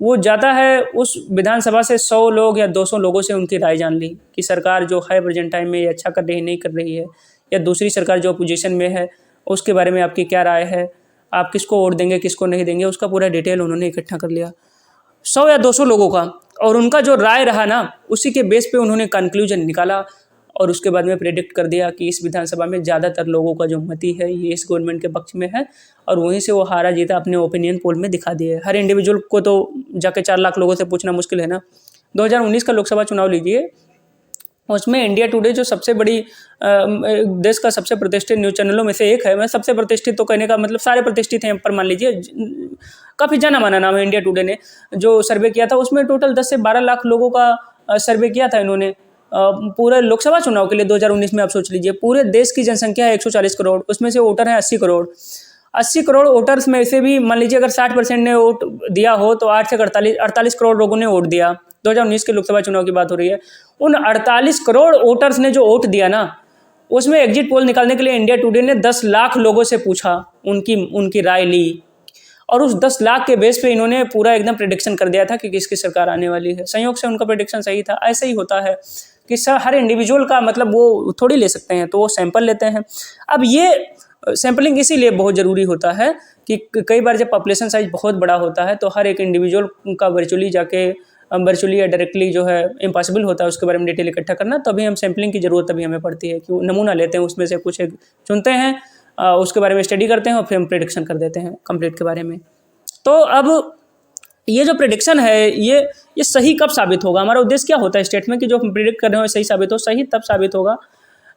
वो जाता है उस विधानसभा से 100 लोग या 200 लोगों से उनकी राय जान ली कि सरकार जो है प्रेजेंट टाइम में ये अच्छा कर रही है, नहीं कर रही है, या दूसरी सरकार जो अपोजिशन में है उसके बारे में आपकी क्या राय है, आप किसको वोट देंगे, किसको नहीं देंगे, उसका पूरा डिटेल उन्होंने इकट्ठा कर लिया 100 या 200 लोगों का, और उनका जो राय रहा ना, उसी के बेस पे उन्होंने कंक्लूजन निकाला और उसके बाद में प्रेडिक्ट कर दिया कि इस विधानसभा में ज़्यादातर लोगों का जो मति है ये इस गवर्नमेंट के पक्ष में है, और वहीं से वो हारा जीता अपने ओपिनियन पोल में दिखा दिए। हर इंडिविजुअल को तो जाके 4 लाख लोगों से पूछना मुश्किल है ना। 2019 का लोकसभा चुनाव लीजिए, उसमें इंडिया टुडे जो सबसे बड़ी देश का सबसे प्रतिष्ठित न्यूज़ चैनलों में से एक है, मैं सबसे प्रतिष्ठित तो कहने का मतलब सारे प्रतिष्ठित हैं, पर मान लीजिए काफ़ी जाना माना नाम है, इंडिया टुडे ने जो सर्वे किया था उसमें टोटल 10 से 12 लाख लोगों का सर्वे किया था इन्होंने पूरे लोकसभा चुनाव के लिए 2019 में। आप सोच लीजिए पूरे देश की जनसंख्या है 140 करोड़, उसमें से वोटर हैं 80 करोड़। 80 करोड़ वोटर्स में से भी मान लीजिए अगर 60% ने वोट दिया हो तो 8 से 48 करोड़ लोगों ने वोट दिया। 2019 के लोकसभा चुनाव की बात हो रही है। उन 48 करोड़ वोटर्स ने जो वोट दिया ना, उसमें एग्जिट पोल निकालने के लिए इंडिया टुडे ने 10 लाख लोगों से पूछा, उनकी राय ली, और उस 10 लाख के बेस पे इन्होंने पूरा एकदम प्रेडिक्शन कर दिया था कि किसकी सरकार आने वाली है। संयोग से उनका प्रेडिक्शन सही था। ऐसे ही होता है कि हर इंडिविजुअल का मतलब वो थोड़ी ले सकते हैं, तो वो सैंपल लेते हैं। अब ये सैम्पलिंग इसीलिए बहुत ज़रूरी होता है कि कई बार जब पॉपुलेशन साइज बहुत बड़ा होता है तो हर एक इंडिविजुअल का वर्चुअली या डायरेक्टली जो है इम्पॉसिबल होता है उसके बारे में डिटेल इकट्ठा करना। तभी हम सैम्पलिंग की ज़रूरत तभी हमें पड़ती है कि नमूना लेते हैं, उसमें से कुछ एक चुनते हैं, उसके बारे में स्टडी करते हैं और फिर हम प्रेडिक्शन कर देते हैं कंप्लीट के बारे में। तो अब ये जो प्रेडिक्शन है ये सही कब साबित होगा? हमारा उद्देश्य क्या होता है स्टेट में कि जो हम प्रेडिक्ट कर रहे हो सही साबित हो? सही तब साबित होगा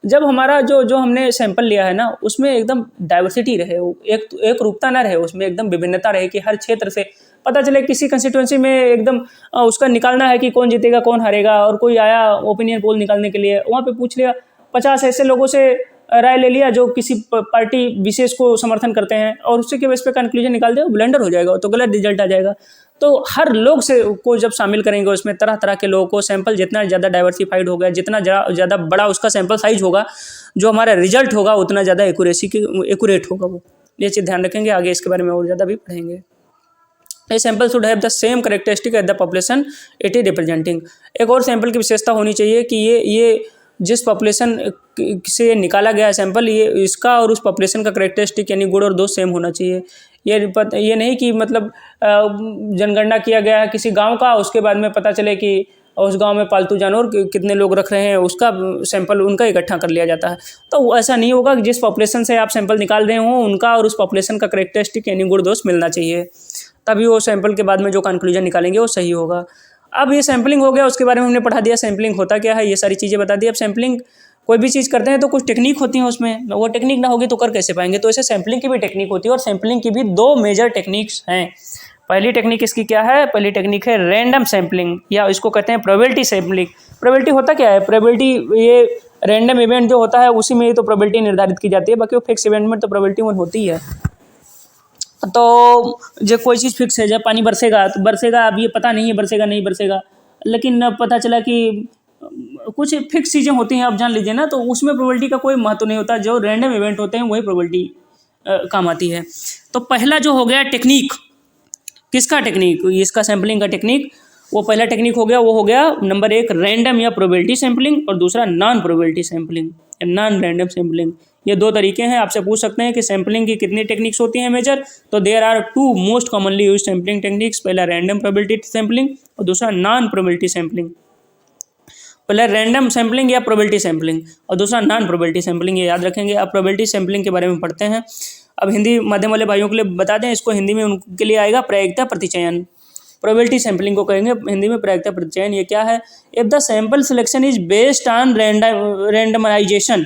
जब हमारा जो हमने सैंपल लिया है ना, उसमें एकदम डाइवर्सिटी रहे, एक रूपता ना रहे, उसमें एकदम विभिन्नता रहे कि हर क्षेत्र से पता चले। किसी कंस्टिट्यूंसी में एकदम उसका निकालना है कि कौन जीतेगा कौन हारेगा, और कोई आया ओपिनियन पोल निकालने के लिए, वहाँ पे पूछ लिया 50 ऐसे लोगों से राय ले लिया जो किसी पार्टी विशेष को समर्थन करते हैं, और उसी के बेस पे कंक्लूजन निकाल दिया, ब्लंडर हो जाएगा, तो गलत रिजल्ट आ जाएगा। तो हर लोग से को जब शामिल करेंगे उसमें तरह तरह के लोगों को, सैंपल जितना ज़्यादा डाइवर्सिफाइड होगा, जितना ज़्यादा बड़ा उसका सैंपल साइज होगा, जो हमारा रिजल्ट होगा उतना ज़्यादा एक्यूरेट होगा। वो ये चीज़ ध्यान रखेंगे, आगे इसके बारे में और ज़्यादा भी पढ़ेंगे। A sample should have the same characteristic at the population it is representing. एक और सैंपल की विशेषता होनी चाहिए कि ये जिस पॉपुलेशन से निकाला गया है सैंपल, ये इसका और उस पॉपुलेशन का कैरेक्टरिस्टिक यानी गुण और दोष सेम होना चाहिए। ये नहीं कि मतलब जनगणना किया गया है किसी गांव का, उसके बाद में पता चले कि उस गांव में पालतू जानवर कितने लोग रख रहे हैं, उसका सैंपल उनका इकट्ठा कर लिया जाता है। तो ऐसा नहीं होगा कि जिस पॉपुलेशन से आप सैंपल निकाल रहे हो उनका और उस पॉपुलेशन का कैरेक्टरिस्टिक यानी गुण दोष मिलना चाहिए, तभी वो सैंपल के बाद में जो कंक्लूजन निकालेंगे वो सही होगा। अब ये सैंपलिंग हो गया, उसके बारे में हमने पढ़ा दिया सैंपलिंग होता क्या है, ये सारी चीज़ें बता दी। अब सैंपलिंग कोई भी चीज़ करते हैं तो कुछ टेक्निक होती है उसमें, वो टेक्निक ना होगी तो कर कैसे पाएंगे? तो ऐसे सैंपलिंग की भी टेक्निक होती है, और सैंपलिंग की भी 2 मेजर टेक्निक्स हैं। पहली टेक्निक इसकी क्या है? पहली टेक्निक है रैंडम सैंपलिंग, या इसको कहते हैं प्रोबेबिलिटी सैंपलिंग। प्रोबेबिलिटी होता क्या है? प्रोबेबिलिटी ये रैंडम इवेंट जो होता है उसी में तो प्रोबेबिलिटी निर्धारित की जाती है, बाकी वो फिक्स इवेंट में तो प्रोबेबिलिटी 1 होती है। तो जब कोई चीज़ फिक्स है, जब पानी बरसेगा तो बरसेगा, अब ये पता नहीं है बरसेगा नहीं बरसेगा, लेकिन अब पता चला कि कुछ फिक्स चीज़ें होती हैं, आप जान लीजिए ना, तो उसमें प्रोबेबिलिटी का कोई महत्व नहीं होता। जो रैंडम इवेंट होते हैं वही प्रोबेबिलिटी काम आती है। तो पहला जो हो गया टेक्निक, किसका टेक्निक, इसका सैम्पलिंग का टेक्निक, वो पहला टेक्निक हो गया, वो हो गया नंबर 1 रैंडम या प्रोबेबिलिटी सैम्पलिंग, और दूसरा नॉन प्रोबेबिलिटी सैम्पलिंग या नॉन रैंडम सैम्पलिंग। ये 2 तरीके हैं। आपसे पूछ सकते हैं कि सैम्पलिंग की कितनी टेक्निक्स होती हैं मेजर, तो there are 2 most commonly use sampling techniques. पहला रैंडम प्रोबेबिलिटी सैम्पलिंग और दूसरा नॉन प्रोबेबिलिटी सैम्पलिंग। पहले रैंडम सैम्पलिंग या प्रोबेबिलिटी सैम्पलिंग और दूसरा नॉन प्रोबेबिलिटी सैम्पलिंग, ये याद रखेंगे। अब प्रोबेबिलिटी सैम्पलिंग के बारे में पढ़ते हैं। अब हिंदी माध्यम वाले भाइयों के लिए बता दें, इसको हिंदी में उनके लिए आएगा प्रायिकता प्रतिचयन। प्रोबेबिलिटी सैम्पलिंग को कहेंगे हिंदी में प्रायिकता प्रतिचयन। ये क्या है? If the sample selection is based on randomization,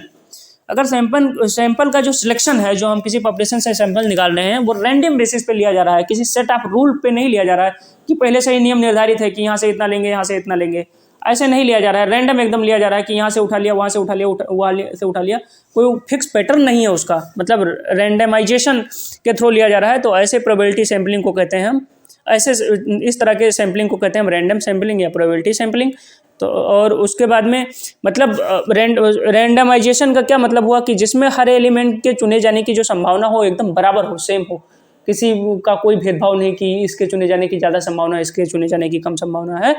अगर सैंपल का जो सिलेक्शन है, जो हम किसी पॉपुलेशन से सैंपल निकाल रहे हैं, वो रैंडम बेसिस पे लिया जा रहा है, किसी सेट ऑफ रूल पे नहीं लिया जा रहा है कि पहले से ही नियम निर्धारित है कि यहाँ से इतना लेंगे, यहाँ से इतना लेंगे, ऐसे नहीं लिया जा रहा है। रैंडम एकदम लिया जा रहा है कि यहाँ से उठा लिया, वहाँ से उठा लिया, वहाँ से उठा लिया, कोई फिक्स पैटर्न नहीं है उसका, मतलब रैंडमाइजेशन के थ्रू लिया जा रहा है। तो ऐसे प्रोबेबिलिटी सैम्पलिंग को कहते हैं हम, ऐसे इस तरह के सैम्पलिंग को कहते हैं हम रैंडम सैम्पलिंग या प्रोबेबिलिटी सैम्पलिंग। तो और उसके बाद में मतलब रैंडमाइजेशन का क्या मतलब हुआ कि जिसमें हर एलिमेंट के चुने जाने की जो संभावना हो एकदम बराबर हो, सेम हो, किसी का कोई भेदभाव नहीं कि इसके चुने जाने की ज़्यादा संभावना है, इसके चुने जाने की कम संभावना है।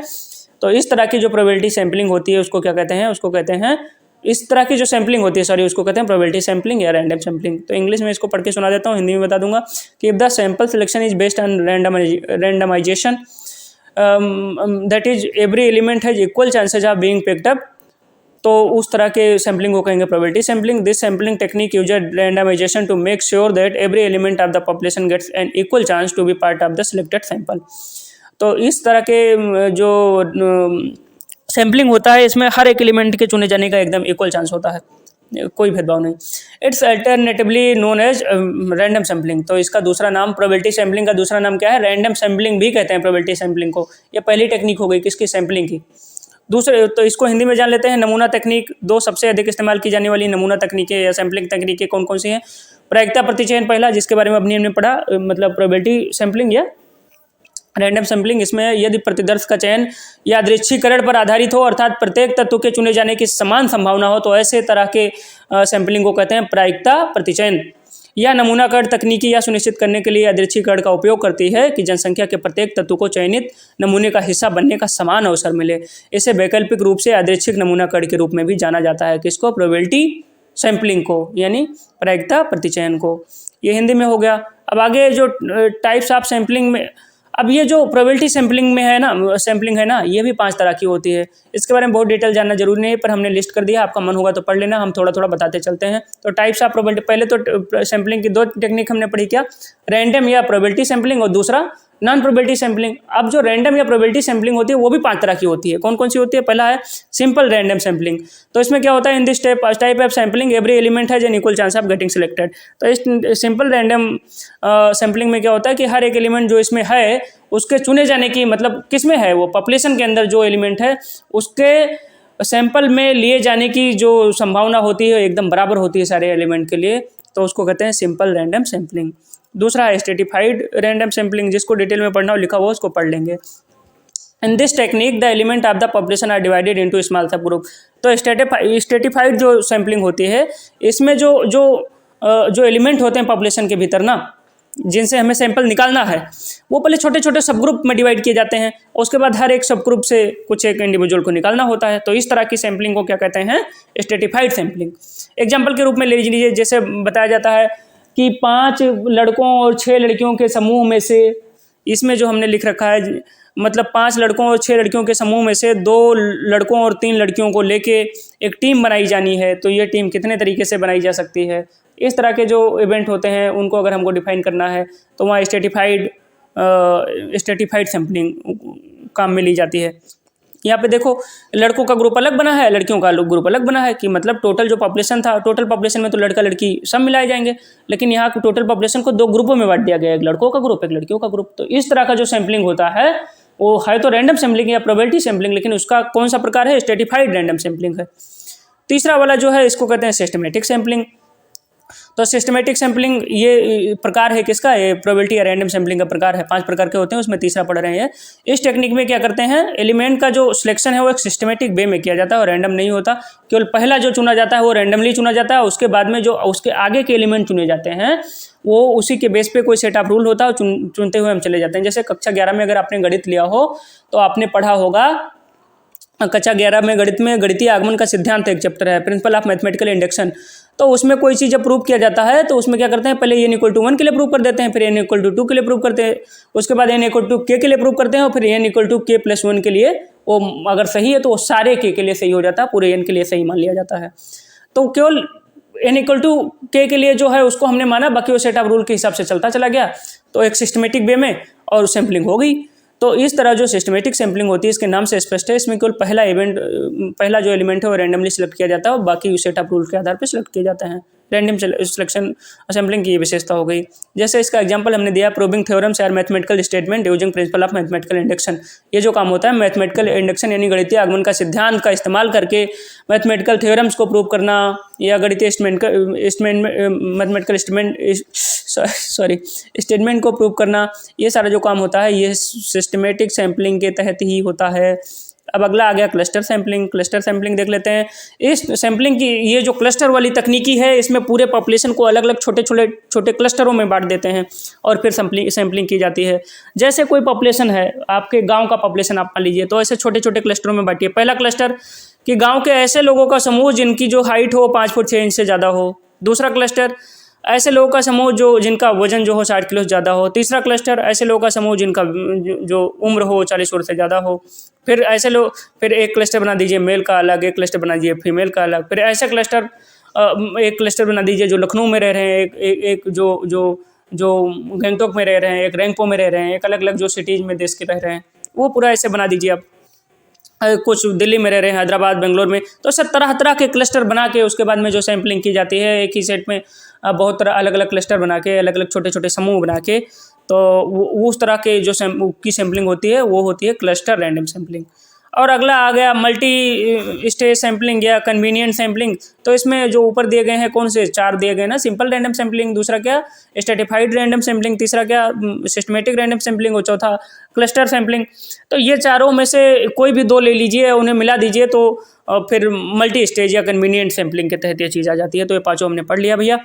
तो इस तरह की जो प्रोबेबिलिटी सैम्पलिंग होती है उसको क्या कहते हैं? उसको कहते हैं, इस तरह की जो सैम्पलिंग होती है उसको कहते हैं प्रोबेबिलिटी सैम्पलिंग या रैंडम सैम्पलिंग। तो इंग्लिश में इसको पढ़ के सुना देता हूँ, हिंदी में बता दूंगा कि if the sample selection is based on randomization that is every element has equal chances of being picked up, तो उस तरह के सैम्पलिंग को कहेंगे probability sampling. This sampling technique used randomization to make sure that every element of the population gets an equal chance to be part of the selected sample. तो इस तरह के जो सैम्पलिंग होता है, इसमें हर एक एलिमेंट के चुने जाने का एकदम इक्वल चांस होता है, कोई भेदभाव नहीं। It's alternatively known as random sampling. तो इसका दूसरा नाम, प्रोबेबिलिटी सैम्पलिंग का दूसरा नाम क्या है? रैंडम सैम्पलिंग भी कहते हैं प्रोबेबिलिटी सैम्पलिंग को। ये पहली टेक्निक हो गई किसकी? सैम्पलिंग की। दूसरे, तो इसको हिंदी में जान लेते हैं, नमूना तकनीक। 2 सबसे अधिक इस्तेमाल की जाने वाली नमूना तकनीकें या सैम्पलिंग तकनीकें कौन कौन सी हैं? प्रायिकता प्रतिचयन पहला, जिसके बारे में अपनी हमने पढ़ा, मतलब प्रोबेबिलिटी सैम्पलिंग या रैंडम सैम्पलिंग। इसमें यदि प्रतिदर्श का चयन यादृच्छिकरण पर आधारित हो, अर्थात प्रत्येक तत्व के चुने जाने की समान संभावना हो, तो ऐसे तरह के सैम्पलिंग को कहते हैं प्रायिकता प्रतिचयन। या नमूनाकरण तकनीकी या सुनिश्चित करने के लिए यादृच्छिकरण का उपयोग करती है कि जनसंख्या के प्रत्येक तत्व को चयनित नमूने का हिस्सा बनने का समान अवसर मिले। इसे वैकल्पिक रूप से यादृच्छिक नमूनाकरण के रूप में भी जाना जाता है। किसको? प्रोबेबिलिटी सैम्पलिंग को, यानी प्रायिकता प्रतिचयन को। ये हिंदी में हो गया। अब आगे जो टाइप्स ऑफ सैम्पलिंग में, अब ये जो प्रोबेबिलिटी सैम्पलिंग में है ना, सैम्पलिंग है ना, ये भी 5 तरह की होती है। इसके बारे में बहुत डिटेल जानना जरूरी नहीं है, पर हमने लिस्ट कर दिया, आपका मन होगा तो पढ़ लेना, हम थोड़ा थोड़ा बताते चलते हैं। तो टाइप्स ऑफ प्रोबेबिलिटी, पहले तो सैम्पलिंग की 2 टेक्निक हमने पढ़ी, क्या? रैंडम या प्रोबेबिलिटी सैम्पलिंग और दूसरा नॉन प्रोबेबिलिटी सैम्पलिंग। अब जो रैंडम या प्रोबेबिलिटी सैम्पलिंग होती है वो भी 5 तरह की होती है। कौन कौन सी होती है? पहला है सिंपल रैंडम सैम्पलिंग। तो इसमें क्या होता है? In this type of sampling every element has an equal chance of getting selected. तो इस सिंपल रैंडम सैम्पलिंग में क्या होता है कि हर एक एलिमेंट जो इसमें है उसके चुने जाने की, मतलब किस में है, वो पॉपुलेशन के अंदर जो एलिमेंट है उसके सैंपल में लिए जाने की जो संभावना होती है एकदम बराबर होती है सारे एलिमेंट के लिए, तो उसको कहते हैं सिंपल रैंडम सैम्पलिंग। दूसरा है स्ट्रेटिफाइड रैंडम सैम्पलिंग, जिसको डिटेल में पढ़ना हो लिखा हुआ उसको पढ़ लेंगे। In this technique the element of the population are divided into small sub group. तो स्ट्रेटिफाइड जो सैम्पलिंग होती है, इसमें जो एलिमेंट होते हैं पॉपुलेशन के भीतर ना, जिनसे हमें सैंपल निकालना है, वो पहले छोटे छोटे सब ग्रुप में डिवाइड किए जाते हैं। उसके बाद हर एक सब ग्रुप से कुछ एक इंडिविजुअल को निकालना होता है। तो इस तरह की सैम्पलिंग को क्या कहते हैं? Stratified sampling. एग्जाम्पल के रूप में ले लीजिए, जैसे बताया जाता है कि 5 लड़कों और 6 लड़कियों के समूह में से, इसमें जो हमने लिख रखा है, मतलब 5 लड़कों और 6 लड़कियों के समूह में से 2 लड़कों और 3 लड़कियों को लेके एक टीम बनाई जानी है। तो ये टीम कितने तरीके से बनाई जा सकती है? इस तरह के जो इवेंट होते हैं उनको अगर हमको डिफाइन करना है तो वहाँ स्ट्रेटिफाइड सैम्पलिंग काम में ली जाती है। यहाँ पे देखो, लड़कों का ग्रुप अलग बना है, लड़कियों का ग्रुप अलग बना है, कि मतलब टोटल जो पॉपुलेशन था, टोटल पॉपुलेशन में तो लड़का लड़की सब मिलाए जाएंगे, लेकिन यहाँ टोटल पॉपुलेशन को 2 ग्रुपों में बांट दिया गया है, एक लड़कों का ग्रुप, एक लड़कियों का ग्रुप। तो इस तरह का जो सैम्पलिंग होता है वो है तो रैंडम सैम्पलिंग या प्रोबेबिलिटी सैम्पलिंग, लेकिन उसका कौन सा प्रकार है? स्ट्रेटिफाइड रैंडम सैम्पलिंग है। तीसरा वाला जो है इसको कहते हैं सिस्टमैटिक सैम्पलिंग। तो सिस्टमेटिक सैम्पलिंग ये प्रकार है किसका, ये प्रोबेबिलिटी या रैंडम सैम्पलिंग का प्रकार है। 5 प्रकार के होते हैं, उसमें तीसरा पढ़ रहे हैं। इस टेक्निक में क्या करते हैं, एलिमेंट का जो सिलेक्शन है वो एक सिस्टमेटिक वे में किया जाता है और रैंडम नहीं होता। केवल पहला जो चुना जाता है वो रैंडमली चुना जाता है, उसके बाद में जो उसके आगे के एलिमेंट चुने जाते हैं वो उसी के बेस पे कोई सेट ऑफ रूल होता है, चुनते हुए हम चले जाते हैं। जैसे कक्षा 11 में अगर आपने गणित लिया हो तो आपने पढ़ा होगा, कक्षा 11 में गणित में गणितीय आगमन का सिद्धांत एक चैप्टर है, प्रिंसिपल ऑफ मैथमेटिकल इंडक्शन। तो उसमें कोई चीज़ जब प्रूव किया जाता है तो उसमें क्या करते हैं, पहले n = 1 के लिए प्रूव कर देते हैं, फिर n = 2 के लिए प्रूव करते हैं, उसके बाद n = k के लिए प्रूव करते हैं और फिर n = k + 1 के लिए वो अगर सही है तो वो सारे k के लिए सही हो जाता है, पूरे n के लिए सही मान लिया जाता है। तो केवल n = k के लिए जो है उसको हमने माना, बाकी वो सेट ऑफ रूल के हिसाब से चलता चला गया, तो एक सिस्टमेटिक वे में और सैम्पलिंग हो गई। तो इस तरह जो सिस्टमेटिक सैम्पलिंग होती है इसके नाम से स्पष्ट है, इसमें केवल पहला जो एलिमेंट है वो रैंडमली सिलेक्ट किया जाता है और बाकी सेट ऑफ रूल के आधार पर सिलेक्ट किए जाते हैं। रैंडम सिलेक्शन सैम्पलिंग की ये विशेषता हो गई। जैसे इसका एग्जांपल हमने दिया, प्रूविंग थ्योरम्स और mathematical statement using principle of mathematical induction. ये जो काम होता है मैथमेटिकल इंडक्शन यानी गणितीय आगमन का सिद्धांत का इस्तेमाल करके मैथमेटिकल थ्योरम्स को प्रूव करना या गणितीय मैथमेटिकल स्टेटमेंट को प्रूव करना, ये सारा जो काम होता है ये सिस्टमेटिक सैम्पलिंग के तहत ही होता है। अब अगला आ गया क्लस्टर सैम्पलिंग। क्लस्टर सैम्पलिंग देख लेते हैं। इस सैम्पलिंग की ये जो क्लस्टर वाली तकनीकी है, इसमें पूरे पॉपुलेशन को अलग अलग छोटे क्लस्टरों में बांट देते हैं और फिर सैम्पलिंग की जाती है। जैसे कोई पॉपुलेशन है, आपके गांव का पॉपुलेशन आप मान लीजिए, तो ऐसे छोटे छोटे क्लस्टरों में बांटिए। पहला क्लस्टर कि गाँव के ऐसे लोगों का समूह जिनकी जो हाइट हो 5 फुट 6 इंच से ज़्यादा हो। दूसरा क्लस्टर ऐसे लोगों का समूह जिनका वजन जो हो 60 किलो से ज़्यादा हो। तीसरा क्लस्टर ऐसे लोगों का समूह जिनका जो उम्र हो 40 वर्ष से ज़्यादा हो। फिर फिर एक क्लस्टर बना दीजिए मेल का अलग, एक क्लस्टर बना दीजिए फीमेल का अलग। फिर ऐसे क्लस्टर एक क्लस्टर बना दीजिए जो लखनऊ में रह रहे हैं, एक जो गंगटोक में रह रहे हैं, एक रैंगपो में रह रहे हैं, एक अलग अलग जो सिटीज़ में देश के रह रहे हैं, वो पूरा ऐसे बना दीजिए आप। कुछ दिल्ली में रह रहे हैं, हैदराबाद बेंगलोर में, तो सब तरह तरह के क्लस्टर बना के उसके बाद में जो सैम्पलिंग की जाती है एक ही सेट में बहुत तरह अलग अलग क्लस्टर बना के, अलग अलग छोटे छोटे समूह बना के, तो उस तरह के जो सैम्पलिंग होती है वो होती है क्लस्टर रैंडम सैम्पलिंग। और अगला आ गया मल्टी स्टेज सैम्पलिंग या कन्वीनियंट सैम्पलिंग। तो इसमें जो ऊपर दिए गए हैं कौन से 4 दिए गए ना, सिंपल रैंडम सैम्पलिंग, दूसरा क्या स्ट्रेटिफाइड रैंडम सैम्पलिंग, तीसरा क्या सिस्टमेटिक रैंडम सैम्पलिंग और चौथा क्लस्टर सैम्पलिंग। तो ये चारों में से कोई भी 2 ले लीजिए, उन्हें मिला दीजिए तो फिर मल्टी स्टेज या कन्वीनियंट सैम्पलिंग के तहत ये चीज़ आ जाती है। तो ये 5 हमने पढ़ लिया भैया,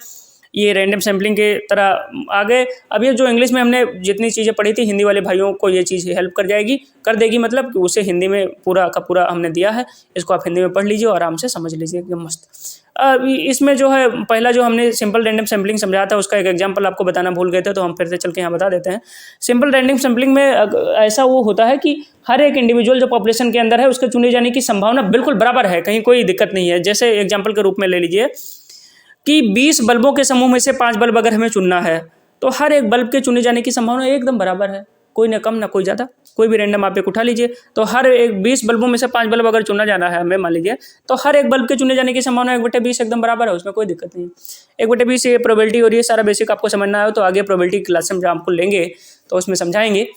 ये रैंडम सैम्पलिंग के तरह आ गए। अब ये जो इंग्लिश में हमने जितनी चीज़ें पढ़ी थी, हिंदी वाले भाइयों को ये चीज़ हेल्प कर देगी, मतलब कि उसे हिंदी में पूरा का पूरा हमने दिया है, इसको आप हिंदी में पढ़ लीजिए और आराम से समझ लीजिए एकदम मस्त। इसमें जो है पहला जो हमने सिंपल रैंडम सैम्पलिंग समझाया था उसका एक एग्जांपल आपको बताना भूल गए थे, तो हम फिर से चल के यहाँ बता देते हैं। सिंपल रैंडम सैम्पलिंग में ऐसा वो होता है कि हर एक इंडिविजुअल जो पॉपुलेशन के अंदर है उसके चुने जाने की संभावना बिल्कुल बराबर है, कहीं कोई दिक्कत नहीं है। जैसे एग्जाम्पल के रूप में ले लीजिए कि 20 बल्बों के समूह में से 5 बल्ब अगर हमें चुनना है तो हर एक बल्ब के चुने जाने की संभावना एकदम बराबर है, कोई ना कम ना कोई ज़्यादा। कोई भी रैंडम आप एक उठा लीजिए, तो हर एक 20 बल्बों में से 5 बल्ब अगर चुना जाना है हमें मान लीजिए, तो हर एक बल्ब के चुने जाने की संभावना 1/20 एकदम बराबर है, उसमें कोई दिक्कत नहीं। 1/20 ये प्रोबेबिलिटी और ये सारा बेसिक आपको समझना है, तो आगे प्रोबेबिलिटी क्लास में जब आपको लेंगे तो उसमें समझाएंगे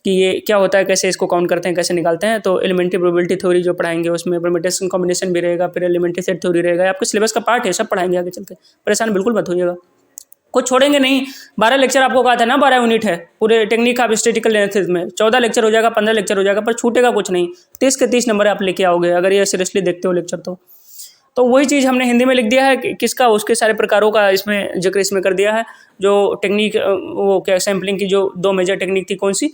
कि ये क्या होता है, कैसे इसको काउंट करते हैं, कैसे निकालते हैं। तो एलिमेंट्री प्रोबेबिलिटी थ्योरी जो पढ़ाएंगे उसमें परम्यूटेशन कॉम्बिनेशन भी रहेगा, फिर एलिमेंट्री सेट थ्योरी रहेगा, आपके सिलेबस का पार्ट है, सब पढ़ाएंगे आगे चल के, परेशान बिल्कुल मत होइएगा, कुछ छोड़ेंगे नहीं। 12 लेक्चर आपको कहा था ना, 12 यूनिट है पूरे टेक्निक ऑफ स्टैटिस्टिकल एनालिसिस में, 14 लेक्चर हो जाएगा, 15 लेक्चर हो जाएगा, पर छूटेगा कुछ नहीं। 30 के 30 नंबर आप लेके आओगे अगर ये सीरियसली देखते हो लेक्चर। तो वही चीज़ हमने हिंदी में लिख दिया है किसका, उसके सारे प्रकारों का इसमें जिक्र इसमें कर दिया है। जो टेक्निक वो क्या सैम्पलिंग की जो 2 मेजर टेक्निक थी कौन सी,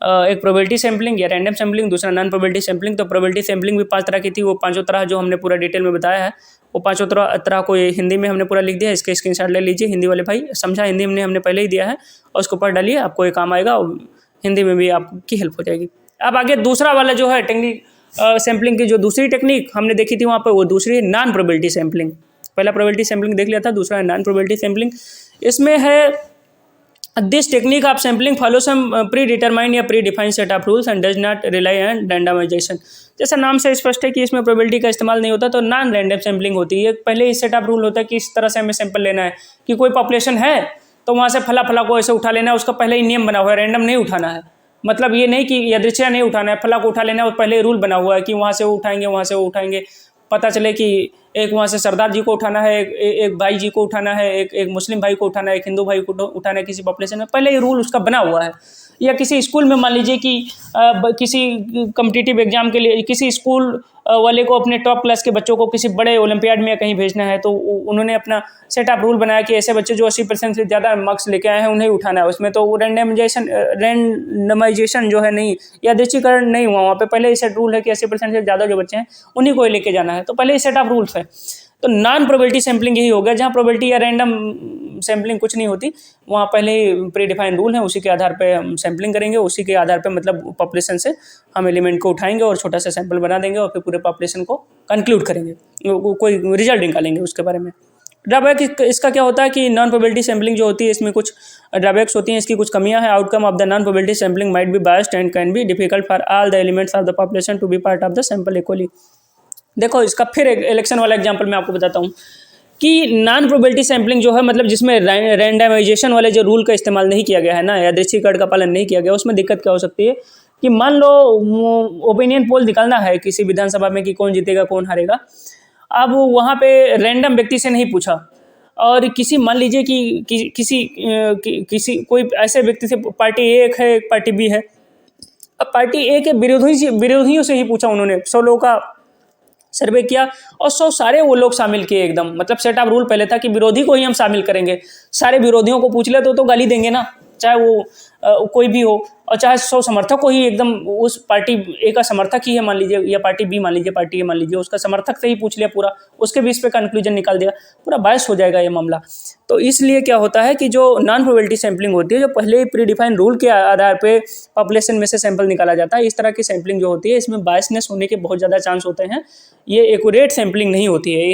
एक प्रोबेबिलिटी सैम्पलिंग या रैंडम सैम्पलिंग, दूसरा नॉन प्रोबेबिलिटी सैम्पलिंग। तो प्रोबेबिलिटी सैम्पलिंग भी 5 तरह की थी, वो 5 तरह जो हमने पूरा डिटेल में बताया है वो 5 तरह को ये हिंदी में हमने पूरा लिख दिया है। इसके स्क्रीनशॉट ले लीजिए, हिंदी वाले भाई समझा, हिंदी में हमने पहले ही दिया है और उसको पढ़ डालिए, आपको ये काम आएगा और हिंदी में भी आपकी हेल्प हो जाएगी। अब आगे दूसरा वाला जो है टेक्निक सैम्पलिंग की जो दूसरी टेक्निक हमने देखी थी वहाँ पर, वो दूसरी है नॉन प्रोबेबिलिटी सैम्पलिंग। पहला प्रोबेबिलिटी सैम्पलिंग देख लिया था, दूसरा है नॉन प्रोबेबिलिटी सैम्पलिंग। इसमें है this technique of sampling follow some predetermined या predefined set of rules and does not rely on randomization. जैसा नाम से स्पष्ट है कि इसमें प्रोबेबिलिटी का इस्तेमाल नहीं होता, तो नॉन रैंडम सैम्पलिंग होती है। पहले ही सेट ऑफ रूल होता है कि इस तरह से हमें सैंपल लेना है कि कोई पॉपुलेशन है तो वहाँ से फला को ऐसे उठा लेना है, उसका पहले ही नियम बना हुआ है, रैंडम नहीं उठाना है। मतलब ये नहीं कि यादृच्छिक नहीं उठाना है, फला को उठा लेना है, और पहले रूल बना हुआ है कि वहाँ से वो उठाएंगे, वहाँ से वो उठाएंगे। पता चले कि एक वहाँ से सरदार जी को उठाना है, एक भाई जी को उठाना है, एक मुस्लिम भाई को उठाना है, एक हिंदू भाई को उठाना है किसी पॉपुलेशन में, पहले ये रूल उसका बना हुआ है। या किसी स्कूल में मान लीजिए कि किसी कॉम्पिटिटिव एग्जाम के लिए किसी स्कूल वाले को अपने टॉप क्लास के बच्चों को किसी बड़े ओलंपियाड में या कहीं भेजना है, तो उन्होंने अपना सेट ऑफ रूल बनाया कि ऐसे बच्चे जो 80% से ज़्यादा मार्क्स लेके आए हैं उन्हें उठाना है। उसमें तो रैंडमाइजेशन जो है नहीं, यादृच्छिकरण नहीं हुआ वहाँ पे, पहले ही सेट रूल है कि 80% से ज़्यादा जो बच्चे हैं उन्हीं को ही लेके जाना है, तो पहले ही सेट ऑफ रूल्स है। तो नॉन प्रोबेबिलिटी सैम्पलिंग यही हो गया, जहाँ प्रोबेबिलिटी या रैंडम सैम्पलिंग कुछ नहीं होती, वहाँ पहले ही प्री डिफाइंड रूल है, उसी के आधार पे हम सैम्पलिंग करेंगे, उसी के आधार पे मतलब पॉपुलेशन से हम एलिमेंट को उठाएंगे और छोटा सा सैंपल बना देंगे और फिर पूरे पॉपुलेशन को कंक्लूड करेंगे, कोई रिजल्ट निकालेंगे उसके बारे में। ड्रॉबैक इसका क्या होता है कि नॉन प्रोबेबिलिटी सैम्पलिंग जो होती है इसमें कुछ ड्रॉबैक्स होती हैं, इसकी कुछ कमियां हैं। Outcome of the non probability sampling might be biased and can be difficult for all the elements of the population to be part of the sample equally. देखो इसका फिर इलेक्शन वाला एग्जाम्पल मैं आपको बताता हूँ कि नॉन प्रोबेबिलिटी सैम्पलिंग जो है, मतलब जिसमें रैंडमाइजेशन वाले जो रूल का इस्तेमाल नहीं किया गया है ना, यादृच्छिकरण का पालन नहीं किया गया, उसमें दिक्कत क्या हो सकती है कि मान लो ओपिनियन पोल निकालना है किसी विधानसभा में कि कौन जीतेगा कौन हारेगा। अब वहाँ पे रैंडम व्यक्ति से नहीं पूछा और किसी मान लीजिए कि किसी कोई ऐसे व्यक्ति से, पार्टी ए एक है एक पार्टी बी है, अब पार्टी ए के विरोधियों से ही पूछा उन्होंने, 100 लोगों का सर्वे किया और 100 सारे वो लोग शामिल किए एकदम, मतलब सेट ऑफ रूल पहले था कि विरोधी को ही हम शामिल करेंगे, सारे विरोधियों को पूछ ले तो गाली देंगे ना, चाहे वो कोई भी हो, और चाहे 100 समर्थक को ही एकदम उस पार्टी ए का समर्थक ही है मान लीजिए, या पार्टी बी मान लीजिए, पार्टी ए मान लीजिए, उसका समर्थक से ही पूछ लिया पूरा, उसके बीच पे कंक्लूजन निकाल दिया, पूरा बायस हो जाएगा ये मामला। तो इसलिए क्या होता है कि जो नॉन प्रोबेबिलिटी सैम्पलिंग होती है, जो पहले ही प्री डिफाइंड रूल के आधार पे पॉपुलेशन में से सैंपल निकाला जाता है, इस तरह की सैम्पलिंग जो होती है इसमें बायसनेस होने के बहुत ज़्यादा चांस होते हैं, ये एक्यूरेट सैम्पलिंग नहीं होती है।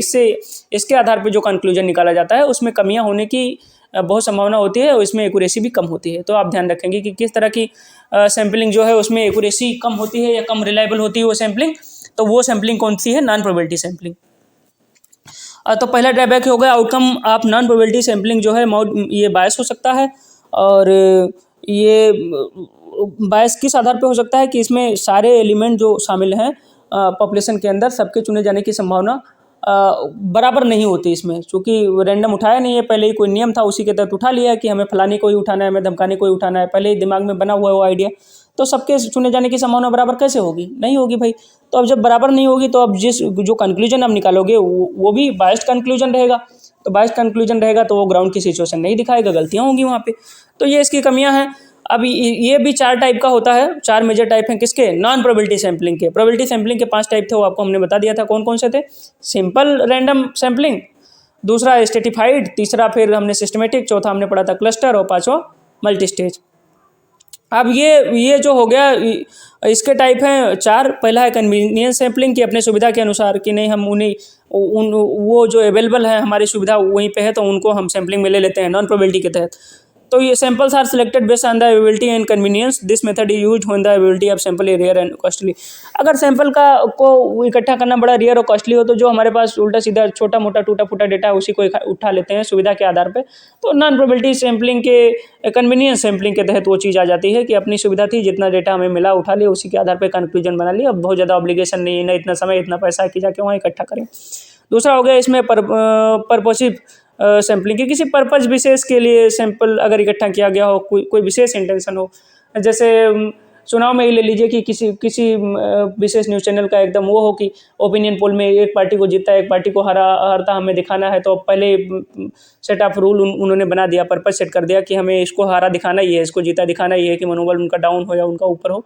इसके आधार पर जो कंक्लूजन निकाला जाता है उसमें कमियाँ होने की बहुत संभावना होती है और इसमें एक्यूरेसी भी कम होती है। तो आप ध्यान रखेंगे कि किस तरह की सैम्पलिंग जो है उसमें एक्यूरेसी कम होती है या कम रिलायबल होती है वो सैम्पलिंग, तो वो सैम्पलिंग कौन सी है, नॉन प्रोबेबिलिटी सैम्पलिंग। तो पहला ड्रॉबैक हो गया outcome of non probability sampling जो है ये बायस हो सकता है, और ये बायस किस आधार पे हो सकता है कि इसमें सारे एलिमेंट जो शामिल हैं पॉपुलेशन के अंदर, सबके चुने जाने की संभावना बराबर नहीं होती इसमें, क्योंकि रैंडम उठाया नहीं है, पहले ही कोई नियम था उसी के तहत उठा लिया है कि हमें फलाने को ही उठाना है, हमें धमकाने को ही उठाना है, पहले ही दिमाग में बना हुआ है वो आइडिया, तो सबके चुने जाने की संभावना बराबर कैसे होगी, नहीं होगी भाई। तो अब जब बराबर नहीं होगी तो अब जो कंक्लूजन आप निकालोगे वो भी बायस्ड कंक्लूजन रहेगा, तो बायस्ड कंक्लूजन रहेगा तो वो ग्राउंड की सिचुएशन नहीं दिखाएगा, गलतियाँ होंगी वहाँ पे, तो ये इसकी कमियाँ हैं। अब ये भी 4 टाइप का होता है, 4 मेजर टाइप हैं किसके, नॉन प्रोबेबिलिटी सैम्पलिंग के। प्रोबेबिलिटी सैम्पलिंग के 5 टाइप थे, वो आपको हमने बता दिया था कौन कौन से थे। सिंपल रैंडम सैम्पलिंग, दूसरा स्ट्रेटिफाइड, तीसरा फिर हमने सिस्टमेटिक, चौथा हमने पढ़ा था क्लस्टर और पांचवा मल्टी स्टेज। अब ये जो हो गया इसके टाइप हैं 4। पहला है कन्वीनियंस सैम्पलिंग की अपने सुविधा के अनुसार कि नहीं हम वो जो अवेलेबल है हमारी सुविधा वहीं पे है तो उनको हम सैम्पलिंग में ले लेते हैं नॉन प्रोबेबिलिटी के तहत। तो ये samples are selected based on the availability and convenience, this method is used when the availability of sample is rare and costly. अगर सैंपल को इकट्ठा करना बड़ा रेयर और कॉस्टली हो तो जो हमारे पास उल्टा सीधा छोटा मोटा टूटा फूटा डेटा है उसी को उठा लेते हैं सुविधा के आधार पे, तो नॉन प्रोबेबिलिटी सैंपलिंग के कन्वीनियंस सैंपलिंग के तहत वो चीज़ आ जाती है कि अपनी सुविधा थी, जितना डेटा हमें मिला उठा लिया, उसी के आधार पर कंक्लूजन बना लिया, अब बहुत ज़्यादा ऑब्लिगेशन नहीं है, ना इतना समय इतना पैसा कि जाके वहाँ इकट्ठा करें। दूसरा हो गया इसमें पर्पसिव सैम्पलिंग की, किसी पर्पज़ विशेष के लिए सैंपल अगर इकट्ठा किया गया हो, कोई विशेष इंटेंशन हो, जैसे चुनाव में ही ले लीजिए कि किसी विशेष न्यूज़ चैनल का एकदम वो हो कि ओपिनियन पोल में एक पार्टी को जीता एक पार्टी को हारता हमें दिखाना है, तो पहले सेट ऑफ रूल उन्होंने बना दिया, पर्पज सेट कर दिया कि हमें इसको हारा दिखाना ही है, इसको जीता दिखाना ही है कि मनोबल उनका डाउन हो या उनका ऊपर हो,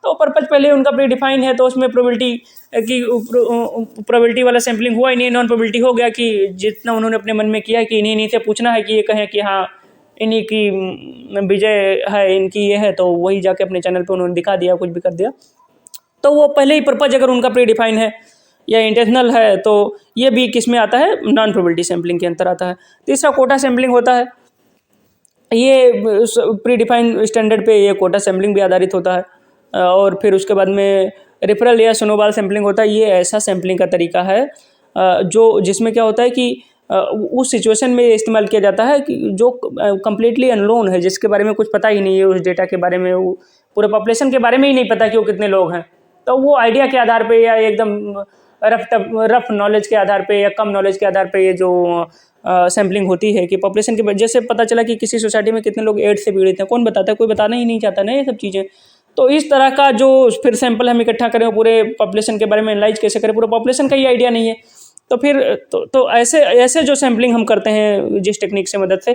तो पर्पज पहले उनका प्री डिफाइन है, तो उसमें प्रोबेबिलिटी वाला सैम्पलिंग हुआ ही नहीं, नॉन प्रोबेबिलिटी हो गया कि जितना उन्होंने अपने मन में किया कि इन्हीं से पूछना है कि ये कहें कि हाँ इन्हीं की विजय है, इनकी ये है, तो वही जाके अपने चैनल पे उन्होंने दिखा दिया, कुछ भी कर दिया, तो वो पहले ही पर्पज अगर उनका प्री डिफाइन है या इंटेंशनल है तो ये भी किस में आता है, नॉन प्रोबेबिलिटी सैम्पलिंग के अंतर आता है। तीसरा कोटा सैम्पलिंग होता है, ये प्री डिफाइंड स्टैंडर्ड पे ये कोटा सैम्पलिंग भी आधारित होता है, और फिर उसके बाद में रेफरल या स्नोबॉल सैम्पलिंग होता है। ये ऐसा सैम्पलिंग का तरीका है जिसमें क्या होता है कि उस सिचुएशन में इस्तेमाल किया जाता है कि जो कम्प्लीटली अननोन है, जिसके बारे में कुछ पता ही नहीं है, उस डेटा के बारे में, पूरे पॉपुलेशन के बारे में ही नहीं पता कि वो कितने लोग हैं, तो वो आइडिया के आधार पे या एकदम रफ नॉलेज के आधार पे या कम नॉलेज के आधार पे ये जो सैम्पलिंग होती है कि पॉपुलेशन की वजह से पता चला कि किसी सोसाइटी में कितने लोग एड्स से पीड़ित हैं, कौन बताता है? कोई बताना ही नहीं चाहता ना ये सब चीज़ें। तो इस तरह का जो फिर सैंपल हम इकट्ठा करें, पूरे पॉपुलेशन के बारे में एनालाइज कैसे करें, पूरे पॉपुलेशन का ही आइडिया नहीं है। तो फिर तो ऐसे ऐसे जो सैम्पलिंग हम करते हैं जिस टेक्निक से मदद से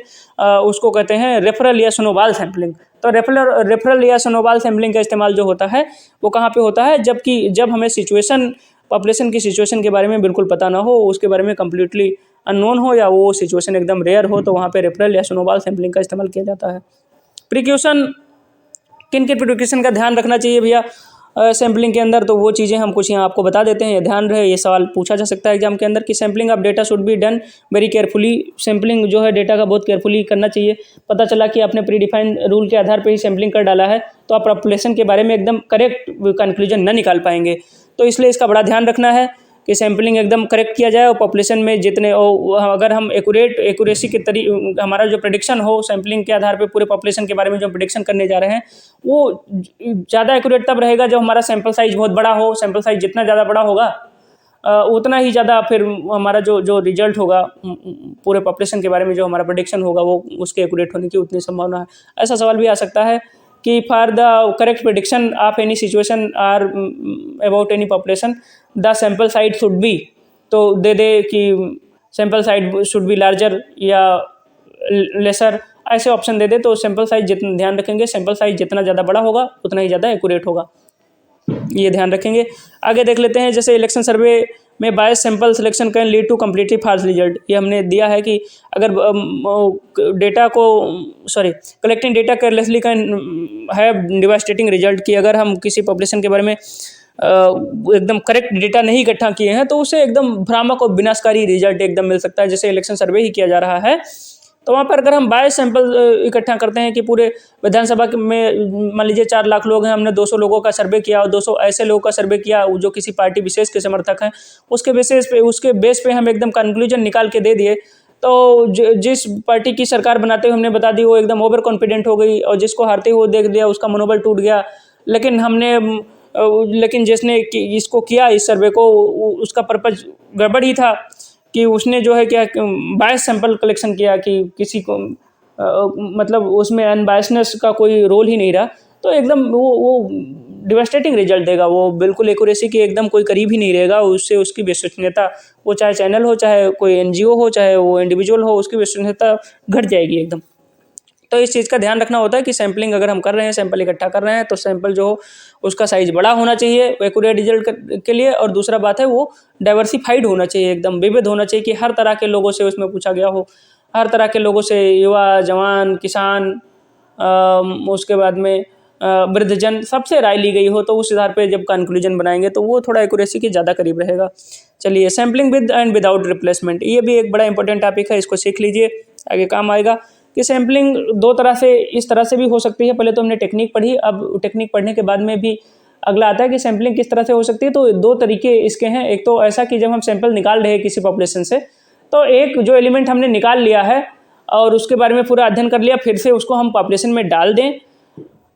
उसको कहते हैं रेफरल या स्नोबॉल सैम्पलिंग। तो रेफरल या स्नोबॉल सैम्पलिंग का इस्तेमाल जो होता है वो कहाँ पे होता है? जब हमें सिचुएशन, पॉपुलेशन की सिचुएशन के बारे में बिल्कुल पता ना हो, उसके बारे में कम्प्लीटली अननोन हो या वो सिचुएशन एकदम रेयर हो, तो वहाँ पे रेफरल या स्नोबॉल सैम्पलिंग का इस्तेमाल किया जाता है। प्रिकॉशन, किन किन प्रिकॉशन का ध्यान रखना चाहिए भैया सैम्पलिंग के अंदर? तो वो चीज़ें हम कुछ यहाँ आपको बता देते हैं, ये ध्यान रहे। ये सवाल पूछा जा सकता है एग्जाम के अंदर कि sampling of data should be done very carefully. Sampling जो है डेटा का बहुत केयरफुली करना चाहिए। पता चला कि आपने प्री डिफाइंड रूल के आधार पर ही सैम्पलिंग कर डाला है तो आप पॉपुलेशन के बारे में एकदम करेक्ट कंक्लूजन न निकाल पाएंगे। तो इसलिए इसका बड़ा ध्यान रखना है कि सैम्पलिंग एकदम करेक्ट किया जाए और पॉपुलेशन में जितने अगर हम एक्यूरेसी के हमारा जो प्रेडिक्शन हो सैम्पलिंग के आधार पे पूरे पॉपुलेशन के बारे में जो प्रेडिक्शन करने जा रहे हैं वो ज़्यादा एक्यूरेट तब रहेगा जब हमारा सैम्पल साइज बहुत बड़ा हो। सैम्पल साइज जितना ज़्यादा बड़ा होगा उतना ही ज़्यादा फिर हमारा जो रिजल्ट होगा पूरे पॉपुलेशन के बारे में जो हमारा प्रेडिक्शन होगा वो उसके एक्यूरेट होने की उतनी संभावना है। ऐसा सवाल भी आ सकता है कि for the correct prediction of any situation or about any population the sample size should be, तो दे कि sample size should be larger or lesser, ऐसे ऑप्शन दे दे। तो सैम्पल साइज जितना ध्यान रखेंगे, सैम्पल साइज जितना ज़्यादा बड़ा होगा उतना ही ज़्यादा एक्यूरेट होगा, ये ध्यान रखेंगे। आगे देख लेते हैं, जैसे इलेक्शन सर्वे में bias sample selection can lead to completely false result. ये हमने दिया है कि अगर collecting data carelessly can have devastating result, कि अगर हम किसी पॉपुलेशन के बारे में एकदम करेक्ट डेटा नहीं इकट्ठा किए हैं तो उसे एकदम भ्रामक और विनाशकारी रिजल्ट एकदम मिल सकता है। जैसे इलेक्शन सर्वे ही किया जा रहा है तो वहाँ पर अगर हम बायस सैंपल इकट्ठा करते हैं कि पूरे विधानसभा में मान लीजिए 4 लाख लोग हैं, हमने 200 लोगों का सर्वे किया और 200 ऐसे लोगों का सर्वे किया जो किसी पार्टी विशेष के समर्थक हैं, उसके बेस पे हम एकदम कंक्लूजन निकाल के दे दिए तो जिस पार्टी की सरकार बनाते हुए हमने बता दी वो एकदम ओवर कॉन्फिडेंट हो गई और जिसको हारते हुए देख दिया उसका मनोबल टूट गया। लेकिन जिसने इसको किया इस सर्वे को उसका पर्पज गड़बड़ ही था कि उसने जो है क्या बायस सैंपल कलेक्शन किया कि किसी को मतलब उसमें अनबायसनेस का कोई रोल ही नहीं रहा, तो एकदम वो डिवास्टेटिंग रिजल्ट देगा। वो बिल्कुल एक्यूरेसी के एकदम कोई करीब ही नहीं रहेगा। उससे उसकी विश्वसनीयता, वो चाहे चैनल हो, चाहे कोई एनजीओ हो, चाहे वो इंडिविजुअल हो, उसकी विश्वसनीयता घट जाएगी एकदम। तो इस चीज़ का ध्यान रखना होता है कि सैम्पलिंग अगर हम कर रहे हैं, सैंपल इकट्ठा कर रहे हैं तो सैंपल जो हो उसका साइज बड़ा होना चाहिए एक्यूरेट रिजल्ट के लिए। और दूसरा बात है वो डाइवर्सिफाइड होना चाहिए, एकदम विविध होना चाहिए कि हर तरह के लोगों से उसमें पूछा गया हो, हर तरह के लोगों से, युवा, जवान, किसान, उसके बाद में वृद्धजन, सबसे राय ली गई हो। तो उस आधार पे जब कंक्लूजन बनाएंगे तो वो थोड़ा एक्यूरेसी के ज़्यादा करीब रहेगा। चलिए, sampling with and without replacement, ये भी एक बड़ा इंपॉर्टेंट टॉपिक है, इसको सीख लीजिए, आगे काम आएगा। कि सैम्पलिंग दो तरह से, इस तरह से भी हो सकती है। पहले तो हमने टेक्निक पढ़ी, अब टेक्निक पढ़ने के बाद में भी अगला आता है कि सैम्पलिंग किस तरह से हो सकती है। तो 2 तरीके इसके हैं। एक तो ऐसा कि जब हम सैंपल निकाल रहे हैं किसी पॉपुलेशन से, तो एक जो एलिमेंट हमने निकाल लिया है और उसके बारे में पूरा अध्ययन कर लिया, फिर से उसको हम पॉपुलेशन में डाल दें,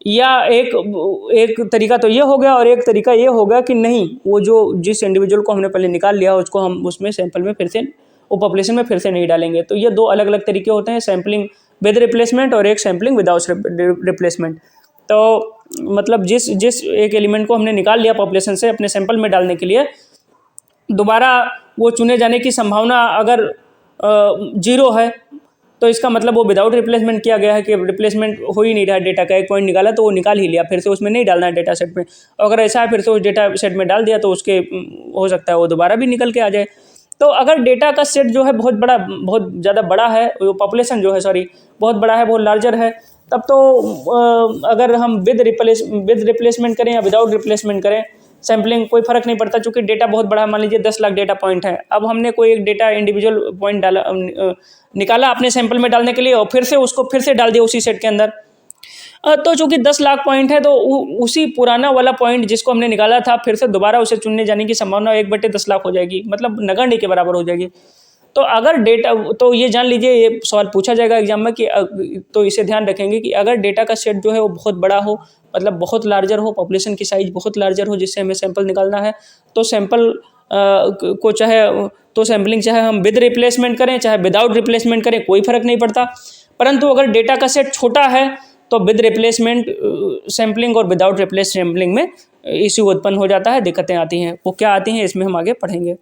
या एक तरीका तो ये हो गया और एक तरीका ये हो गया कि नहीं, वो जो जिस इंडिविजुअल को हमने पहले निकाल लिया उसको हम उसमें सैंपल में फिर से, वो पॉपुलेशन में फिर से नहीं डालेंगे। तो ये 2 अलग अलग तरीके होते हैं, सैम्पलिंग विद रिप्लेसमेंट और एक सैम्पलिंग विदाउट रिप्लेसमेंट। तो मतलब जिस एक एलिमेंट को हमने निकाल लिया पॉपुलेशन से अपने सैंपल में डालने के लिए, दोबारा वो चुने जाने की संभावना अगर 0 है तो इसका मतलब वो विदाउट रिप्लेसमेंट किया गया है कि रिप्लेसमेंट हो ही नहीं रहा है। डेटा का एक पॉइंट निकाला तो वो निकाल ही लिया, फिर से उसमें नहीं डालना है डेटा सेट में। और अगर ऐसा है फिर से उस डेटा सेट में डाल दिया तो उसके हो सकता है वो दोबारा भी निकल के आ जाए। तो अगर डेटा का सेट जो है बहुत ज़्यादा बड़ा है, पॉपुलेशन जो है बहुत बड़ा है, बहुत लार्जर है, तब तो अगर हम विद रिप्लेसमेंट करें या विदाउट रिप्लेसमेंट करें, सैम्पलिंग कोई फ़र्क नहीं पड़ता। चूँकि डेटा बहुत बड़ा है, मान लीजिए 10 लाख डेटा पॉइंट है। अब हमने कोई एक डेटा इंडिविजुअल पॉइंट निकाला अपने सैंपल में डालने के लिए और फिर से उसको फिर से डाल दिया उसी सेट के अंदर। तो चूँकि 10 लाख पॉइंट है तो उसी पुराना वाला पॉइंट जिसको हमने निकाला था फिर से दोबारा उसे चुनने जाने की संभावना 1/10 लाख हो जाएगी, मतलब नगण्य के बराबर हो जाएगी। तो अगर डेटा, तो ये जान लीजिए, ये सवाल पूछा जाएगा एग्जाम में कि तो इसे ध्यान रखेंगे कि अगर डेटा का सेट जो है वो बहुत बड़ा हो, मतलब बहुत लार्जर हो, पॉपुलेशन की साइज बहुत लार्जर हो जिससे हमें सैंपल निकालना है, तो सैंपल को चाहे तो सैम्पलिंग चाहे हम विद रिप्लेसमेंट करें चाहे विदाउट रिप्लेसमेंट करें, कोई फ़र्क नहीं पड़ता। परंतु अगर डेटा का सेट छोटा है तो विद रिप्लेसमेंट सैम्पलिंग और विदाउट रिप्लेस सैम्पलिंग में इश्यू उत्पन्न हो जाता है, दिक्कतें आती हैं। वो क्या आती हैं इसमें हम आगे पढ़ेंगे।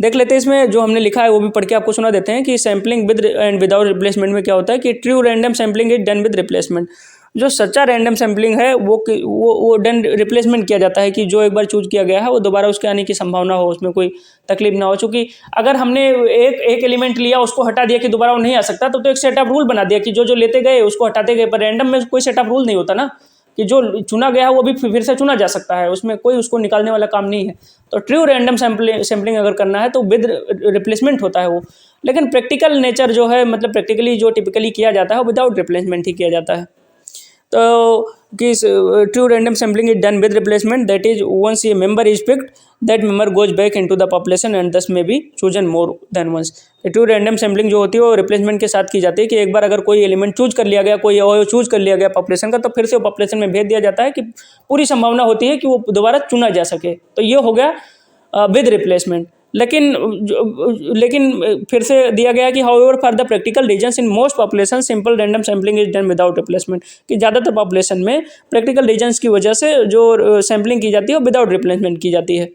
देख लेते हैं इसमें जो हमने लिखा है वो भी पढ़ के आपको सुना देते हैं कि sampling with and without replacement में क्या होता है कि true random sampling is done with replacement. जो सच्चा रैंडम सैम्पलिंग है वो डन रिप्लेसमेंट किया जाता है कि जो एक बार चूज किया गया है वो दोबारा उसके आने की संभावना हो, उसमें कोई तकलीफ ना हो। चूँकि अगर हमने एक एलिमेंट लिया उसको हटा दिया कि दोबारा वो नहीं आ सकता, तो एक सेट ऑफ रूल बना दिया कि जो लेते गए उसको हटाते गए। पर रैंडम में कोई सेट ऑफ रूल नहीं होता ना, कि जो चुना गया है वो भी फिर से चुना जा सकता है, उसमें कोई उसको निकालने वाला काम नहीं है। तो ट्रू रैंडम सैम्पलिंग अगर करना है तो विद रिप्लेसमेंट होता है वो। लेकिन प्रैक्टिकल नेचर जो है, मतलब प्रैक्टिकली जो टिपिकली किया जाता है वो विदाउट रिप्लेसमेंट ही किया जाता है। तो कि true random sampling is done with replacement, that is once a member is picked that member goes back into the population and thus may be chosen more than once. True random sampling जो होती है वो replacement के साथ की जाती है कि एक बार अगर कोई एलिमेंट चूज कर लिया गया, कोई चूज कर लिया गया पॉपुलेशन का, तो फिर से वो पॉपुलेशन में भेज दिया जाता है कि पूरी संभावना होती है कि वो दोबारा चुना जा सके। तो ये हो गया विद रिप्लेसमेंट। लेकिन फिर से दिया गया कि however for the practical reasons in most population simple random sampling is done without replacement, कि ज़्यादातर पॉपुलेशन में प्रैक्टिकल रीजंस की वजह से जो सैम्पलिंग की जाती है वो विदाउट रिप्लेसमेंट की जाती है।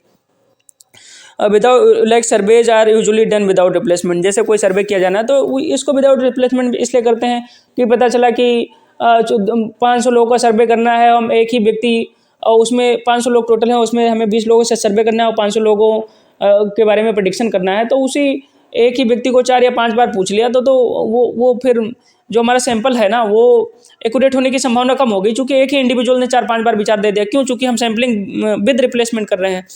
Without like surveys are usually done without replacement. जैसे कोई सर्वे किया जाना है तो इसको विदाउट रिप्लेसमेंट इसलिए करते हैं कि पता चला कि 500 लोगों का सर्वे करना है, हम एक ही व्यक्ति और उसमें 500 लोग टोटल हैं, उसमें हमें 20 लोगों से सर्वे करना है और 500 लोगों के बारे में प्रेडिक्शन करना है। तो उसी एक ही व्यक्ति को 4 या 5 बार पूछ लिया तो वो फिर जो हमारा सैंपल है ना वो एक्यूरेट होने की संभावना कम हो गई, चूँकि एक ही इंडिविजुअल ने 4-5 बार विचार दे दिया। क्यों? चूँकि हम सैम्पलिंग विद रिप्लेसमेंट कर रहे हैं।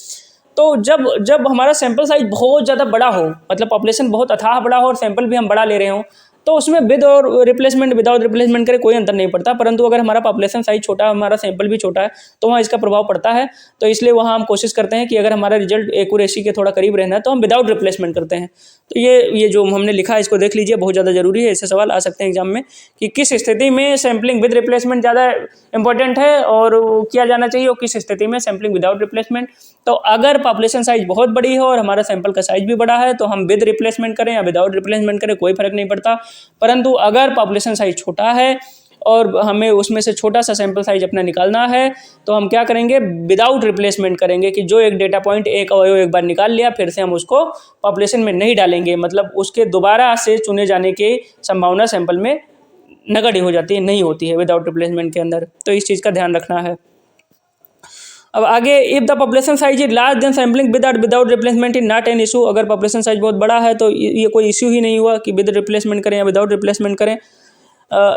तो जब हमारा सैंपल साइज बहुत ज़्यादा बड़ा हो, मतलब पॉपुलेशन बहुत अथाह बड़ा हो और सैंपल भी हम बड़ा ले रहे हों, तो उसमें विद और रिप्लेसमेंट विदाउट रिप्लेसमेंट करे कोई अंतर नहीं पड़ता। परंतु अगर हमारा पॉपुलेशन साइज छोटा है, हमारा सैंपल भी छोटा है, तो वहाँ इसका प्रभाव पड़ता है। तो इसलिए वहाँ हम कोशिश करते हैं कि अगर हमारा रिजल्ट एक्यूरेसी के थोड़ा करीब रहना है तो हम विदाउट रिप्लेसमेंट करते हैं। तो ये जो हमने लिखा है इसको देख लीजिए, बहुत ज़्यादा जरूरी है। ऐसे सवाल आ सकते हैं एग्जाम में कि किस स्थिति में सैम्पलिंग विद रिप्लेसमेंट ज़्यादा इंपॉर्टेंट है और किया जाना चाहिए और किस स्थिति में सैम्पलिंग विदाउट रिप्लेसमेंट। तो अगर पॉपुलेशन साइज बहुत बड़ी है और हमारा सैंपल का साइज भी बड़ा है तो हम विद रिप्लेसमेंट करें या विदाउट रिप्लेसमेंट करें कोई फर्क नहीं पड़ता। परंतु अगर पॉपुलेशन साइज छोटा है और हमें उसमें से छोटा सा सैंपल साइज अपना निकालना है तो हम क्या करेंगे? विदाउट रिप्लेसमेंट करेंगे कि जो एक डेटा पॉइंट एक अवयव एक बार निकाल लिया फिर से हम उसको पॉपुलेशन में नहीं डालेंगे, मतलब उसके दोबारा से चुने जाने की संभावना सैंपल में नगण्य हो जाती है, नहीं होती है विदाउट रिप्लेसमेंट के अंदर। तो इस चीज़ का ध्यान रखना है। अब आगे, if the population size is large then sampling without replacement is not an issue. अगर पॉपुलेशन साइज बहुत बड़ा है तो ये कोई इश्यू ही नहीं हुआ कि विद रिप्लेसमेंट करें या विदाउट रिप्लेसमेंट करें।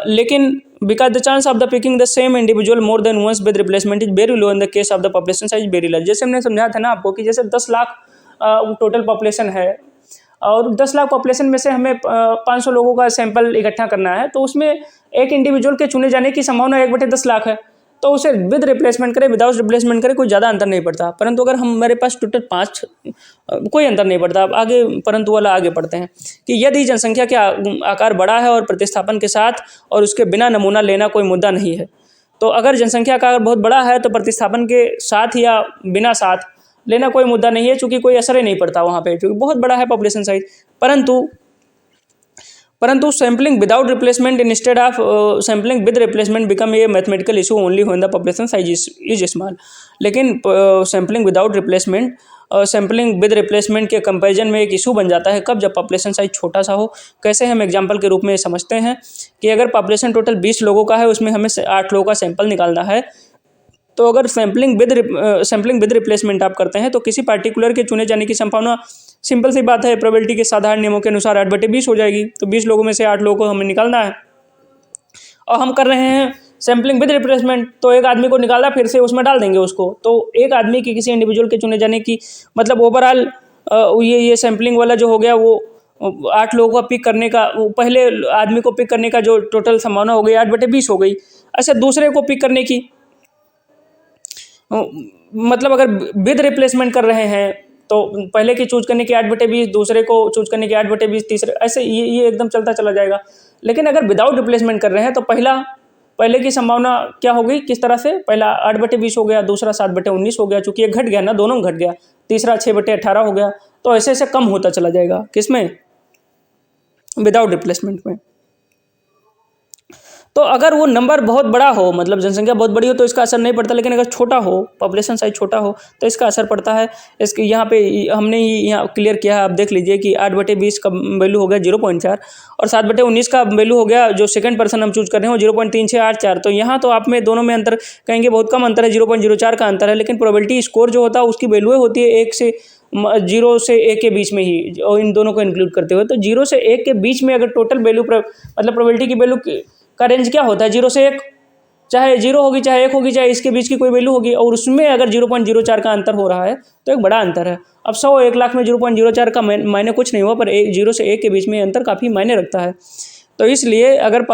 लेकिन because the chance of the picking the same individual more than once with replacement is very low in the case of the population size very large. जैसे हमने समझाया था ना आपको कि जैसे 10 लाख टोटल पॉपुलेशन है और 10 लाख पॉपुलेशन में से हमें 500 लोगों का सैंपल इकट्ठा करना है, तो उसमें एक इंडिविजुअल के चुने जाने की संभावना 1/10 लाख है। तो उसे विद रिप्लेसमेंट करें विदाउट रिप्लेसमेंट करें कोई ज़्यादा अंतर नहीं पड़ता। परंतु अगर हमारे पास टोटल 5 कोई अंतर नहीं पड़ता। अब आगे परंतु वाला आगे पढ़ते हैं कि यदि जनसंख्या के आकार बड़ा है और प्रतिस्थापन के साथ और उसके बिना नमूना लेना कोई मुद्दा नहीं है। तो अगर जनसंख्या का आकार बहुत बड़ा है तो प्रतिस्थापन के साथ या बिना साथ लेना कोई मुद्दा नहीं है, चूँकि कोई असर ही नहीं पड़ता वहाँ पे, क्योंकि बहुत बड़ा है पॉपुलेशन साइज। परंतु sampling without replacement instead of sampling with replacement become a mathematical issue only when the population size is small. लेकिन सैम्पलिंग विदाउट रिप्लेसमेंट और सैम्पलिंग विद रिप्लेसमेंट के कंपैरिजन में एक इशू बन जाता है कब? जब पॉपुलेशन साइज छोटा सा हो। कैसे? हम एग्जांपल के रूप में समझते हैं कि अगर पॉपुलेशन टोटल 20 लोगों का है, उसमें हमें 8 लोगों का सैंपल निकालना है, तो अगर सैम्पलिंग विद रिप्लेसमेंट आप करते हैं तो किसी पार्टिकुलर के चुने जाने की संभावना, सिंपल सी बात है, प्रोबेबिलिटी के साधारण नियमों के अनुसार 8/20 हो जाएगी। तो 20 लोगों में से 8 लोगों को हमें निकालना है और हम कर रहे हैं सैम्पलिंग विद रिप्लेसमेंट, तो एक आदमी को निकाला फिर से उसमें डाल देंगे उसको। तो एक आदमी की किसी इंडिविजुअल के चुने जाने की मतलब ओवरऑल ये सैम्पलिंग वाला जो हो गया वो 8 लोगों का पिक करने का, पहले आदमी को पिक करने का जो टोटल संभावना हो गई 8/20 हो गई। ऐसे दूसरे को पिक करने की मतलब अगर विद रिप्लेसमेंट कर रहे हैं तो पहले की चूज करने की 8/20, दूसरे को चूज करने की 8/20, तीसरे, ऐसे ये एकदम चलता चला जाएगा। लेकिन अगर विदाउट रिप्लेसमेंट कर रहे हैं तो पहले की संभावना क्या हो गई? किस तरह से? पहला 8/20 हो गया, दूसरा 7/19 हो गया, चूंकि ये घट गया ना, दोनों में घट गया, तीसरा 6/18 हो गया। तो ऐसे ऐसे कम होता चला जाएगा, किसमें, विदाउट रिप्लेसमेंट में। तो अगर वो नंबर बहुत बड़ा हो, मतलब जनसंख्या बहुत बड़ी हो, तो इसका असर नहीं पड़ता, लेकिन अगर छोटा हो, पॉपुलेशन साइज छोटा हो, तो इसका असर पड़ता है। इसके यहाँ पे हमने यहाँ क्लियर किया है, आप देख लीजिए कि 8/20 का वैल्यू हो गया 0.4 और 7/19 का वैल्यू हो गया, जो सेकंड पर्सन हम चूज कर रहे हैं, 0.3684। तो यहाँ तो आप में दोनों में अंतर कहेंगे बहुत कम अंतर है, 0.04 का अंतर है, लेकिन प्रोबेबिलिटी स्कोर जो होता है उसकी वैल्यू होती है 0 से 1 के बीच में ही, और इन दोनों को इंक्लूड करते हुए। तो 0 से 1 के बीच में अगर टोटल वैल्यू मतलब प्रोबेबिलिटी की वैल्यू का रेंज क्या होता है, 0 से 1, चाहे 0 होगी, चाहे 1 होगी, चाहे इसके बीच की कोई वैल्यू होगी, और उसमें अगर 0.04 का अंतर हो रहा है तो एक बड़ा अंतर है। अब 100-1 लाख में 0.04 का मायने कुछ नहीं हुआ, पर 0 से 1 के बीच में अंतर काफ़ी मायने रखता है। तो इसलिए अगर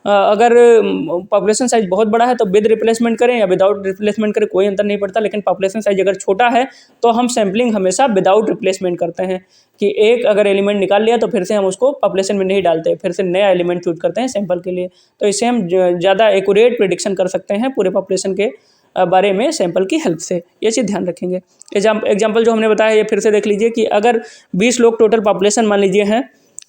पॉपुलेशन साइज बहुत बड़ा है तो विद रिप्लेसमेंट करें या विदाउट रिप्लेसमेंट करें, कोई अंतर नहीं पड़ता। लेकिन पॉपुलेशन साइज अगर छोटा है तो हम सैम्पलिंग हमेशा विदाउट रिप्लेसमेंट करते हैं, कि एक अगर एलिमेंट निकाल लिया तो फिर से हम उसको पॉपुलेशन में नहीं डालते, फिर से नया एलिमेंट चूज करते हैं सैंपल के लिए। तो इससे हम ज़्यादा एक्यूरेट प्रेडिक्शन कर सकते हैं पूरे पॉपुलेशन के बारे में सैंपल की हेल्प से। ये चीज़ ध्यान रखेंगे। एग्जाम्पल जो हमने बताया ये फिर से देख लीजिए कि अगर 20 लोग टोटल पॉपुलेशन मान लीजिए हैं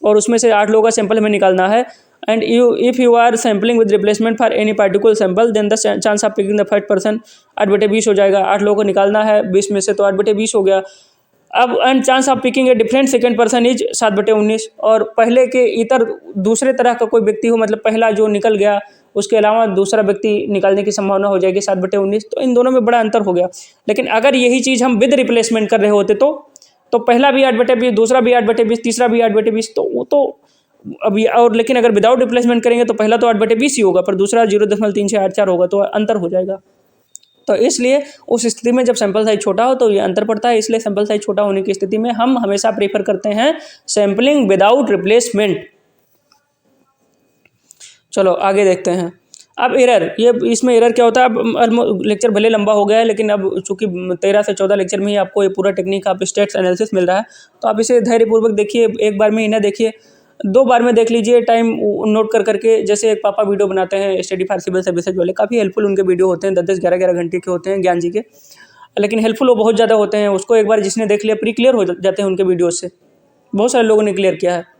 और उसमें से 8 लोगों का सैंपल हमें निकालना है, and if you are sampling with replacement for any particular sample, then the chance of picking the first person 8/20 हो जाएगा। 8 लोगों को निकालना है 20 में से, तो 8/20 हो गया। अब and chance of picking a different second person is 7/19, और पहले के इतर दूसरे तरह का कोई व्यक्ति हो, मतलब पहला जो निकल गया उसके अलावा दूसरा व्यक्ति निकालने की संभावना हो जाएगी 7/19। तो इन दोनों में बड़ा अंतर हो गया। लेकिन अगर यही चीज़ हम विद रिप्लेसमेंट कर रहे होते तो पहला भी 8/20, दूसरा भी 8/20, तीसरा भी 8/20, तो वो तो अभी, और लेकिन अगर विदाउट रिप्लेसमेंट करेंगे तो पहला तो 8/20 ही होगा, पर दूसरा 0.3684 होगा, तो अंतर हो जाएगा। तो इसलिए उस स्थिति में जब सैंपल साइज छोटा हो तो ये अंतर पड़ता है। इसलिए सैंपल साइज छोटा होने की स्थिति में हम हमेशा प्रीफर करते हैं सैंपलिंग विदाउट रिप्लेसमेंट। चलो आगे देखते हैं। अब एरर, ये इसमें एरर क्या होता है। अब लेक्चर भले लंबा हो गया है, लेकिन अब चूंकि 13 से 14 लेक्चर में ही आपको ये पूरा टेक्निक ऑफ स्टेट्स एनालिसिस मिल रहा है, तो आप इसे धैर्यपूर्वक देखिए, एक बार में ही ना देखिए, 2 बार में देख लीजिए, टाइम नोट कर करके। जैसे एक पापा वीडियो बनाते हैं स्टडी फॉर सिविल सर्विसेज वाले, काफ़ी हेल्पफुल उनके वीडियो होते हैं, 10-10, 11-11 घंटे के होते हैं ज्ञान जी के, लेकिन हेल्पफुल वो बहुत ज़्यादा होते हैं। उसको एक बार जिसने देख लिया प्री क्लियर हो जाते हैं उनके वीडियो से, बहुत सारे लोगों ने क्लियर किया है।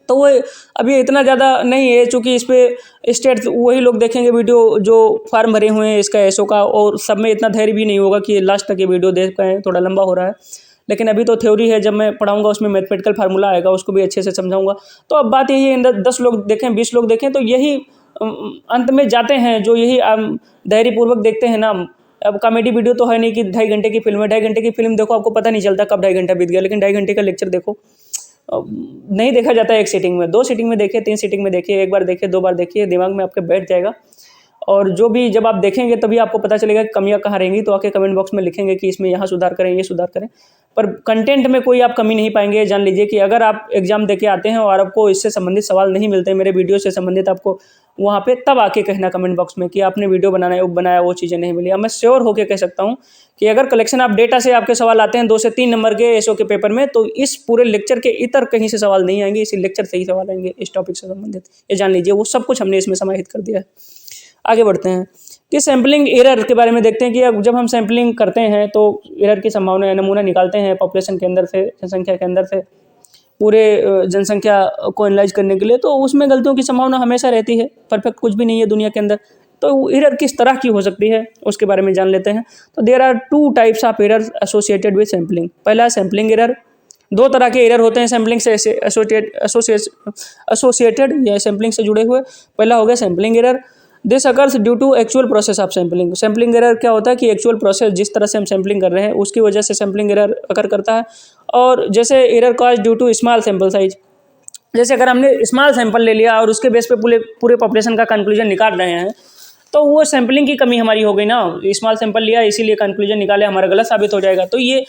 तो वो अभी इतना ज़्यादा नहीं है, चूँकि इस पर स्टेट्स वही लोग देखेंगे वीडियो जो फॉर्म भरे हुए हैं इसका एसओ का, और सब में इतना धैर्य भी नहीं होगा कि लास्ट तक ये वीडियो देख पाएँ, थोड़ा लंबा हो रहा है। लेकिन अभी तो थ्योरी है, जब मैं पढ़ाऊंगा उसमें मैथमेटिकल फार्मूला आएगा, उसको भी अच्छे से समझाऊंगा। तो अब बात यही है, 10 लोग देखें, 20 लोग देखें, तो यही अंत में जाते हैं जो यही धैर्यपूर्वक देखते हैं ना। अब कॉमेडी वीडियो तो है नहीं कि 2.5 घंटे की फिल्म है, 2.5 घंटे की फिल्म देखो आपको पता नहीं चलता कब 2.5 घंटा बीत गया, लेकिन 2.5 घंटे का लेक्चर देखो नहीं देखा जाता है एक सीटिंग में, 2 सीटिंग में देखिए, 3 सीटिंग में देखिए, 1 बार देखिए, 2 बार देखिए, दिमाग में आपके बैठ जाएगा। और जो भी जब आप देखेंगे तभी आपको पता चलेगा कि कमियां कहाँ रहेंगी, तो आके कमेंट बॉक्स में लिखेंगे कि इसमें यहाँ सुधार करें, ये सुधार करें। पर कंटेंट में कोई आप कमी नहीं पाएंगे। जान लीजिए कि अगर आप एग्जाम देके आते हैं और आपको इससे संबंधित सवाल नहीं मिलते, मेरे वीडियो से संबंधित, आपको वहाँ पे तब आके कहना कमेंट बॉक्स में कि आपने वीडियो बनाया वो चीज़ें नहीं मिली। अब मैं श्योर होकर कह सकता हूँ कि अगर कलेक्शन ऑफ डेटा से आपके सवाल आते हैं 2 से 3 नंबर के एसओ के पेपर में, तो इस पूरे लेक्चर के इतर कहीं से सवाल नहीं आएंगे, इसी लेक्चर से ही सवाल आएंगे इस टॉपिक से संबंधित। ये जान लीजिए, वो सब कुछ हमने इसमें समाहित कर दिया है। आगे बढ़ते हैं कि सैम्पलिंग एरर के बारे में देखते हैं कि जब हम सैम्पलिंग करते हैं तो एरर की संभावना है, नमूना निकालते हैं पॉपुलेशन के अंदर से, जनसंख्या के अंदर से, पूरे जनसंख्या को एनालाइज करने के लिए, तो उसमें गलतियों की संभावना हमेशा रहती है। परफेक्ट कुछ भी नहीं है दुनिया के अंदर। तो एरर किस तरह की हो सकती है उसके बारे में जान लेते हैं। तो there are 2 types of error associated with sampling. पहला सैम्पलिंग एरर। 2 तरह के एरर होते हैं सैम्पलिंग से एसोसिएटेड या सैम्पलिंग से जुड़े हुए। पहला हो गया sampling error. This occurs due to actual process of sampling. Sampling error क्या होता है कि एक्चुअल प्रोसेस, जिस तरह से हम सैम्पलिंग कर रहे हैं उसकी वजह से सैम्पलिंग एरर अकर करता है। और जैसे error cause due to small sample size, जैसे अगर हमने स्मॉल सैंपल ले लिया और उसके बेस पे पूरे पॉपुलेशन का कंक्लूजन निकाल रहे हैं, तो वो सैम्पलिंग की कमी हमारी हो गई ना। स्मॉल सैंपल लिया इसीलिए कंक्लूजन निकाले, हमारा गलत साबित हो जाएगा। तो ये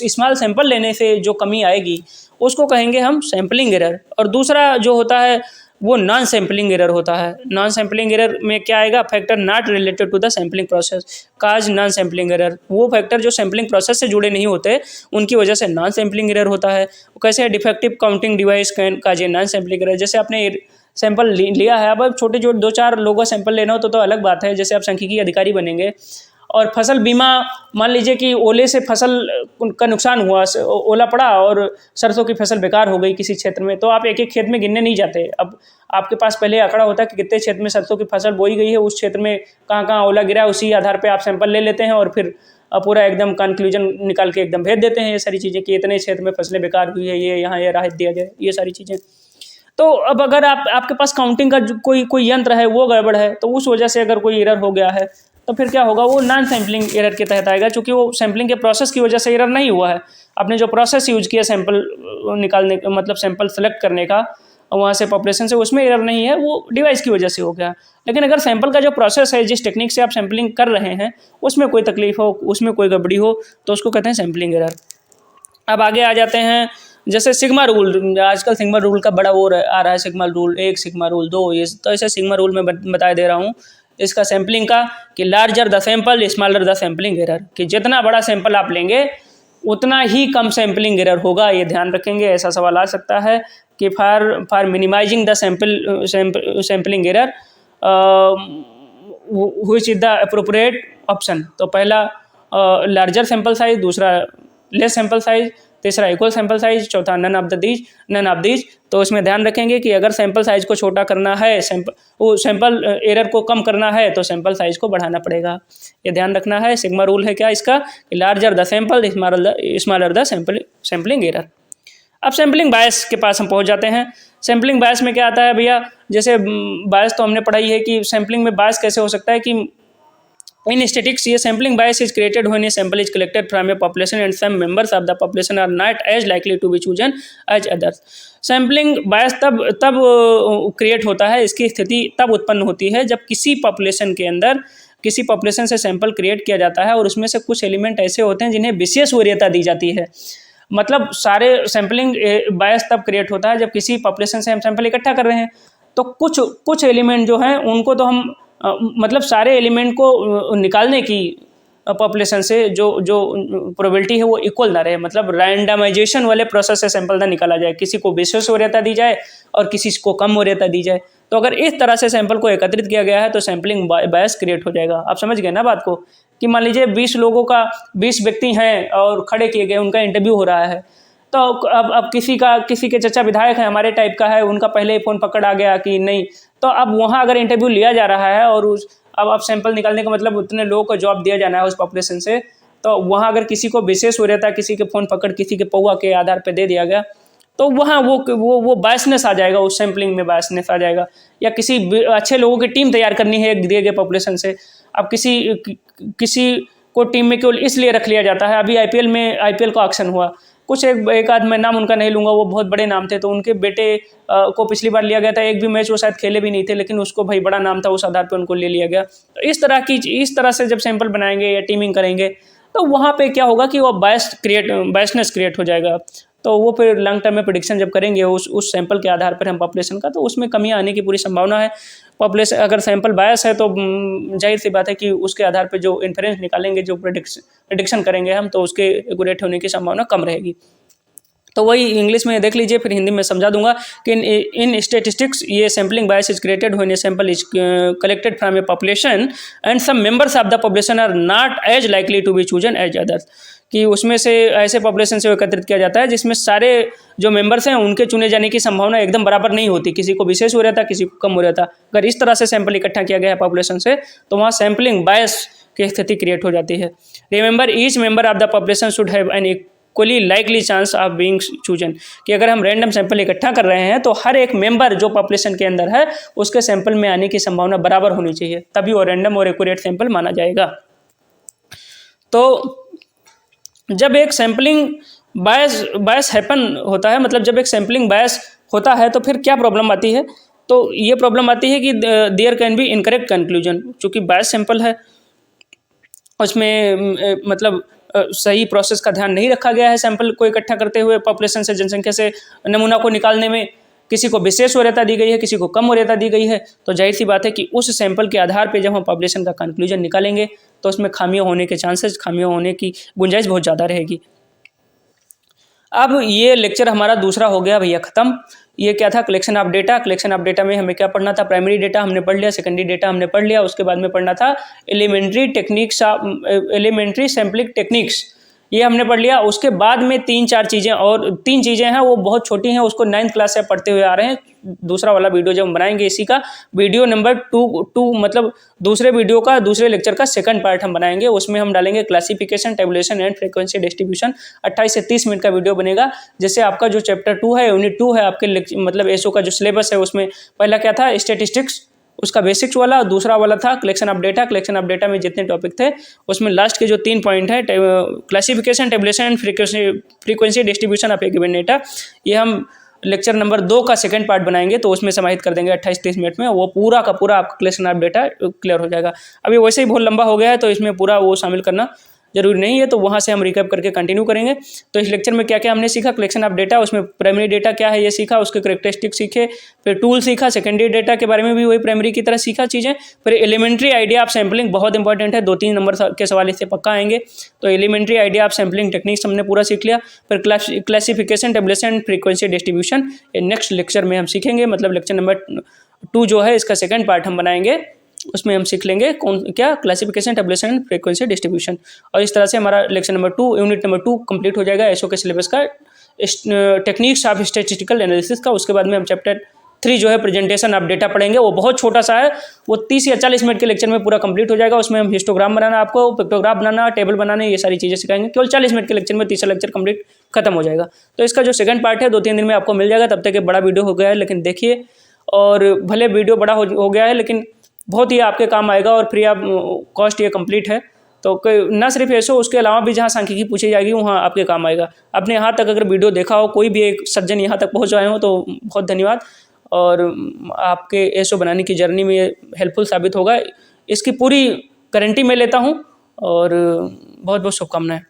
स्मॉल सैंपल लेने से जो कमी आएगी उसको कहेंगे हम सैम्पलिंग एरर। और दूसरा जो होता है वो नॉन सैम्पलिंग एरर होता है। नॉन सैम्पलिंग एरर में क्या आएगा, factor not related to the sampling process cause non sampling error. वो फैक्टर जो सैम्पलिंग प्रोसेस से जुड़े नहीं होते उनकी वजह से नॉन सैम्पलिंग एरर होता है। कैसे है, डिफेक्टिव काउंटिंग डिवाइस काज नॉन सैम्पलिंग एरर। जैसे आपने सैंपल लिया है, अब छोटे 2-4 लोगों का सैंपल लेना हो तो अलग बात है। जैसे आप सांख्यिकी अधिकारी बनेंगे और फसल बीमा, मान लीजिए कि ओले से फसल का नुकसान हुआ, ओला पड़ा और सरसों की फसल बेकार हो गई किसी क्षेत्र में, तो आप एक एक खेत में गिनने नहीं जाते। अब आपके पास पहले आंकड़ा होता है कि कितने क्षेत्र में सरसों की फसल बोई गई है, उस क्षेत्र में कहाँ कहाँ ओला गिरा है, उसी आधार पर आप सैंपल ले लेते हैं और फिर पूरा एकदम कंक्लूजन निकाल के एकदम भेज देते हैं ये सारी चीज़ें कि इतने क्षेत्र में फसलें बेकार हुई है, ये यहाँ ये राहत दिया जाए, ये सारी चीज़ें। तो अब अगर आपके पास काउंटिंग का कोई यंत्र है वो गड़बड़ है, तो उस वजह से अगर कोई एरर हो गया है तो फिर क्या होगा, वो नॉन सैम्पलिंग एरर के तहत आएगा, क्योंकि वो सैम्पलिंग के प्रोसेस की वजह से एरर नहीं हुआ है। आपने जो प्रोसेस यूज किया सैंपल निकालने मतलब सैंपल सेलेक्ट करने का वहाँ से पॉपुलेशन से, उसमें एरर नहीं है, वो डिवाइस की वजह से हो गया। लेकिन अगर सैंपल का जो प्रोसेस है, जिस टेक्निक से आप सैंपलिंग कर रहे हैं, उसमें कोई तकलीफ हो, उसमें कोई गड़बड़ी हो, तो उसको कहते हैं सैंपलिंग एरर। अब आगे आ जाते हैं, जैसे सिग्मा रूल, आजकल सिग्मा रूल का बड़ा वो आ रहा है, सिग्मा रूल 1, सिग्मा रूल 2, ये तो ऐसे सिग्मा रूल में बता दे रहा हूँ इसका सैम्पलिंग का, कि larger the sample smaller the sampling error, कि जितना बड़ा सैंपल आप लेंगे उतना ही कम सैम्पलिंग एरर होगा, ये ध्यान रखेंगे। ऐसा सवाल आ सकता है कि for minimizing the sampling error which is the appropriate option. तो पहला लार्जर सैंपल साइज, दूसरा लेस सैंपल साइज, तीसरा इक्वल सैंपल साइज, चौथा नन ऑफ दीज। तो इसमें ध्यान रखेंगे कि अगर सैंपल साइज को छोटा करना है, सैंपल एरर को कम करना है, तो सैंपल साइज को बढ़ाना पड़ेगा, ये ध्यान रखना है। सिग्मा रूल है क्या इसका, कि larger the sample smaller the sampling error. अब सैम्पलिंग बायस के पास हम पहुंच जाते हैं। सैम्पलिंग बायस में क्या आता है भैया, जैसे बायस तो हमने पढ़ाई है कि सैम्पलिंग में बायस कैसे हो सकता है, कि इन स्टैटिस्टिक्स ये sampling bias is created when a sample is collected from a population and some members of the population are not as likely to be chosen as others. Sampling bias तब create होता है, इसकी स्थिति तब उत्पन्न होती है जब किसी पॉपुलेशन से सैंपल क्रिएट किया जाता है और उसमें से कुछ एलिमेंट ऐसे होते हैं जिन्हें विशेष वरीयता दी जाती है। मतलब सारे सैम्पलिंग बायस तब क्रिएट होता है जब किसी पॉपुलेशन से हम सैंपल इकट्ठा कर रहे हैं, तो कुछ एलिमेंट जो हैं उनको तो हम मतलब सारे एलिमेंट को निकालने की पॉपुलेशन से जो प्रोबेबिलिटी है वो इक्वल ना रहे, मतलब रैंडमाइजेशन वाले प्रोसेस से सैंपल ना निकाला जाए, किसी को विशेष वरीयता दी जाए और किसी को कम वरीयता दी जाए। तो अगर इस तरह से सैंपल को एकत्रित किया गया है तो सैंपलिंग बायस क्रिएट हो जाएगा। आप समझ गए ना बात को, कि मान लीजिए 20 व्यक्ति हैं और खड़े किए गए, उनका इंटरव्यू हो रहा है, तो अब किसी के चचा विधायक है, हमारे टाइप का है, उनका पहले ही फ़ोन पकड़ आ गया कि नहीं, तो अब वहाँ अगर इंटरव्यू लिया जा रहा है और अब सैंपल निकालने का मतलब उतने लोगों को जॉब दिया जाना है उस पॉपुलेशन से, तो वहाँ अगर किसी को विशेष वरीयता, किसी के फ़ोन पकड़, किसी के पौआ के आधार पर दे दिया गया, तो वहाँ वो बायसनेस आ जाएगा, उस सैम्पलिंग में बायसनेस आ जाएगा। या किसी अच्छे लोगों की टीम तैयार करनी है एक दिए गए पॉपुलेशन से, अब किसी को टीम में केवल इसलिए रख लिया जाता है। अभी आईपीएल का ऑक्शन हुआ, कुछ एक आध मैं नाम उनका नहीं लूँगा, वो बहुत बड़े नाम थे, तो उनके बेटे को पिछली बार लिया गया था, एक भी मैच वो शायद खेले भी नहीं थे, लेकिन उसको भाई बड़ा नाम था, उस आधार पर उनको ले लिया गया। तो इस तरह से जब सैंपल बनाएंगे या टीमिंग करेंगे तो वहाँ पे क्या होगा कि वो बायसनेस क्रिएट हो जाएगा। तो वो फिर लॉन्ग टर्म में प्रेडिक्शन जब करेंगे उस सैंपल के आधार पर हम पॉपुलेशन का, तो उसमें कमियां आने की पूरी संभावना है। पॉपुलेशन अगर सैंपल बायस है तो जाहिर सी बात है कि उसके आधार पर जो इन्फरेंस निकालेंगे, जो प्रेडिक्शन करेंगे हम, तो उसके एक्यूरेट होने की संभावना कम रहेगी। तो वही इंग्लिश में देख लीजिए, फिर हिंदी में समझा दूंगा कि इन स्टेटिस्टिक्स ये sampling bias is created when a sample is collected from a population and some members of the population are not as likely to be chosen as others, कि उसमें से ऐसे पॉपुलेशन से एकत्रित किया जाता है जिसमें सारे जो मेंबर्स हैं उनके चुने जाने की संभावना एकदम बराबर नहीं होती, किसी को विशेष हो रहता, किसी को कम हो रहता। अगर इस तरह से सैंपल इकट्ठा किया गया है पॉपुलेशन से, तो वहाँ सैम्पलिंग बायस की स्थिति क्रिएट हो जाती है। Remember each member of the population should have an equally likely chance of being chosen, कि अगर हम रैंडम सैंपल इकट्ठा कर रहे हैं तो हर एक मेंबर जो पॉपुलेशन के अंदर है उसके सैंपल में आने की संभावना बराबर होनी चाहिए, तभी वो रैंडम और एक्यूरेट सैंपल माना जाएगा। तो जब एक सैम्पलिंग बायस हैपन होता है, मतलब जब एक सैम्पलिंग बायस होता है तो फिर क्या प्रॉब्लम आती है, तो ये प्रॉब्लम आती है कि there can be incorrect conclusion, चूँकि बायस सैंपल है उसमें मतलब सही प्रोसेस का ध्यान नहीं रखा गया है सैंपल को इकट्ठा करते हुए, पॉपुलेशन से जनसंख्या से नमूना को निकालने में किसी को विशेष वरीयता दी गई है, किसी को कम वरीयता दी गई है, तो जाहिर सी बात है कि उस सैंपल के आधार पे जब हम पॉपुलेशन का कंक्लूजन निकालेंगे तो उसमें खामियां होने की गुंजाइश बहुत ज़्यादा रहेगी। अब ये लेक्चर हमारा दूसरा हो गया भैया ख़त्म। ये क्या था, collection of data. Collection of data में हमें क्या पढ़ना था, प्राइमरी डेटा हमने पढ़ लिया, सेकेंडरी डेटा हमने पढ़ लिया, उसके बाद में पढ़ना था एलिमेंट्री सैम्पलिंग टेक्निक्स, ये हमने पढ़ लिया। उसके बाद में तीन चीज़ें हैं, वो बहुत छोटी हैं, उसको 9th क्लास से पढ़ते हुए आ रहे हैं। दूसरा वाला वीडियो जब हम बनाएंगे इसी का वीडियो नंबर 2 मतलब दूसरे वीडियो का दूसरे लेक्चर का सेकंड पार्ट हम बनाएंगे, उसमें हम डालेंगे classification, tabulation and frequency distribution. 28 से 30 मिनट का वीडियो बनेगा। जैसे आपका जो चैप्टर 2 है, यूनिट 2 है आपके मतलब एसओ का जो सिलेबस है, उसमें पहला क्या था, स्टेटिस्टिक्स, उसका बेसिक्स वाला, दूसरा वाला था collection of data. Collection of data में जितने टॉपिक थे उसमें लास्ट के जो 3 पॉइंट है, classification, tabulation and frequency distribution of A given data, ये हम लेक्चर नंबर 2 का सेकंड पार्ट बनाएंगे, तो उसमें समाहित कर देंगे 28-30 मिनट में। वो पूरा का पूरा आपका कलेक्शन ऑफ डेटा क्लियर हो जाएगा। अभी वैसे ही बहुत लंबा हो गया है, तो इसमें पूरा वो शामिल करना जरूरी नहीं है, तो वहाँ से हम रिकैप करके कंटिन्यू करेंगे। तो इस लेक्चर में क्या क्या हमने सीखा, कलेक्शन ऑफ डेटा, उसमें प्राइमरी डेटा क्या है ये सीखा, उसके कैरेक्टरिस्टिक सीखे, फिर टूल सीखा, सेकेंडरी डेटा के बारे में भी वही प्राइमरी की तरह सीखा चीज़ें, फिर एलिमेंट्री आइडिया ऑफ सैम्पलिंग, बहुत इंपॉर्टेंट है, 2-3 नंबर के सवाल इससे पक्का आएंगे। तो elementary idea of sampling techniques हमने पूरा सीख लिया। फिर क्लासिफिकेशन, टेबुलेशन, फ्रीक्वेंसी डिस्ट्रीब्यूशन ये नेक्स्ट लेक्चर में हम सीखेंगे, मतलब लेक्चर नंबर 2 जो है इसका सेकेंड पार्ट हम बनाएंगे, उसमें हम सीख लेंगे क्लासिफिकेशन, टेबुलेशन, फ्रीक्वेंसी डिस्ट्रीब्यूशन। और इस तरह से हमारा lecture number 2 unit number 2 complete हो जाएगा एसओ के सिलेबस का, टेक्निक्स ऑफ स्टैटिस्टिकल एनालिसिस का। उसके बाद में हम चैप्टर 3 जो है प्रेजेंटेशन ऑफ डेटा पढ़ेंगे, वो बहुत छोटा सा है, वो 30 या 40 मिनट के लेक्चर में पूरा कंप्लीट हो जाएगा। उसमें हम हिस्टोग्राम बनाना, आपको पिक्टोग्राफ बनाना, टेबल बनाने, ये सारी चीज़ें सिखाएंगे, केवल 40 मिनट के लेक्चर में तीसरा लेक्चर कंप्लीट खत्म हो जाएगा। तो इसका जो सेकंड पार्ट है 2-3 दिन में आपको मिल जाएगा, तब तक एक बड़ा वीडियो हो गया है, लेकिन देखिए, और भले वीडियो बड़ा हो गया है लेकिन बहुत ही आपके काम आएगा, और फ्री ऑफ कॉस्ट ये कंप्लीट है। तो ना सिर्फ ऐसा, उसके अलावा भी जहाँ सांख्यिकी पूछी जाएगी वहाँ आपके काम आएगा। आपने यहाँ तक अगर वीडियो देखा हो, कोई भी एक सज्जन यहाँ तक पहुँच आए हो, तो बहुत धन्यवाद, और आपके एसओ बनाने की जर्नी में ये हेल्पफुल साबित होगा, इसकी पूरी गारंटी मैं लेता हूँ, और बहुत बहुत शुभकामनाएं।